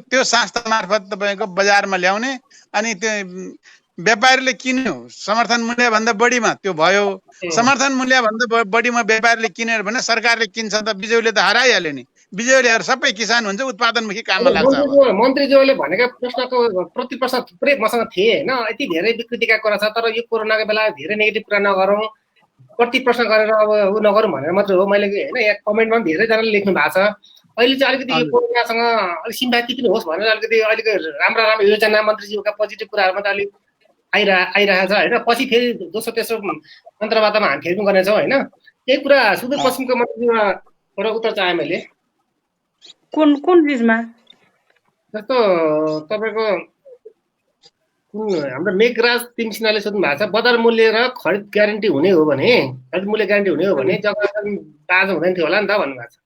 त्यो संस्था मार्फत तपाईँको बजारमा ल्याउने, अनि त्यो व्यापारीले किन्यो समर्थन मूल्यभन्दा बढीमा, त्यो भयो। समर्थन मूल्यभन्दा बढीमा व्यापारीले किनेर भने सरकारले किन्छ त बिजौले त हराइहाल्यो नि। बिजौलीहरू सबै किसान हुन्छ, उत्पादनमुखी काममा लाग्छ। मन्त्रीज्यूले भनेको प्रश्नको प्रतिप्रश्न थुप्रै मसँग थिए होइन, यति धेरै विकृतिका कुरा छ, तर यो कोरोनाको बेला धेरै नेगेटिभ कुरा नगरौँ, प्रति प्रश्न गरेर अब ऊ नगरौँ भनेर मात्रै हो। मैले होइन यहाँ कमेन्टमा पनि धेरैजनाले लेख्नु भएको छ, अहिले चाहिँ अलिकति यो कोरोनासँग अलिक सिम्प्याथी पनि होस् भनेर अलिकति अहिलेको राम्रो योजना मन्त्रीज्यूका पोजिटिभ कुराहरूमा त अलिक आइरहेछ होइन। पछि फेरि दोस्रो तेस्रो मन्त्रवादमा हामी फेरि पनि गर्नेछौँ होइन। यही कुरा सुदूरपश्चिमको मन्त्रीमा एउटा उत्तर चाहेँ मैले। कुन चिजमा? जस्तो तपाईँको हाम्रो मेघराज तिमसिनाले सोध्नु भएको छ, बजार मूल्य र खरिद ग्यारेन्टी हुने हो भने, खरिद मूल्य ग्यारेन्टी हुने हो भने जग्गा बाँझो हुँदैन थियो होला नि त भन्नुभएको छ।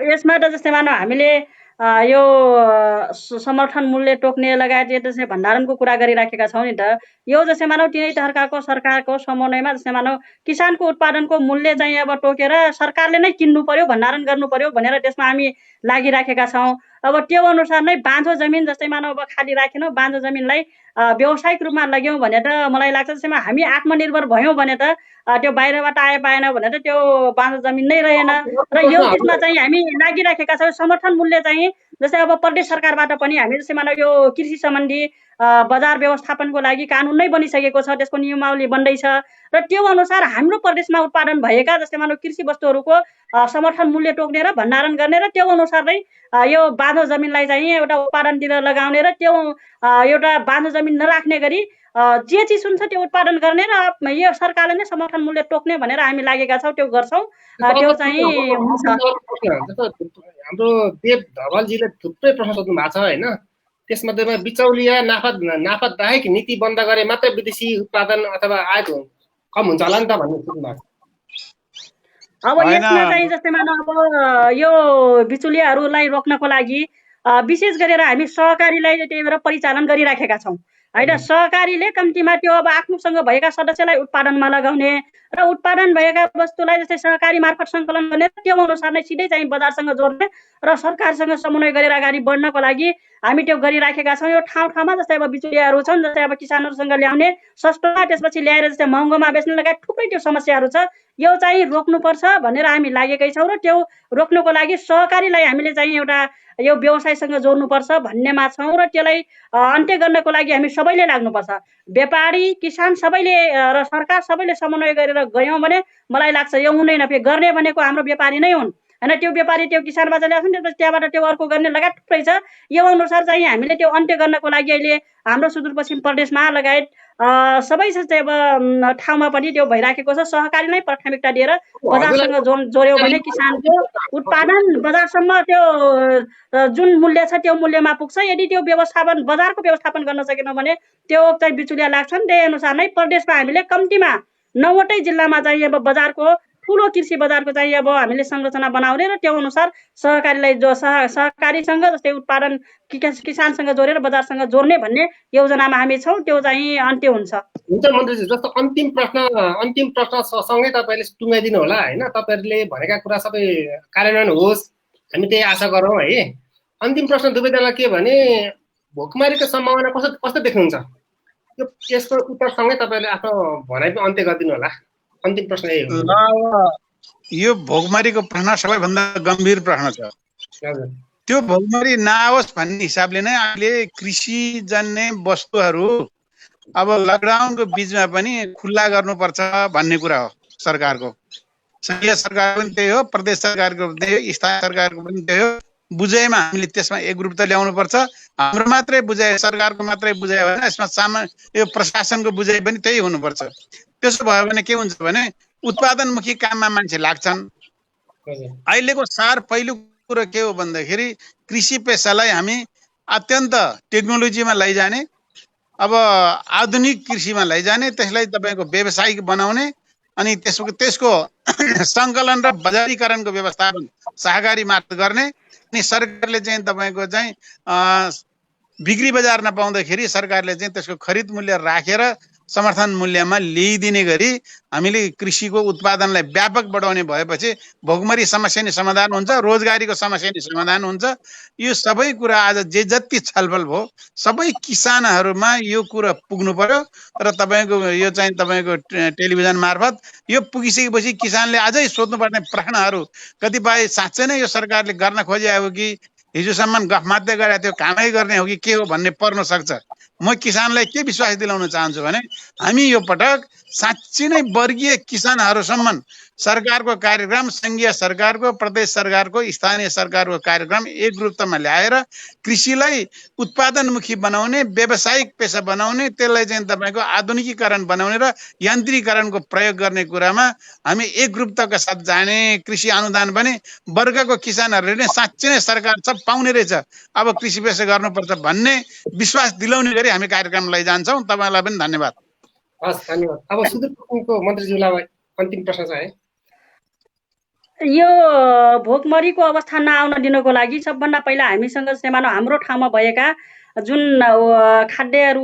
यसमा त जस्तै मानौ हामीले यो समर्थन मूल्य टोक्ने लगायत यो जस्तै भण्डारणको कुरा गरिराखेका छौँ नि त। यो जस्तै मानौ तिनै तहकाको सरकारको समन्वयमा जस्तै मानौ किसानको उत्पादनको मूल्य चाहिँ अब टोकेर सरकारले नै किन्नु पर्यो, भण्डारण गर्नु पर्यो भनेर त्यसमा हामी लागिराखेका छौँ। अब त्यो अनुसार नै बाँझो जमिन जस्तै मानौ अब खाली राखेनौँ, बाँझो जमिनलाई व्यावसायिक रूपमा लग्यौँ भने त मलाई लाग्छ जस्तैमा हामी आत्मनिर्भर भयौँ भने त त्यो बाहिरबाट पाएन भने त त्यो बाँझो जमिन नै रहेन। र यो चिजमा चाहिँ हामी लागिराखेका छौँ। समर्थन मूल्य चाहिँ जस्तै अब प्रदेश सरकारबाट पनि हामी जस्तै मानौ यो कृषि सम्बन्धी बजार व्यवस्थापनको लागि कानुन नै बनिसकेको छ, त्यसको नियमावली बन्दैछ र त्यो अनुसार हाम्रो प्रदेशमा उत्पादन भएका जस्तै मानौ कृषि वस्तुहरूको समर्थन मूल्य टोक्ने र भण्डारण गर्ने र त्यो अनुसार नै यो बाँझो जमिनलाई चाहिँ एउटा उत्पादनतिर लगाउने र त्यो एउटा बाँझो जमिन नराख्ने गरी जे चिज हुन्छ त्यो उत्पादन गर्ने र यो सरकारले नै समर्थन मूल्य टोक्ने भनेर हामी लागेका छौँ। त्यो गर्छौँ। त्यो चाहिँ हुन्छ। हाम्रो देव धवलजीले थुप्रै प्रश्न सोध्नु भएको छ होइन। त्यसमध्येमा बिचौलिया नाफा बाहेक नीति बन्द गरे मात्रै विदेशी उत्पादन अथवा आयात कम हुन्छ होला नि त भन्ने सोध्नु भएको छ। अब यसमा चाहिँ जस्तै मानौ अब यो बिचौलियाहरूलाई रोक्नको लागि विशेष गरेर हामी सहकारीलाई त्यही भएर परिचालन गरिराखेका छौँ होइन। सहकारीले कम्तीमा त्यो अब आफ्नोसँग भएका सदस्यलाई उत्पादनमा लगाउने र उत्पादन भएका वस्तुलाई जस्तै सहकारी मार्फत सङ्कलन गर्ने त्यो अनुसार नै सिधै चाहिँ बजारसँग जोड्ने र सरकारसँग समन्वय गरेर अगाडि बढ्नको लागि हामी त्यो गरिराखेका छौँ। यो ठाउँ ठाउँमा जस्तै अब बिचौलियाहरू छन्, जस्तै अब किसानहरूसँग ल्याउने सस्तोमा त्यसपछि ल्याएर जस्तै महँगोमा बेच्ने लगायत थुप्रै त्यो समस्याहरू छ। यो चाहिँ रोक्नुपर्छ भनेर हामी लागेकै छौँ र त्यो रोक्नुको लागि सहकारीलाई हामीले चाहिँ एउटा यो व्यवसायसँग जोड्नुपर्छ भन्नेमा छौँ र त्यसलाई अन्त्य गर्नको लागि हामी सबैले लाग्नुपर्छ। व्यापारी किसान सबैले र सरकार सबैले समन्वय गरेर गयौँ भने मलाई लाग्छ यो हुँदैन। फेरि गर्ने भनेको हाम्रो व्यापारी नै हुन् होइन। त्यो व्यापारी त्यो किसानबाट ल्याउँछन्, त्यसपछि त्यहाँबाट त्यो अर्को गर्ने लगायत थुप्रै छ। यो अनुसार चाहिँ हामीले त्यो अन्त्य गर्नको लागि अहिले हाम्रो सुदूरपश्चिम प्रदेशमा लगायत सबै चाहिँ अब ठाउँमा पनि त्यो भइराखेको छ। सहकारीलाई प्राथमिकता दिएर बजारसँग जोड्यो भने किसानको उत्पादन बजारसम्म त्यो जुन मूल्य छ त्यो मूल्यमा पुग्छ। यदि त्यो व्यवस्थापन बजारको व्यवस्थापन गर्न सकेनौँ भने त्यो चाहिँ बिचौलिया लाग्छन्। त्यही अनुसार नै प्रदेशमा हामीले कम्तीमा 9वटै जिल्लामा चाहिँ अब बजारको ठुलो कृषि बजारको चाहिँ अब हामीले संरचना बनाउने र त्यो अनुसार सहकारीलाई सहकारीसँग जस्तै उत्पादन किसानसँग जोडेर बजारसँग जोड्ने भन्ने योजनामा हामी छौँ। त्यो चाहिँ अन्त्य हुन्छ। हुन्छ मन्त्रीजी, जस्तो अन्तिम प्रश्नसँगै तपाईँले टुङ्गाइदिनु होला होइन। तपाईँहरूले भनेका कुरा सबै कार्यान्वयन होस् हामी त्यही आशा गरौँ है। अन्तिम प्रश्न दुवैजनालाई के भने भोकमारीको सम्भावना कस्तो देख्नुहुन्छ? यसको उत्तरसँगै तपाईँले आफ्नो भनाइ पनि अन्त्य गरिदिनु होला। अन्तिम प्रश्न यही हो। यो भोकमारीको प्रश्न सबैभन्दा गम्भीर प्रश्न छ। त्यो भोकमारी नआओस् भन्ने हिसाबले नै अहिले कृषि जन्य वस्तुहरू अब लकडाउनको बिचमा पनि खुल्ला गर्नुपर्छ भन्ने कुरा हो सरकारको। संघीय सरकार पनि त्यही हो, प्रदेश सरकारको पनि त्यही हो, स्थानीय सरकारको पनि त्यही हो। बुझाइमा हामीले त्यसमा एकरूपता ल्याउनु पर्छ। हाम्रो मात्रै बुझाइ, सरकारको मात्रै बुझाइ होइन, यसमा यो प्रशासनको बुझाइ पनि त्यही हुनुपर्छ। त्यसो भयो भने के हुन्छ भने उत्पादनमुखी काममा मान्छे लाग्छन्। अहिलेको पहिलो कुरो के हो भन्दाखेरि कृषि पेसालाई हामी अत्यन्त टेक्नोलोजीमा लैजाने, अब आधुनिक कृषिमा लैजाने, त्यसलाई तपाईँको व्यावसायिक बनाउने अनि त्यसको सङ्कलन र बजारीकरणको व्यवस्थापन सहकारी मार्फत गर्ने। अनि सरकारले चाहिँ तपाईँको चाहिँ बिक्री बजार नपाउँदाखेरि सरकारले चाहिँ त्यसको खरिद मूल्य राखेर समर्थन मूल्यमा ल्याइदिने गरी हामीले कृषिको उत्पादनलाई व्यापक बढाउने भएपछि भोकमरी समस्या नि समाधान हुन्छ, रोजगारीको समस्या नि समाधान हुन्छ। यो सबै कुरा आज जे जति छलफल भयो सबै किसानहरूमा यो कुरा पुग्नु पर्यो र तपाईँको यो चाहिँ तपाईँको टेलिभिजन मार्फत यो पुगिसकेपछि किसानले अझै सोध्नुपर्ने प्रश्नहरू कतिपय साँच्चै नै यो सरकारले गर्न खोजेको हो कि हिजोसम्म गफ मात्रै गरेको थियो कामै गर्ने हो कि के हो भन्ने पर्न सक्छ। म किसानलाई के विश्वास दिलाउन चाहन्छु भने हामी यो पटक साँच्चै नै वर्गीय किसानहरूसम्म सरकारको कार्यक्रम, संघीय सरकारको, प्रदेश सरकारको, स्थानीय सरकारको कार्यक्रम एक रूपमा ल्याएर कृषिलाई उत्पादनमुखी बनाउने, व्यावसायिक पेशा बनाउने, त्यसलाई चाहिँ तपाईको आधुनिकीकरण बनाउने र यान्त्रिकीकरणको प्रयोग गर्ने कुरामा हामी एकरूपताका साथ जाने, कृषि अनुदान पनि वर्गको किसानहरूले नै साँच्चै नै सरकार सब पाउने रहेछ, अब कृषि पेशा गर्नुपर्छ भन्ने विश्वास दिलाउने गरी हामी कार्यक्रम लैजान्छौँ। तपाईँलाई पनि धन्यवाद। हस्, धन्यवाद। अब सुदूरपश्चिमको मन्त्रीज्यूलाई अन्तिम प्रश्न छ है। यो भोकमरीको अवस्था नआउन दिनको लागि सबभन्दा पहिला हामीसँग चाहिँ मानव हाम्रो ठाउँमा भएका जुन खाद्यहरू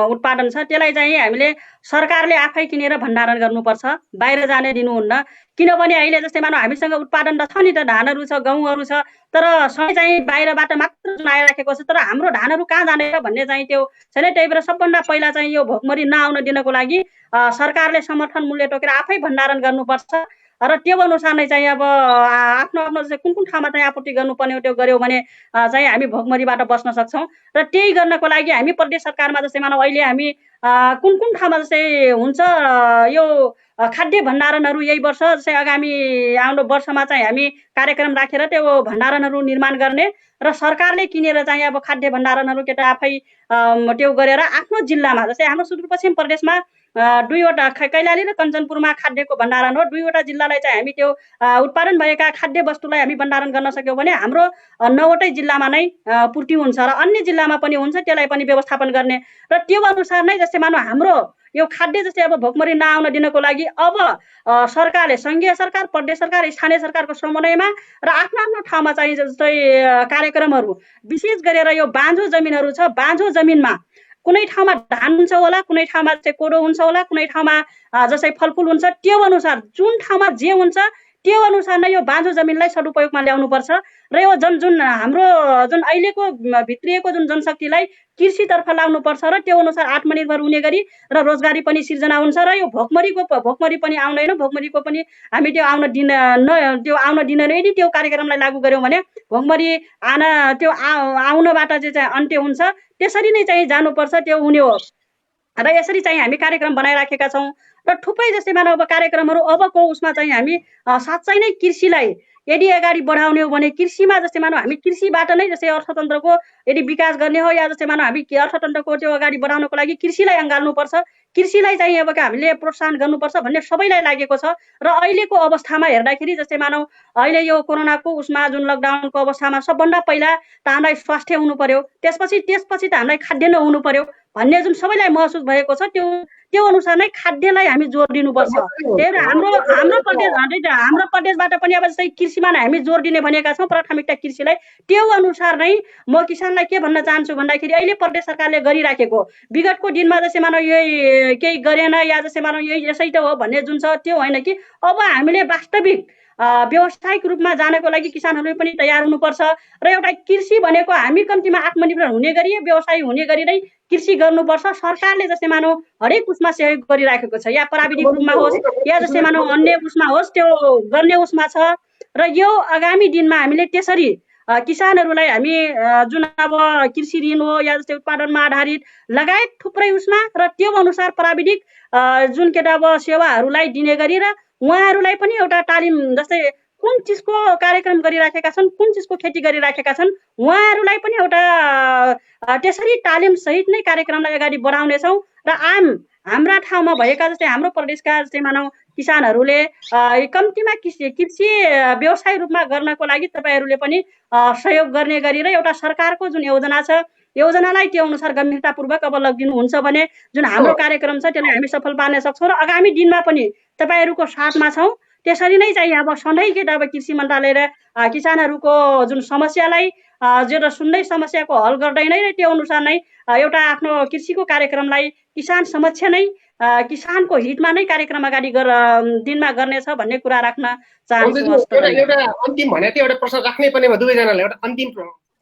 उत्पादन छ त्यसलाई चाहिँ हामीले सरकारले आफै किनेर भण्डारण गर्नुपर्छ, बाहिर जाने दिनुहुन्न। किनभने अहिले जस्तै मानव हामीसँग उत्पादन त छ नि त, धानहरू छ, गहुँहरू छ, तर सबै चाहिँ बाहिरबाट मात्र जुन आइराखेको छ, तर हाम्रो धानहरू कहाँ जाने र भन्ने चाहिँ त्यो छैन। त्यही भएर सबभन्दा पहिला चाहिँ यो भोकमरी नआउन दिनको लागि सरकारले समर्थन मूल्य तोकेर आफै भण्डारण गर्नुपर्छ र त्यो अनुसार नै चाहिँ अब आफ्नो आफ्नो चाहिँ कुन कुन ठाउँमा चाहिँ आपूर्ति गर्नुपर्ने हो त्यो गर्यो भने चाहिँ हामी भोकमरीबाट बस्न सक्छौँ। र त्यही गर्नको लागि हामी प्रदेश सरकारमा जस्तै मानव अहिले हामी कुन कुन ठाउँमा जस्तै हुन्छ यो खाद्य भण्डारणहरू यही वर्ष जस्तै आगामी आउँदो वर्षमा चाहिँ हामी कार्यक्रम राखेर त्यो भण्डारणहरू निर्माण गर्ने र सरकारले किनेर चाहिँ अब खाद्य भण्डारणहरू केटा आफै त्यो गरेर आफ्नो जिल्लामा जस्तै हाम्रो सुदूरपश्चिम प्रदेशमा दुईवटा कैलाली र कञ्चनपुरमा खाद्यको भण्डारण हो। दुईवटा जिल्लालाई चाहिँ हामी त्यो उत्पादन भएका खाद्य वस्तुलाई हामी भण्डारण गर्न सक्यौँ भने हाम्रो 9वटै जिल्लामा नै पूर्ति हुन्छ र अन्य जिल्लामा पनि हुन्छ, त्यसलाई पनि व्यवस्थापन गर्ने र त्यो अनुसार नै जस्तै मानव हाम्रो यो खाद्य जस्तै अब भोकमरी नआउन दिनको लागि अब सरकारले संघीय सरकार, प्रदेश सरकार, स्थानीय सरकारको समन्वयमा र आफ्नो आफ्नो ठाउँमा चाहिँ जस्तै कार्यक्रमहरू विशेष गरेर यो बाँझो जमिनहरू छ, बाँझो जमिनमा कुनै ठाउँमा धान हुन्छ होला, कुनै ठाउँमा चाहिँ कोदो हुन्छ होला, कुनै ठाउँमा जस्तै फलफुल हुन्छ, त्यो अनुसार जुन ठाउँमा जे हुन्छ त्यो अनुसार नै यो बाँझो जमिनलाई सदुपयोगमा ल्याउनुपर्छ र यो जुन हाम्रो जुन अहिलेको भित्रिएको जुन जनशक्तिलाई कृषितर्फ लाउनुपर्छ र त्यो अनुसार आत्मनिर्भर हुने गरी र रोजगारी पनि सिर्जना हुन्छ र यो भोकमरी पनि आउँदैन। भोकमरीको पनि हामी त्यो आउन दिन यदि त्यो कार्यक्रमलाई लागू गर्यौँ भने भोकमरी त्यो आउनबाट चाहिँ अन्त्य हुन्छ। त्यसरी नै चाहिँ जानुपर्छ, त्यो हुने हो र यसरी चाहिँ हामी कार्यक्रम बनाइराखेका छौँ र थुप्रै जस्तै मानव अब कार्यक्रमहरू अबको उसमा चाहिँ हामी साँच्चै नै कृषिलाई यदि अगाडि बढाउने हो भने कृषिमा जस्तै मानव हामी कृषिबाट नै जस्तै अर्थतन्त्रको यदि विकास गर्ने हो या जस्तै मानव हामी अर्थतन्त्रको त्यो अगाडि बढाउनको लागि कृषिलाई अँगाल्नुपर्छ, कृषिलाई चाहिँ अब हामीले प्रोत्साहन गर्नुपर्छ भन्ने सबैलाई लागेको छ। र अहिलेको अवस्थामा हेर्दाखेरि जस्तै मानव अहिले यो कोरोनाको उसमा जुन लकडाउनको अवस्थामा सबभन्दा पहिला त हामीलाई स्वास्थ्य हुनु पर्यो, त्यसपछि त हामीलाई खाद्य हुनु पर्यो भन्ने जुन सबैलाई महसुस भएको छ, त्यो अनुसार नै खाद्यलाई हामी जोड दिनुपर्छ। त्यही भएर हाम्रो प्रदेशबाट पनि अब जस्तै कृषिमा नै हामी जोड दिने भनेका छौँ, प्राथमिकता कृषिलाई। त्यो अनुसार नै म किसानलाई के भन्न चाहन्छु भन्दाखेरि अहिले प्रदेश सरकारले गरिराखेको विगतको दिनमा जस्तै मानव यही केही गरेन या जस्तै मानव यही यसै त हो भन्ने जुन छ त्यो होइन कि अब हामीले वास्तविक व्यावसायिक रूपमा जानको लागि किसानहरू पनि तयार हुनुपर्छ र एउटा कृषि भनेको हामी कम्तीमा आत्मनिर्भर हुने गरी व्यवसाय हुने गरी नै कृषि गर्नुपर्छ। सरकारले जस्तै मानव हरेक उसमा सहयोग गरिराखेको छ, या प्राविधिक रूपमा होस् या जस्तै मानव अन्य उसमा होस्, त्यो गर्ने उसमा छ र यो आगामी दिनमा हामीले त्यसरी किसानहरूलाई हामी जुन अब कृषि ऋण हो या जस्तै उत्पादनमा आधारित लगायत थुप्रै उसमा र त्यो अनुसार प्राविधिक जुन केटा अब सेवाहरूलाई दिने गरी र उहाँहरूलाई पनि एउटा तालिम जस्तै कुन चिजको कार्यक्रम गरिराखेका छन्, कुन चिजको खेती गरिराखेका छन्, उहाँहरूलाई पनि एउटा त्यसरी तालिम सहित नै कार्यक्रमलाई अगाडि बढाउनेछौँ र हाम्रा ठाउँमा भएका जस्तै हाम्रो प्रदेशका जस्तै मानव किसानहरूले कम्तीमा कृषि व्यवसाय रूपमा गर्नको लागि तपाईँहरूले पनि सहयोग गर्ने गरी र एउटा सरकारको जुन योजना छ योजनालाई त्यो अनुसार गम्भीरतापूर्वक अब लगिदिनुहुन्छ भने जुन हाम्रो कार्यक्रम छ त्यसलाई हामी सफल पार्न सक्छौँ र आगामी दिनमा पनि तपाईँहरूको साथमा छौँ। त्यसरी नै चाहिँ अब सधैँ अब कृषि मन्त्रालय र किसानहरूको जुन समस्यालाई जो सुन्दै समस्याको हल गर्दै नै त्यो अनुसार नै एउटा आफ्नो कृषिको कार्यक्रमलाई किसान समक्ष नै किसानको हितमा नै कार्यक्रम अगाडि दिनमा गर्नेछ भन्ने कुरा राख्न चाहन्छु। एउटा अन्तिम भनेको थियो, एउटा प्रश्न राख्नै पर्ने भयो दुवैजनालाई, एउटा अन्तिम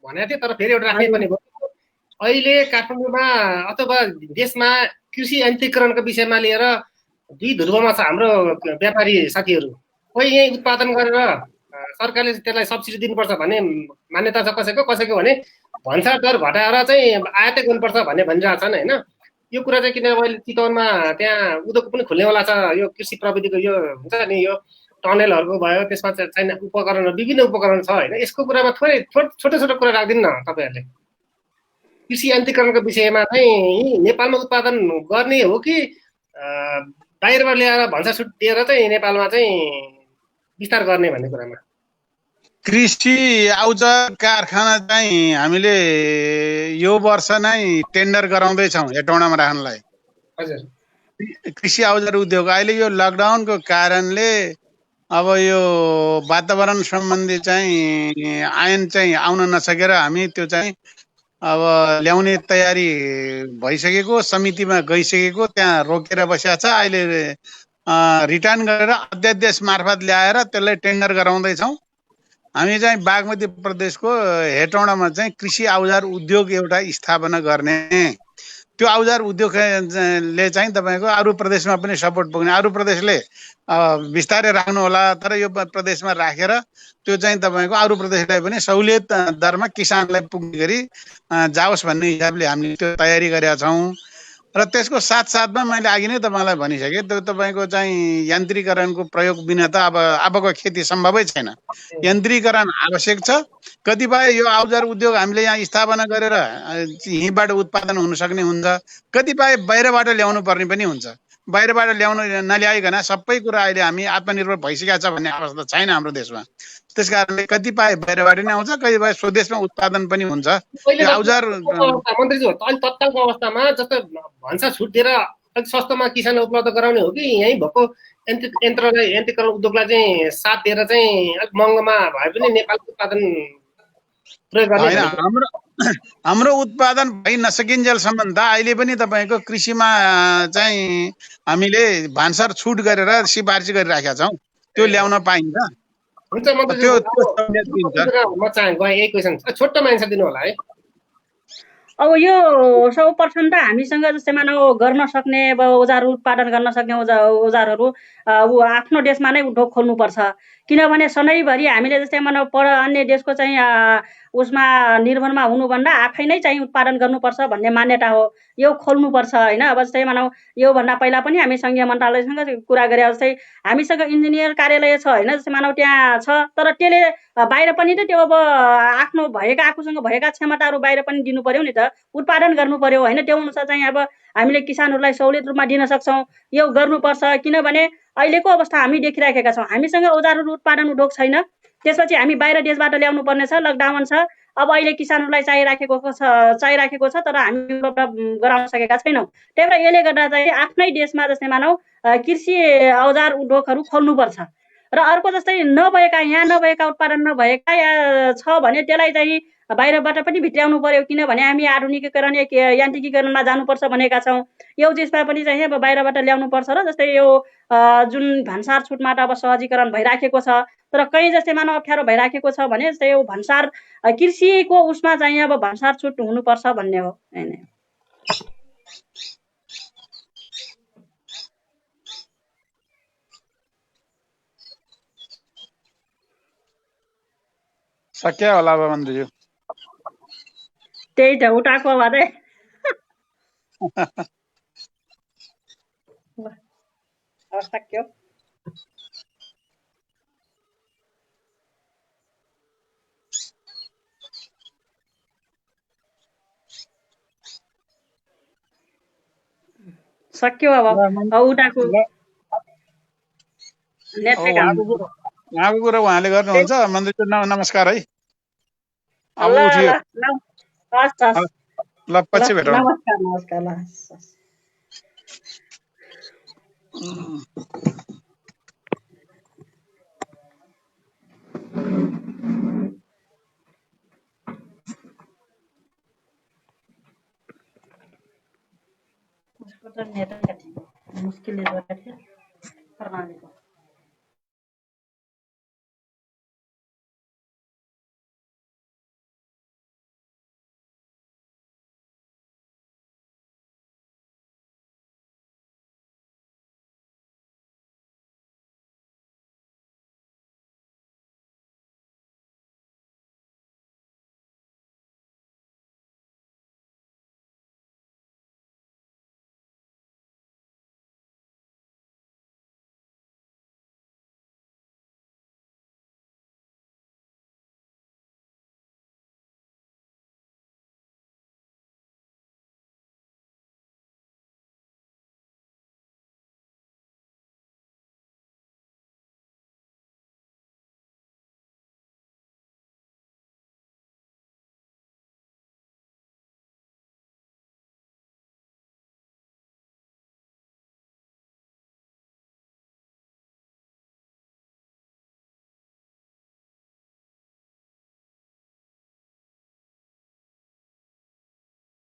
भनेको थियो तर फेरि एउटा राख्नै पर्ने भयो। अहिले काठमाडौँमा अथवा देशमा कृषि यान्त्रिकीकरणको विषयमा लिएर दुई ध्रुवमा छ हाम्रो व्यापारी साथीहरू। कोही यही उत्पादन गरेर सरकारले त्यसलाई सब्सिडी दिनुपर्छ भन्ने मान्यता छ कसैको भने भन्सार दर घटाएर चाहिँ आयातै गर्नुपर्छ भन्ने भनिरहेको छन् होइन। यो कुरा चाहिँ किनभने अहिले चितवनमा त्यहाँ उद्योग पनि खुल्नेवाला छ, यो कृषि प्रविधिको यो हुन्छ नि यो टनेलहरूको भयो, त्यसमा चाहिने उपकरणहरू विभिन्न उपकरण छ होइन। यसको कुरामा थोरै छोटो छोटो कुरा राखिदिनु न तपाईँहरूले। कृषि यन्त्रीकरणको विषयमा चाहिँ नेपालमा उत्पादन गर्ने हो कि बाहिरबाट ल्याएर भन्सा छुट दिएर चाहिँ नेपालमा चाहिँ विस्तार गर्ने भन्ने कुरामा? कृषि औजार कारखाना चाहिँ हामीले यो वर्ष नै टेन्डर गराउँदैछौँ हेटौँडामा राख्नलाई। हजुर। कृषि औजार उद्योग अहिले यो लकडाउनको कारणले अब यो वातावरण सम्बन्धी चाहिँ आयन चाहिँ आउन नसकेर हामी त्यो चाहिँ अब ल्याउने तयारी भइसकेको, समितिमा गइसकेको, त्यहाँ रोकेर बसेको छ। अहिले रिटर्न गरेर अध्यादेश मार्फत ल्याएर त्यसलाई टेन्डर गराउँदैछौँ। हामी चाहिँ बागमती प्रदेशको हेटौँडामा चाहिँ कृषि औजार उद्योग एउटा स्थापना गर्ने, त्यो औजार उद्योगले चाहिँ तपाईँको अरू प्रदेशमा पनि सपोर्ट पुग्ने। अरू प्रदेशले बिस्तारै राख्नु होला, तर यो प्रदेशमा राखेर त्यो चाहिँ तपाईँको अरू प्रदेशलाई पनि सहुलियत दरमा किसानलाई पुग्ने गरी जाओस् भन्ने हिसाबले हामीले त्यो तयारी गरेका छौँ। र त्यसको साथसाथमा मैले अघि नै तपाईँलाई भनिसकेँ, त्यो तपाईँको चाहिँ यान्त्रिकरणको प्रयोग बिना त अबको खेती सम्भवै छैन। यन्त्रीकरण आवश्यक छ। कतिपय यो औजार उद्योग हामीले यहाँ स्थापना गरेर यहीँबाट उत्पादन हुन सक्ने हुन्छ, कतिपय बाहिरबाट ल्याउनु पर्ने पनि हुन्छ। बाहिरबाट ल्याउनु नल्याइकन सबै कुरा अहिले हामी आत्मनिर्भर भइसकेका छ भन्ने अवस्था छैन हाम्रो देशमा। त्यसकारणले कतिपय बाहिरबाट नै आउँछ, कतिपय स्वदेशमा उत्पादन पनि हुन्छ। यो औजार मन्त्रीज्यू अहिले तत्कालको अवस्थामा जस्तो भन्सा छुट दिएर अलिक सस्तोमा किसानलाई उपलब्ध गराउने हो कि यहीँ भएको यन्त्रीकरण उद्योगलाई चाहिँ साथ दिएर चाहिँ अलिक महँगोमा भए पनि नेपालको उत्पादन प्रयोग गर्ने? हाम्रो उत्पादन भइ नसकिन्जेलसम्म त अहिले पनि तपाईँको कृषिमा चाहिँ हामीले भान्सार छुट गरेर सिफारिस गरिराखेका छौँ, त्यो ल्याउन पाइन्छ। हुन्छ मन्त्रीज्यू, म चाहेको यही क्वेसन छोटो मान्छे दिनु होला है। अब यो 100% हामीसँग जस्तै मानव गर्न सक्ने अब औजार उत्पादन गर्न सक्ने औजारहरू ऊ आफ्नो देशमा नै उद्योग खोल्नुपर्छ। किनभने सधैँभरि हामीले जस्तै मानव अन्य देशको चाहिँ उसमा निर्भरमा हुनुभन्दा आफै नै चाहिँ उत्पादन गर्नुपर्छ भन्ने मान्यता हो, यो खोल्नुपर्छ होइन। अब जस्तै मानव योभन्दा पहिला पनि हामी सङ्घीय मन्त्रालयसँग कुरा गरे जस्तै हामीसँग इन्जिनियर कार्यालय छ होइन, जस्तै मानव त्यहाँ छ, तर त्यसले बाहिर पनि त त्यो अब आफ्नो भएका आफूसँग भएका क्षमताहरू बाहिर पनि दिनु पर्यो नि त, उत्पादन गर्नु पर्यो होइन। त्यो अनुसार चाहिँ अब हामीले किसानहरूलाई सहुलियत रूपमा दिन सक्छौँ, यो गर्नुपर्छ। किनभने अहिलेको अवस्था हामी देखिराखेका छौँ, हामीसँग औजारहरू उत्पादन उद्योग छैन, त्यसपछि हामी बाहिर देशबाट ल्याउनु पर्ने छ, लकडाउन छ। अब अहिले किसानहरूलाई चाहिराखेको छ तर हामी उपलब्ध गराउन सकेका छैनौँ। त्यही भएर यसले गर्दा चाहिँ आफ्नै देशमा जस्तै मानौ कृषि औजार उद्योगहरू खोल्नुपर्छ। र अर्को जस्तै यहाँ नभएका उत्पादन नभएका छ भने त्यसलाई चाहिँ बाहिरबाट पनि भित्र्याउनु पर्यो। किनभने हामी आधुनिकीकरण यान्त्रिकीकरणमा जानुपर्छ भनेका छौँ। यो चिजमा पनि चाहिँ अब बाहिरबाट ल्याउनुपर्छ। र जस्तै यो जुन भन्सार छुटबाट अब सहजीकरण भइराखेको छ, तर कहीँ जस्तै मानव अप्ठ्यारो भइराखेको छ भने जस्तै यो भन्सार कृषिको उसमा चाहिँ अब भन्सार छुट हुनुपर्छ भन्ने हो होइन। सक्यो होला अब मन्त्रीज्यू, त्यही त उठाएको भए सक्यो। सक्यो अब उठाएको उहाँको कुरा उहाँले गर्नुहुन्छ। मन्त्रीज्यू नमस्कार है, अब उठियो ल, पछि भेटौँ। नमस्कार। मुश्किल